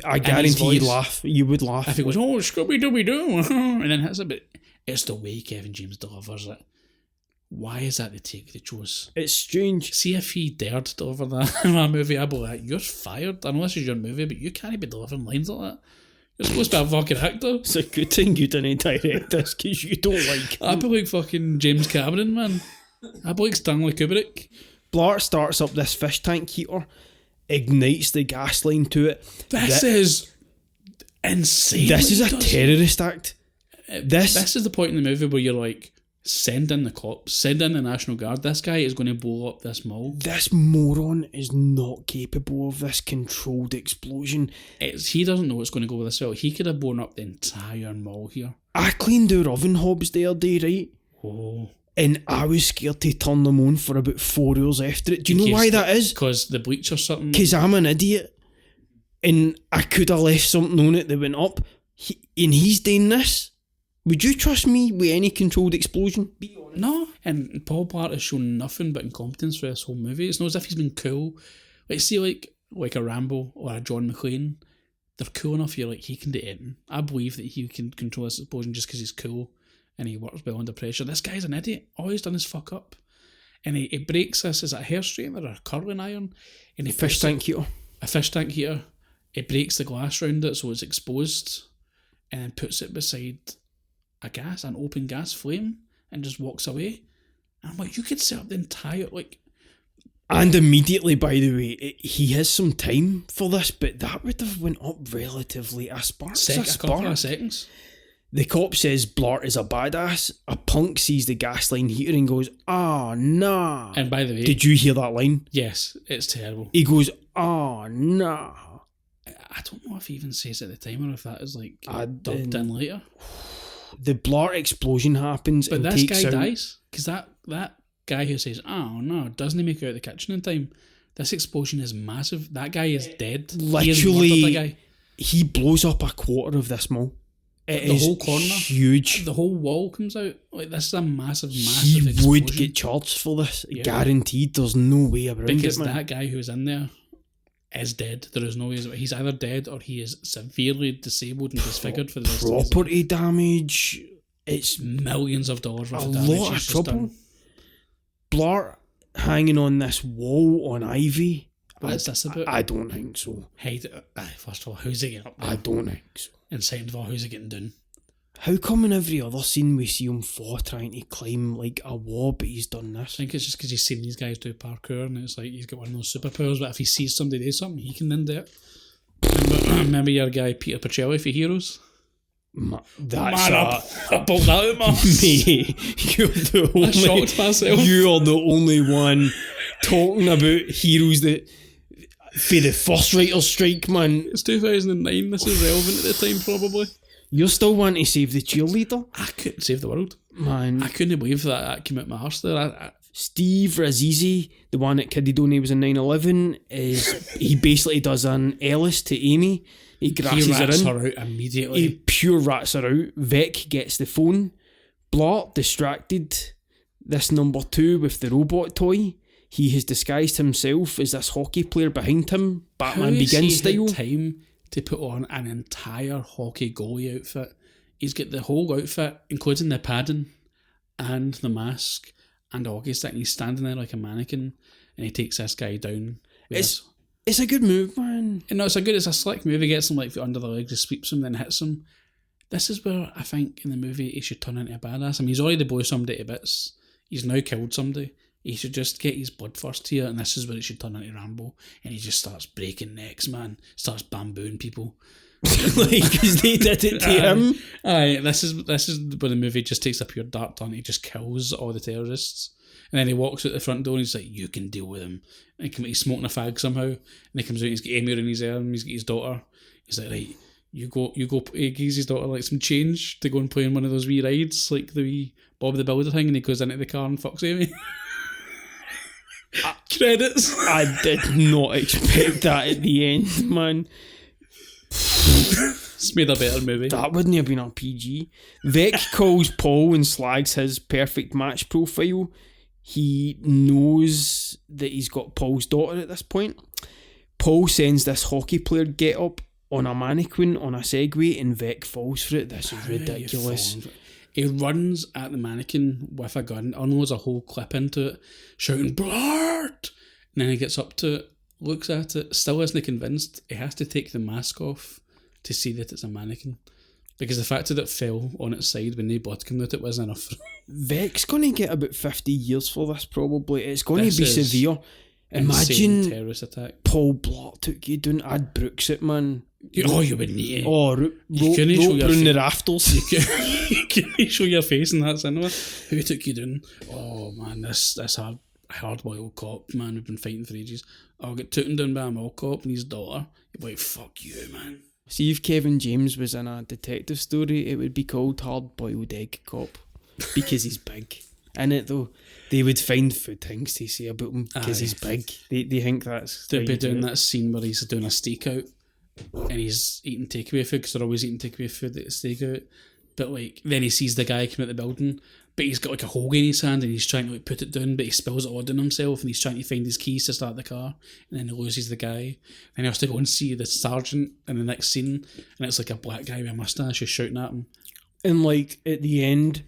S2: I
S1: his
S2: guarantee you'd
S1: voice.
S2: laugh. You would laugh.
S1: If he goes, "Oh, Scooby Dooby Doo," and then hits it, but It's the way Kevin James delivers it. Why is that the take they chose?
S2: It's strange.
S1: See, if he dared to deliver that in a movie, I'd be like, you're fired. I know this is your movie, but you can't be delivering lines like that. You're supposed to be a fucking actor.
S2: It's a good thing you didn't direct this because you don't like him.
S1: I'd be like fucking James Cameron, man. I'd be like Stanley Kubrick.
S2: Blart starts up this fish tank heater, ignites the gas line to it.
S1: This is insane.
S2: This is a terrorist act.
S1: This is the point in the movie where you're like, send in the cops, send in the National Guard. This guy is going to blow up this mall.
S2: This moron is not capable of this controlled explosion.
S1: He doesn't know what's going to go this well. He could have blown up the entire mall here.
S2: I cleaned our oven hobs the other day, right?
S1: Oh.
S2: And I was scared to turn them on for about 4 hours after it. Do you know why that is?
S1: Because the bleach or something?
S2: Because I'm an idiot. And I could have left something on it that went up. And he's doing this. Would you trust me with any controlled explosion? Be honest.
S1: No. And Paul Blart has shown nothing but incompetence for this whole movie. It's not as if he's been cool. Like, see, like a Rambo or a John McClane, they're cool enough you're like, he can do anything. I believe that he can control this explosion just because he's cool and he works well under pressure. This guy's an idiot. All he's done is fuck up. And he breaks this, is it a hair straightener or a curling iron? And he
S2: Fish tank heater.
S1: A fish tank heater. He breaks the glass round it so it's exposed and then puts it beside an open gas flame and just walks away. And I'm like, you could set up the entire, like...
S2: And immediately, by the way, he has some time for this, but that would have went up relatively a spark.
S1: A couple of seconds.
S2: The cop says Blart is a badass. A punk sees the gas line heater and goes, "Oh, nah."
S1: And by the way...
S2: Did you hear that line?
S1: Yes, it's terrible.
S2: He goes, "Oh, nah."
S1: I don't know if he even says it at the time or if that is like dubbed in later.
S2: The Blart explosion happens,
S1: but
S2: and
S1: this
S2: takes
S1: guy
S2: out...
S1: dies because that guy who says, "Oh no," doesn't he make it out of the kitchen in time? This explosion is massive. That guy is dead.
S2: Literally, he blows up a quarter of this mall. The
S1: whole corner,
S2: huge.
S1: The whole wall comes out. Like, this is a massive
S2: he
S1: explosion.
S2: Would get charged for this, guaranteed. There's no way around
S1: because
S2: it, man.
S1: That guy who's in there is dead. There is no way. He's either dead or he is severely disabled and disfigured for the rest of his life.
S2: Property damage. It's
S1: millions of dollars worth of damage.
S2: A lot of trouble. Blart hanging on this wall on Ivy.
S1: What's this about?
S2: I don't think so.
S1: Hey, first of all, how's he getting up there?
S2: I don't think so.
S1: And second of all, how's he getting down?
S2: How come in every other scene we see him trying to climb like a wall, but he's done this?
S1: I think it's just because he's seen these guys do parkour and it's like he's got one of those superpowers, but if he sees somebody do something, he can then do it. Remember your guy Peter Pacelli for Heroes?
S2: I
S1: pulled that out, man.
S2: Me,
S1: I shocked myself.
S2: You are the only one talking about Heroes that for the first writer's strike, man.
S1: It's 2009. This is relevant at the time, probably.
S2: You're still wanting to save the cheerleader?
S1: I couldn't save the world,
S2: man.
S1: I couldn't believe that came out my arse there.
S2: Steve Razizi, the one that Kiddie Doney was in 9/11, he basically does an Ellis to Amy. He
S1: rats her out immediately.
S2: He pure rats her out. Vec gets the phone. Blart, distracted. This number 2 with the robot toy. He has disguised himself as this hockey player behind him, Batman Begins style.
S1: Time to put on an entire hockey goalie outfit. He's got the whole outfit, including the padding and the mask and the hockey stick, and he's standing there like a mannequin, and he takes this guy down.
S2: It's a good move, man.
S1: No, it's a slick move. He gets him like under the leg, just sweeps him, then hits him. This is where I think in the movie he should turn into a badass. I mean, he's already blew somebody to bits. He's now killed somebody. He should just get his blood first here, and this is where it should turn into Rambo. And he just starts breaking necks, man. Starts bambooing people.
S2: Because they did it to him.
S1: Aye, this is where the movie just takes a pure dart turn. He just kills all the terrorists. And then he walks out the front door and he's like, "You can deal with him." And he's smoking a fag somehow. And he comes out and he's got Amy in his arm, he's got his daughter. He's like, "Right, you go, he gives his daughter like some change to go and play on one of those wee rides, like the wee Bob the Builder thing, and he goes into the car and fucks Amy." Credits.
S2: I did not expect that at the end, man.
S1: It's made a better movie.
S2: That wouldn't have been a PG. Vec calls Paul and slags his perfect match profile. He knows that he's got Paul's daughter at this point. Paul sends this hockey player get up on a mannequin on a Segway, and Vec falls for it. This is ridiculous.
S1: He runs at the mannequin with a gun, unloads a whole clip into it, shouting, Blart! And then he gets up to it, looks at it, still isn't convinced. He has to take the mask off to see that it's a mannequin. Because the fact that it fell on its side when no blood came out, it wasn't enough.
S2: Vec's going to get about 50 years for this, probably. It's going to be
S1: is
S2: severe. Imagine
S1: terrorist attack.
S2: Paul Blart took you down. I'd Brooks it, man.
S1: You would need it.
S2: Oh, rope around the rafters.
S1: You can show your face in that cinema. Who took you down? Oh man, this hard-boiled cop, man, we've been fighting for ages. I'll get taken down by a mall cop and his daughter. You'd be like, fuck you, man.
S2: See, if Kevin James was in a detective story, it would be called Hard-Boiled Egg Cop. Because he's big. In it, though, they would find food things to say about him because he's big. They think that's...
S1: They'd be doing that scene where he's doing a stakeout and he's eating takeaway food because they're always eating takeaway food at the stakeout. But like, then he sees the guy come out the building, but he's got like a hoagie in his hand and he's trying to like put it down, but he spills it all down himself and he's trying to find his keys to start the car, and then he loses the guy. And he has to go and see the sergeant in the next scene, and it's like a black guy with a mustache who's shouting at him.
S2: And like at the end,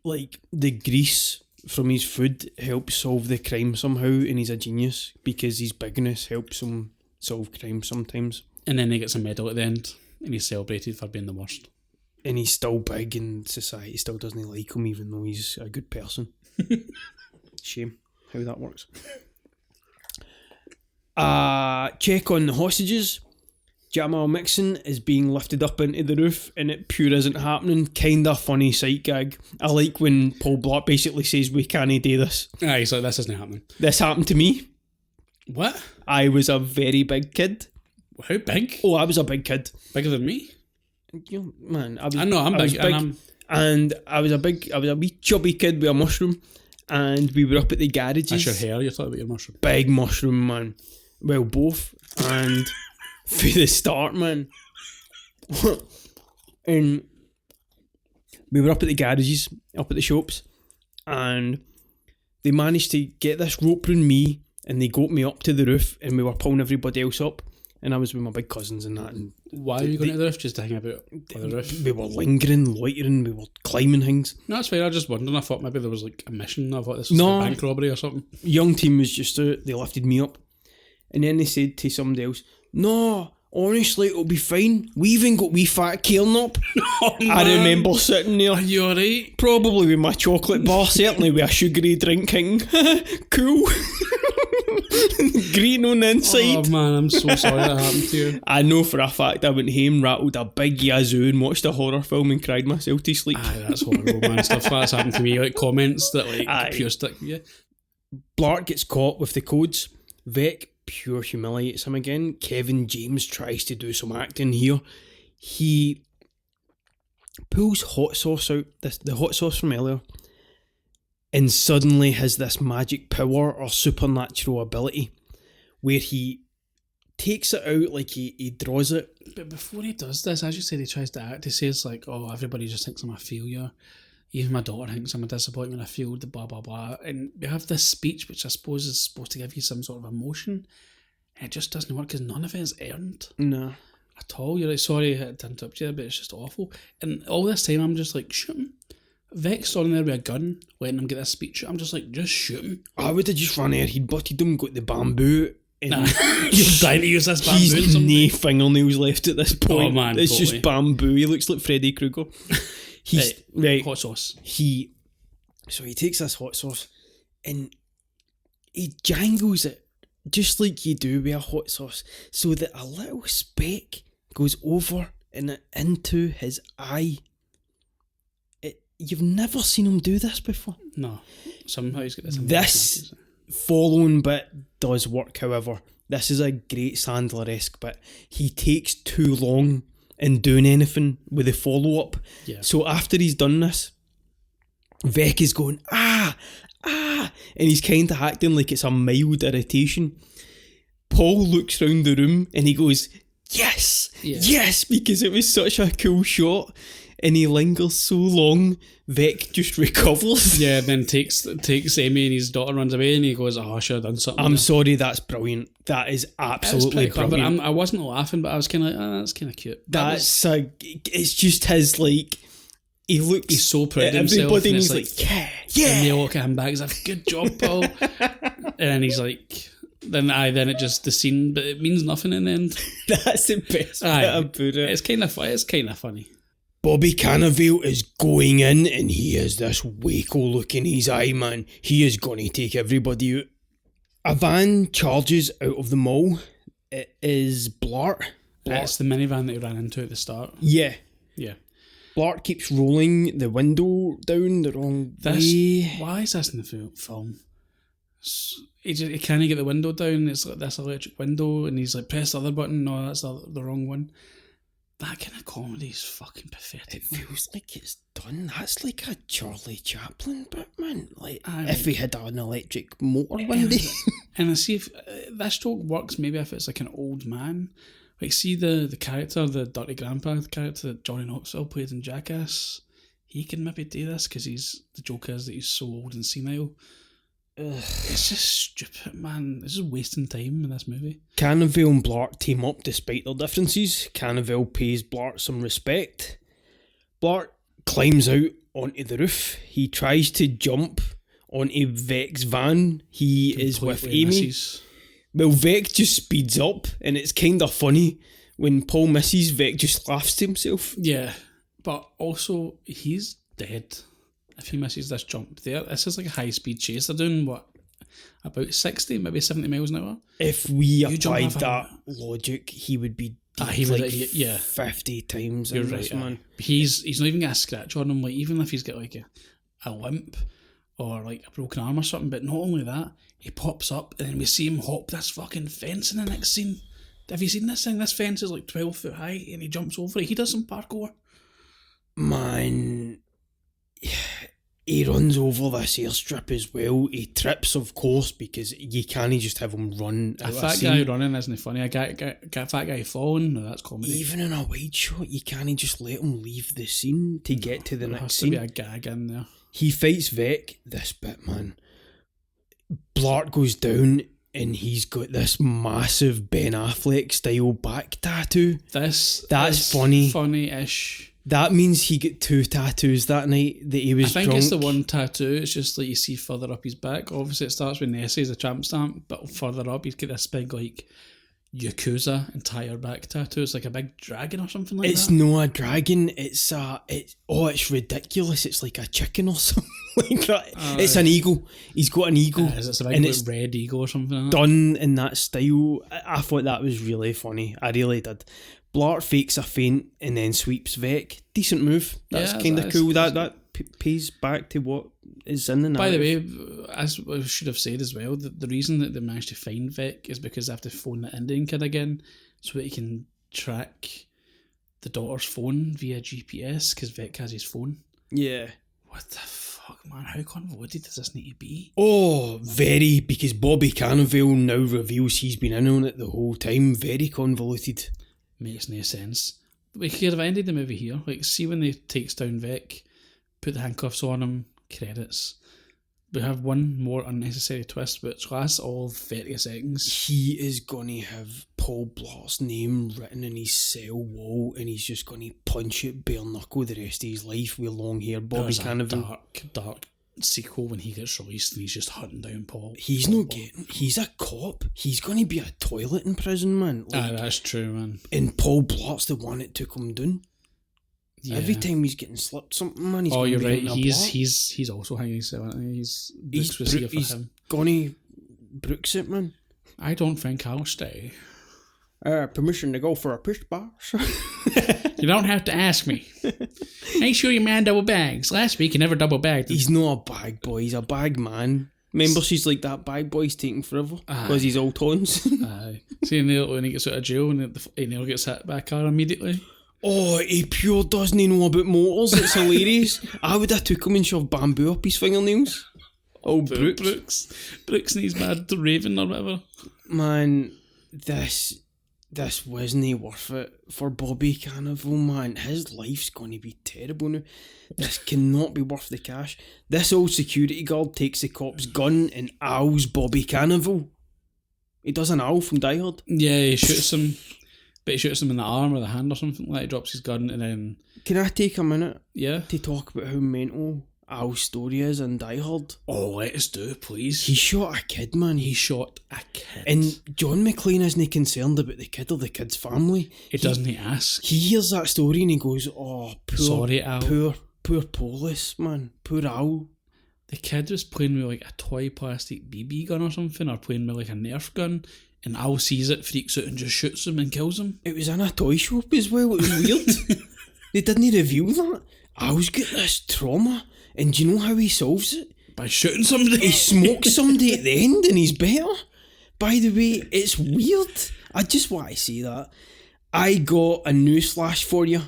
S2: like the grease from his food helps solve the crime somehow, and he's a genius because his bigness helps him solve crime sometimes.
S1: And then he gets a medal at the end, and he's celebrated for being the worst.
S2: And he's still big, and society still doesn't like him, even though he's a good person. Shame how that works. Check on the hostages. Jamal Mixon is being lifted up into the roof, and it pure isn't happening. Kinda funny sight gag. I like when Paul Blart basically says, we can't do this.
S1: He's like, this isn't happening.
S2: This happened to me.
S1: What?
S2: I was a very big kid.
S1: How big?
S2: Oh, I was a big kid.
S1: Bigger than me?
S2: You know, man, I
S1: know I'm big,
S2: and I was a wee chubby kid with a mushroom, and we were up at the garages.
S1: That's your hair, you're talking about your mushroom.
S2: Big mushroom, man. Well, both. And for the start, man. And we were up at the garages, up at the shops, and they managed to get this rope around me, and they got me up to the roof, and we were pulling everybody else up. And I was with my big cousins and that. And
S1: why are you going to the roof? Just to hang about on the roof?
S2: We were lingering, loitering, we were climbing things.
S1: No, that's fine. I was just wondering. I thought maybe there was like a mission. I thought this was a bank robbery or something.
S2: Young team was just out. They lifted me up. And then they said to somebody else, no, honestly, it'll be fine. We even got wee fat Kieran up.
S1: Oh,
S2: I remember sitting there.
S1: Are you alright?
S2: Probably with my chocolate bar, certainly with a sugary drinking. Cool. Green on the inside.
S1: Oh man, I'm so sorry that happened to you.
S2: I know for a fact I went home, rattled a big yazoo and watched a horror film and cried myself to sleep.
S1: Aye, that's horrible, man. Stuff like that's happened to me, like comments that like pure stick with you.
S2: Blart gets caught with the codes. Vec pure humiliates him again. Kevin James tries to do some acting here. He pulls hot sauce out, the hot sauce from earlier, and suddenly has this magic power or supernatural ability where he takes it out like he draws it.
S1: But before he does this, as you said, he tries to act. He says like, oh, everybody just thinks I'm a failure. Even my daughter thinks I'm a disappointment, I failed, blah, blah, blah. And we have this speech, which I suppose is supposed to give you some sort of emotion. And it just doesn't work because none of it is earned.
S2: No.
S1: At all. You're like, sorry to interrupt you, but it's just awful. And all this time, I'm just like, shoot him. Vec's on there with a gun, letting him get this speech. I'm just like, just shoot him.
S2: I would have just run there, he'd butted him, got the bamboo. And
S1: you're dying to use this bamboo.
S2: He's no fingernails left at this point.
S1: Oh man,
S2: it's
S1: totally.
S2: just bamboo. He looks like Freddy Krueger. He's right.
S1: Hot sauce.
S2: So he takes this hot sauce and he jangles it just like you do with a hot sauce, so that a little speck goes over and into his eye. You've never seen him do this before.
S1: No. Somehow he's got this.
S2: This following bit does work, however. This is a great Sandler-esque bit. He takes too long in doing anything with the follow-up.
S1: Yeah.
S2: So after he's done this, Vec is going, and he's kind of acting like it's a mild irritation. Paul looks round the room and he goes, yes, because it was such a cool shot. And he lingers so long, Vec just recovers.
S1: Yeah, and then takes Amy and his daughter runs away and he goes, oh, I should have done something.
S2: I'm sorry, that's brilliant. That is absolutely brilliant.
S1: But I wasn't laughing, but I was kind of like, that's kind of cute.
S2: It's just his, like, he looks
S1: He's so proud of himself.
S2: everybody, and
S1: And
S2: he's
S1: it's
S2: like, yeah.
S1: And they all look at him back. He's like, "Good job, Paul." And then he's like, then it just the scene, but it means nothing in the end.
S2: That's the best
S1: Aye.
S2: bit about it.
S1: It's kind of funny.
S2: Bobby Cannavale is going in, and he has this Waco look in his eye, man. He is going to take everybody out. A van charges out of the mall. It is Blart.
S1: It's the minivan that he ran into at the start.
S2: Yeah.
S1: Yeah.
S2: Blart keeps rolling the window down the wrong way.
S1: Why is this in the film? He can't get the window down. It's like this electric window, and he's like, press the other button. No, that's the wrong one. That kind of comedy is fucking pathetic.
S2: It feels like it's done. That's like a Charlie Chaplin bit, man. Like,
S1: Aye.
S2: if he had an electric motor one day.
S1: And I see if this joke works maybe if it's like an old man. Like, see the character, the dirty grandpa, the character that Johnny Knoxville played in Jackass. He can maybe do this because the joke is that he's so old and senile. It's just stupid, man. It's just wasting time in this movie.
S2: Cannavale and Blart team up despite their differences. Cannavale pays Blart some respect. Blart climbs out onto the roof. He tries to jump onto Vec's van. He is with
S1: Completely
S2: Amy.
S1: misses.
S2: Well, Vec just speeds up, and it's kind of funny. When Paul misses, Vec just laughs to himself.
S1: Yeah, but also he's dead if he misses this jump there. This is like a high speed chase. They're doing what, about 60, maybe 70 miles an hour.
S2: If we applied
S1: off
S2: that logic, he would be dead
S1: he would,
S2: like
S1: yeah.
S2: 50 times.
S1: You're
S2: in
S1: right,
S2: this, man.
S1: He's not even got a scratch on him. Like, even if he's got like a limp or like a broken arm or something. But not only that, he pops up and then we see him hop this fucking fence in the next scene. Have you seen this thing? This fence is like 12 foot high and he jumps over it. He does some parkour.
S2: Man, he runs over this airstrip as well. He trips, of course, because you can't just have him run out
S1: A
S2: of
S1: fat
S2: scene.
S1: guy running isn't funny. A fat guy falling, no, that's comedy.
S2: Even in a wide shot, you can't just let him leave the scene to get to the
S1: There
S2: next
S1: has to
S2: scene.
S1: be a gag in there.
S2: He fights Vec. This bit, man. Blart goes down and he's got this massive Ben Affleck style back tattoo.
S1: That's
S2: funny.
S1: Funny-ish.
S2: That means he got 2 tattoos that night that he was
S1: I think
S2: drunk.
S1: it's the one tattoo. It's just like you see further up his back. Obviously, it starts with Nessie's a tramp stamp, but further up, he's got this big like Yakuza entire back tattoo. It's like a big dragon or something like
S2: It's
S1: that.
S2: not a dragon. It's ridiculous. It's like a chicken or something like that. It's an eagle. He's got an eagle,
S1: It's a big
S2: and
S1: like,
S2: it's
S1: red eagle or something like that.
S2: done in that style. I thought that was really funny. I really did. Blart fakes a feint and then sweeps Vec. Decent move. That's
S1: Yeah,
S2: kind of
S1: that
S2: cool.
S1: is-
S2: That pays back to what is in the
S1: By the
S2: narrative.
S1: way, as I should have said as well, the reason that they managed to find Vec is because they have to phone the Indian kid again so that he can track the daughter's phone via GPS because Vec has his phone.
S2: Yeah.
S1: What the fuck, man? How convoluted does this need to be?
S2: Oh, very, because Bobby Cannavale now reveals he's been in on it the whole time. Very convoluted.
S1: Makes no sense. We could have ended the movie here. Like, see when they takes down Vec, put the handcuffs on him, credits. We have one more unnecessary twist, which lasts all 30 seconds.
S2: He is going to have Paul Blart's name written in his cell wall, and he's just going to punch it bare knuckle the rest of his life with long hair. Bobby
S1: There's a
S2: Cannavale.
S1: dark sequel when he gets released and he's just hunting down Paul.
S2: He's not getting. He's a cop. He's going to be a toilet in prison, man. Like,
S1: That's true, man.
S2: and Paul Blart's the one that took him down.
S1: Yeah.
S2: Every time he's getting slipped something, man, he's
S1: Oh,
S2: gonna
S1: you're
S2: be
S1: right.
S2: on a
S1: He's also hanging himself, isn't he? Brooks was here for
S2: he's
S1: him.
S2: gonna Brooks it, man.
S1: I don't think I'll stay.
S2: Permission to go for a push bar.
S1: You don't have to ask me. Make sure your man double bags. Last week you never double bagged.
S2: He's not a bag boy. He's a bag man. Remember, she's like that bag boy's taking forever because he's all tons.
S1: Aye. See, Neil, when he gets out of jail and Neil gets hit by a car immediately.
S2: Oh, he pure doesn't know about motors. It's hilarious. I would have took him and shoved bamboo up his fingernails. Oh, Brooks.
S1: Brooks and he's mad Raven or whatever.
S2: Man, this wasn't worth it for Bobby Cannavale, man. His life's going to be terrible now. This cannot be worth the cash. This old security guard takes the cop's gun and owls Bobby Cannavale. He does an owl from Die Hard.
S1: Yeah, he shoots him. But he shoots him in the arm or the hand or something like that. He drops his gun and then...
S2: Can I take a minute
S1: Yeah?
S2: to talk about how mental Al's story is in Die Hard?
S1: Oh, let us do, please.
S2: He shot a kid, man.
S1: He shot a kid.
S2: And John McClane isn't concerned about the kid or the kid's family.
S1: Doesn't he ask?
S2: He hears that story and he goes, oh, poor,
S1: Sorry, Al.
S2: Poor Polis, man. Poor Al.
S1: The kid was playing with like a toy plastic BB gun or something, or playing with like a Nerf gun, and Al sees it, freaks out and just shoots him and kills him.
S2: It was in a toy shop as well. It was weird. They didn't reveal that. Al's got this trauma, and do you know how he solves it?
S1: By shooting somebody.
S2: He smokes somebody at the end and he's better. By the way, it's weird. I just want to say that. I got a newsflash for you.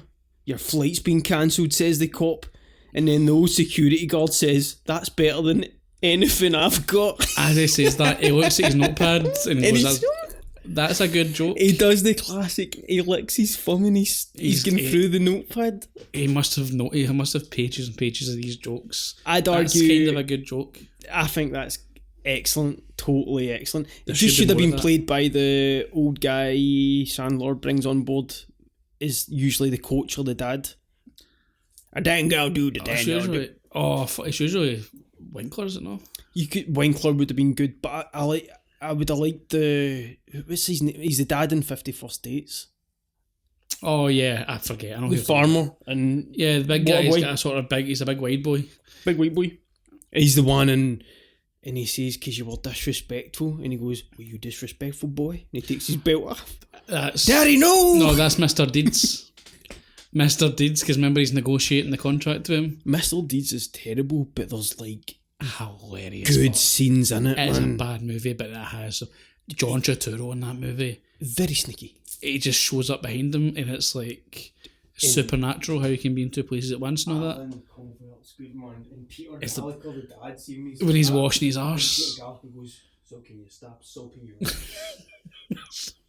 S2: Your flight's been cancelled, says the cop. And then the old security guard says, that's better than anything I've got.
S1: As he says that, he looks at his notepad and he goes, that's a good joke.
S2: He does the classic, he licks his thumb and he's going through the notepad.
S1: He must have pages and pages of these jokes.
S2: I'd
S1: That's
S2: argue...
S1: kind of a good joke.
S2: I think that's excellent, totally excellent.
S1: There
S2: It just should have
S1: more
S2: been
S1: of that.
S2: played by the old guy Sandlord brings on board, is usually the coach or the dad. A dango do the dango do.
S1: It's usually Winkler, is it not?
S2: Winkler would have been good, but I would have liked the... What's his name? He's the dad in 51st Dates.
S1: Oh yeah, I forget. I know
S2: The
S1: who-
S2: farmer. And
S1: Yeah, the big
S2: What
S1: guy. He's
S2: boy?
S1: got a sort of big. He's a big wide boy.
S2: big white boy. He's the one and he says, because you were disrespectful. And he goes, were you disrespectful, boy? And he takes his belt off.
S1: That's
S2: Daddy, no!
S1: No, that's Mr. Deeds. Mr. Deeds, because remember he's negotiating the contract to him.
S2: Mr. Deeds is terrible, but there's like
S1: Hilarious.
S2: good
S1: but
S2: scenes in it,
S1: It is a
S2: man.
S1: bad movie, but it has John Turturro in that movie.
S2: Very sneaky.
S1: He just shows up behind him, and it's like supernatural how he can be in two places at once and all that. It's when he's washing his arse.
S2: So can you stop soaping your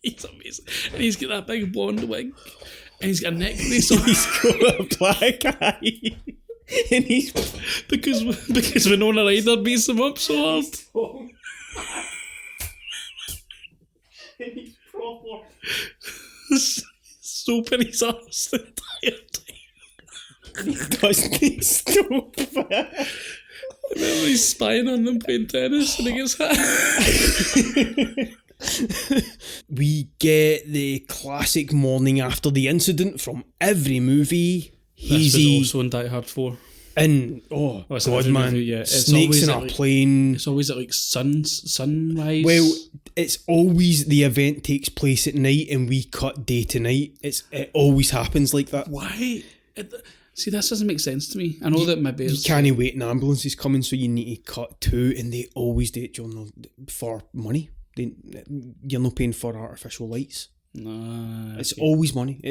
S1: He's amazing. And he's got that big blonde wig. And he's got a necklace on.
S2: He's got a black eye. And he's
S1: because Winona Ryder beats him up so hard.
S2: and he's proper.
S1: Soaping his arse the entire time.
S2: He doesn't stop it.
S1: And then he's spying on them playing tennis and he gets hit.
S2: We get the classic morning after the incident from every movie.
S1: This was
S2: Hazy
S1: also in Die Hard 4.
S2: and
S1: it's
S2: God,
S1: every
S2: man,
S1: movie, yeah. It's
S2: snakes
S1: always
S2: in
S1: at,
S2: a
S1: like,
S2: plane.
S1: It's always at like sunrise.
S2: Well, it's always the event takes place at night and we cut day to night. It always happens like that.
S1: why? See, this doesn't make sense to me. I know that maybe
S2: You
S1: it's
S2: can't wait, an ambulance is coming, so you need to cut too, and they always do it for money. You're not paying for artificial lights.
S1: Nah,
S2: It's always money.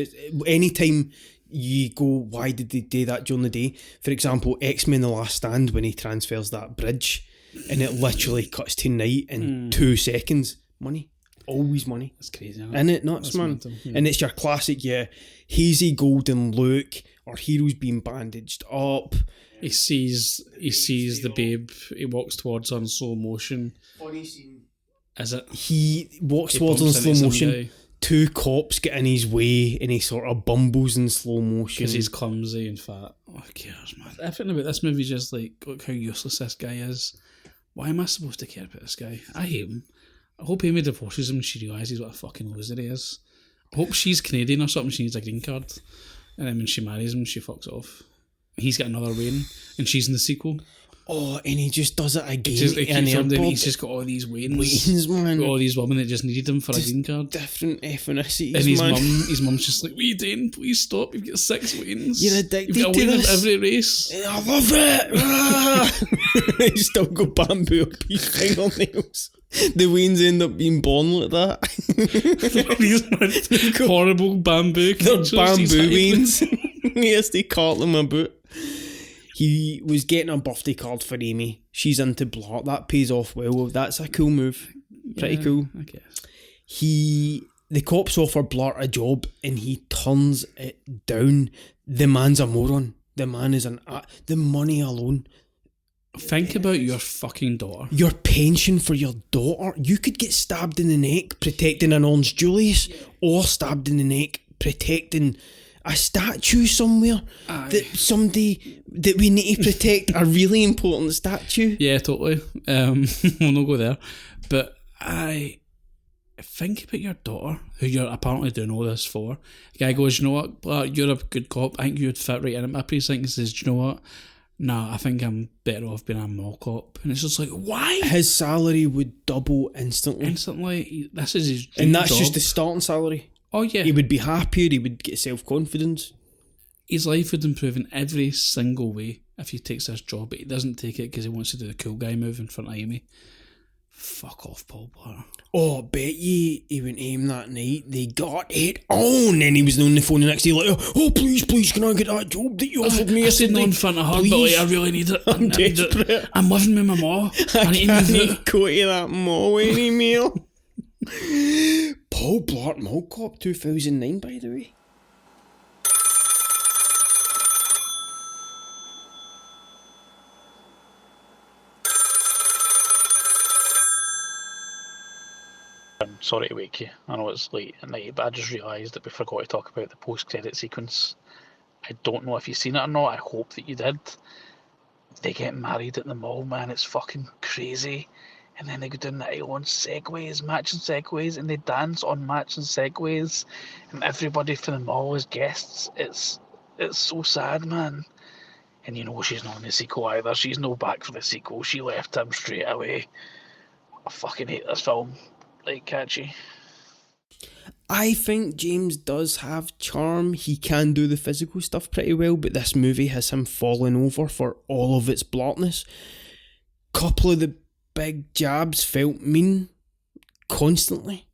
S2: Anytime you go, why did they do that during the day? For example, X-Men The Last Stand, when he transfers that bridge and it literally cuts to night in 2 seconds. Money. Always money.
S1: That's crazy.
S2: Isn't it nuts,
S1: That's
S2: man?
S1: mental, yeah.
S2: And it's your classic, hazy golden look, or heroes being bandaged up.
S1: He sees the babe. He walks towards her in slow motion.
S2: Funny scene.
S1: Is it?
S2: He walks
S1: He
S2: towards her in
S1: bumps
S2: slow
S1: into some
S2: motion.
S1: guy.
S2: 2 cops get in his way and he sort of bumbles in slow motion.
S1: Because he's clumsy and fat. Oh, who cares, man? Everything about this movie is just like, look how useless this guy is. Why am I supposed to care about this guy? I hate him. I hope Amy divorces him and she realises what a fucking loser he is. I hope she's Canadian or something, she needs a green card. And then when she marries him, she fucks off. He's got another Wayne, and she's in the sequel.
S2: Oh, and he just does it again.
S1: He
S2: in
S1: keeps on doing,
S2: airport.
S1: he's just got all these Waynes.
S2: Waynes, man.
S1: Got all these women that just needed him for
S2: Just
S1: a green card.
S2: Different ethnicities,
S1: And
S2: man.
S1: his mum's just like, what are you doing? Please stop. You've got 6 Waynes.
S2: You're addicted
S1: You've got a
S2: to
S1: Wayne
S2: this.
S1: of every race.
S2: I love it! Ah! He's still got bamboo up his fingernails. The Waynes end up being born like that.
S1: These horrible bamboo
S2: They're
S1: creatures.
S2: bamboo
S1: These
S2: Waynes. He has to cart them about. He was getting a birthday card for Amy. She's into Blart. That pays off well. That's a cool move. Pretty cool.
S1: I guess.
S2: The cops offer Blart a job and he turns it down. The man's a moron. The man is the money alone.
S1: Think about your fucking daughter.
S2: Your pension for your daughter. You could get stabbed in the neck protecting an Orange Julius, or stabbed in the neck protecting a statue somewhere that somebody that we need to protect, a really important statue.
S1: Yeah, totally. We'll not go there. But I think about your daughter, who you're apparently doing all this for. The guy goes, you know what, Blart, you're a good cop. I think you'd fit right in at my precinct. And says, do you know what? Nah, I think I'm better off being a mall cop. And it's just like, why?
S2: His salary would double instantly.
S1: This is his dream
S2: and that's
S1: job.
S2: just the starting salary.
S1: Oh, yeah.
S2: He would be happier, he would get self-confidence.
S1: His life would improve in every single way if he takes this job, but he doesn't take it because he wants to do the cool guy move in front of Amy. Fuck off, Paul Blart.
S2: Oh, I bet you he went home that night, they got it on, and he was on the phone the next day like, oh, please, can I get that job that you offered me?
S1: I said no in front of her, please. But like, I really need it.
S2: I'm desperate.
S1: I'm living with my mom. I need to
S2: go to that mall anymore. Paul Blart Mall Cop 2009, by the way.
S4: I'm sorry to wake you. I know it's late at night, but I just realised that we forgot to talk about the post-credit sequence. I don't know if you've seen it or not. I hope that you did. They get married at the mall, man. It's fucking crazy. And then they go down the aisle on segways, matching segways, and they dance on matching segways. And everybody from the mall is guests. It's so sad, man. And you know she's not in the sequel either. She's no back for the sequel. She left him straight away. I fucking hate this film. Like, catchy.
S2: I think James does have charm. He can do the physical stuff pretty well, but this movie has him falling over for all of its blartness. Couple of the big jabs felt mean constantly.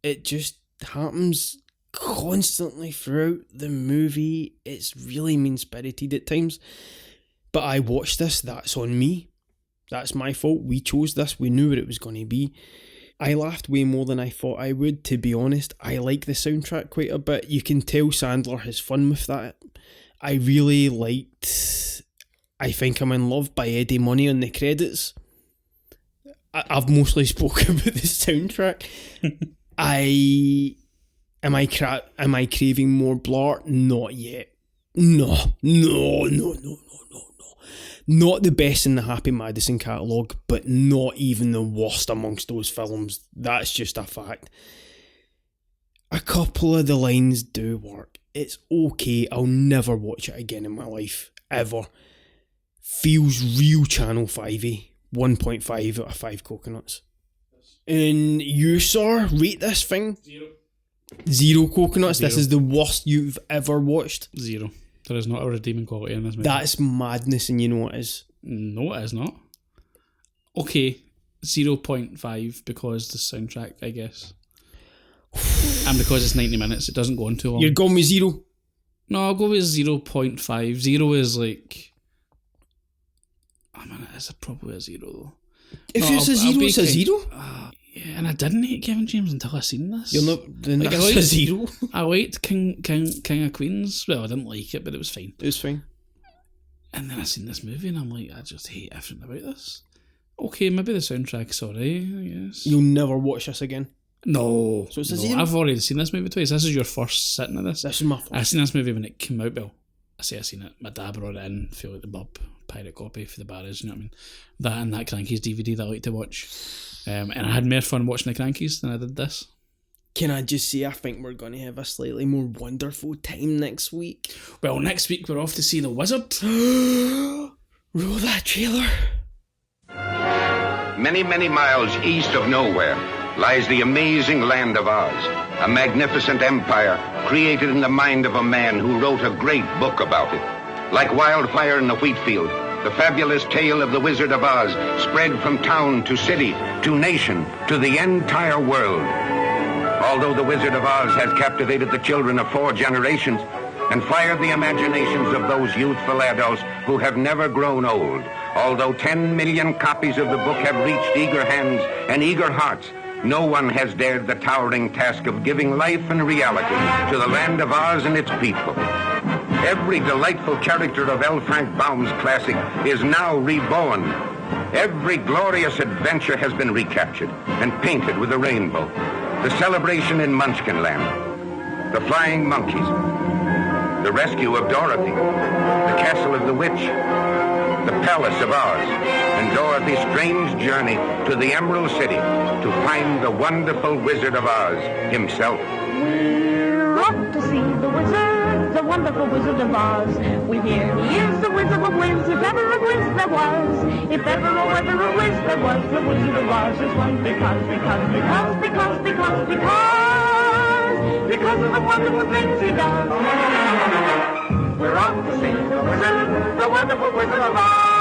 S2: It just happens constantly throughout the movie. It's really mean-spirited at times. But I watched this, that's on me. That's my fault. We chose this. We knew what it was going to be. I laughed way more than I thought I would, to be honest. I like the soundtrack quite a bit. You can tell Sandler has fun with that. I really liked I Think I'm in Love by Eddie Money on the credits. I've mostly spoken about the soundtrack. Am I craving more Blart? Not yet. No. Not the best in the Happy Madison catalogue, but not even the worst amongst those films. That's just a fact. A couple of the lines do work. It's okay. I'll never watch it again in my life. Ever. Feels real Channel 5-y. 1.5 out of 5 coconuts. And you, sir, rate this thing? 0 coconuts.
S1: 0.
S2: This is the worst you've ever watched.
S1: 0. There is not a redeeming quality in this movie.
S2: That's madness, and you know it is.
S1: No, it is not. Okay, 0.5 because the soundtrack, I guess. And because it's 90 minutes, it doesn't go on too long.
S2: You're going with 0?
S1: No, I'll go with 0.5. 0 is like... I mean, it is probably a 0 though.
S2: If it's a 0, it's a 0?
S1: Yeah, and I didn't hate Kevin James until I seen this.
S2: You're not... Then
S1: like,
S2: that's a 0.
S1: I liked King of Queens. Well, I didn't like it, but it was fine.
S2: It was fine.
S1: And then I seen this movie and I'm like, I just hate everything about this. Okay, maybe the soundtrack's alright, I guess.
S2: You'll never watch this again?
S1: No.
S2: So it's a 0?
S1: I've already seen this movie twice. This is your first sitting of this.
S2: This is my first.
S1: I seen this movie when it came out. Well, I say I seen it. My dad brought it in, feel like the bub, pirate copy for the barras, you know what I mean? That and that Crankies DVD that I like to watch. And I had more fun watching the Crankies than I did this.
S2: Can I just say, I think we're going to have a slightly more wonderful time next week.
S1: Well, next week we're off to see The Wizard.
S2: Roll that trailer.
S5: Many, many miles east of nowhere lies the amazing land of Oz, a magnificent empire created in the mind of a man who wrote a great book about it. Like wildfire in the wheat field, the fabulous tale of the Wizard of Oz spread from town to city, to nation, to the entire world. Although the Wizard of Oz has captivated the children of 4 generations and fired the imaginations of those youthful adults who have never grown old, although 10 million copies of the book have reached eager hands and eager hearts, no one has dared the towering task of giving life and reality to the land of Oz and its people. Every delightful character of L. Frank Baum's classic is now reborn. Every glorious adventure has been recaptured and painted with a rainbow. The celebration in Munchkinland, the flying monkeys, the rescue of Dorothy, the castle of the witch, the palace of Oz, and Dorothy's strange journey to the Emerald City to find the wonderful Wizard of Oz himself.
S6: We're off to see the wizard, the wonderful Wizard of Oz. We hear he is the Wizard of Wiz, if ever a Wiz there was. If ever a Wiz there was, the Wizard of Oz is one because of the wonderful things he does. We're off to see the wizard, the wonderful Wizard of Oz.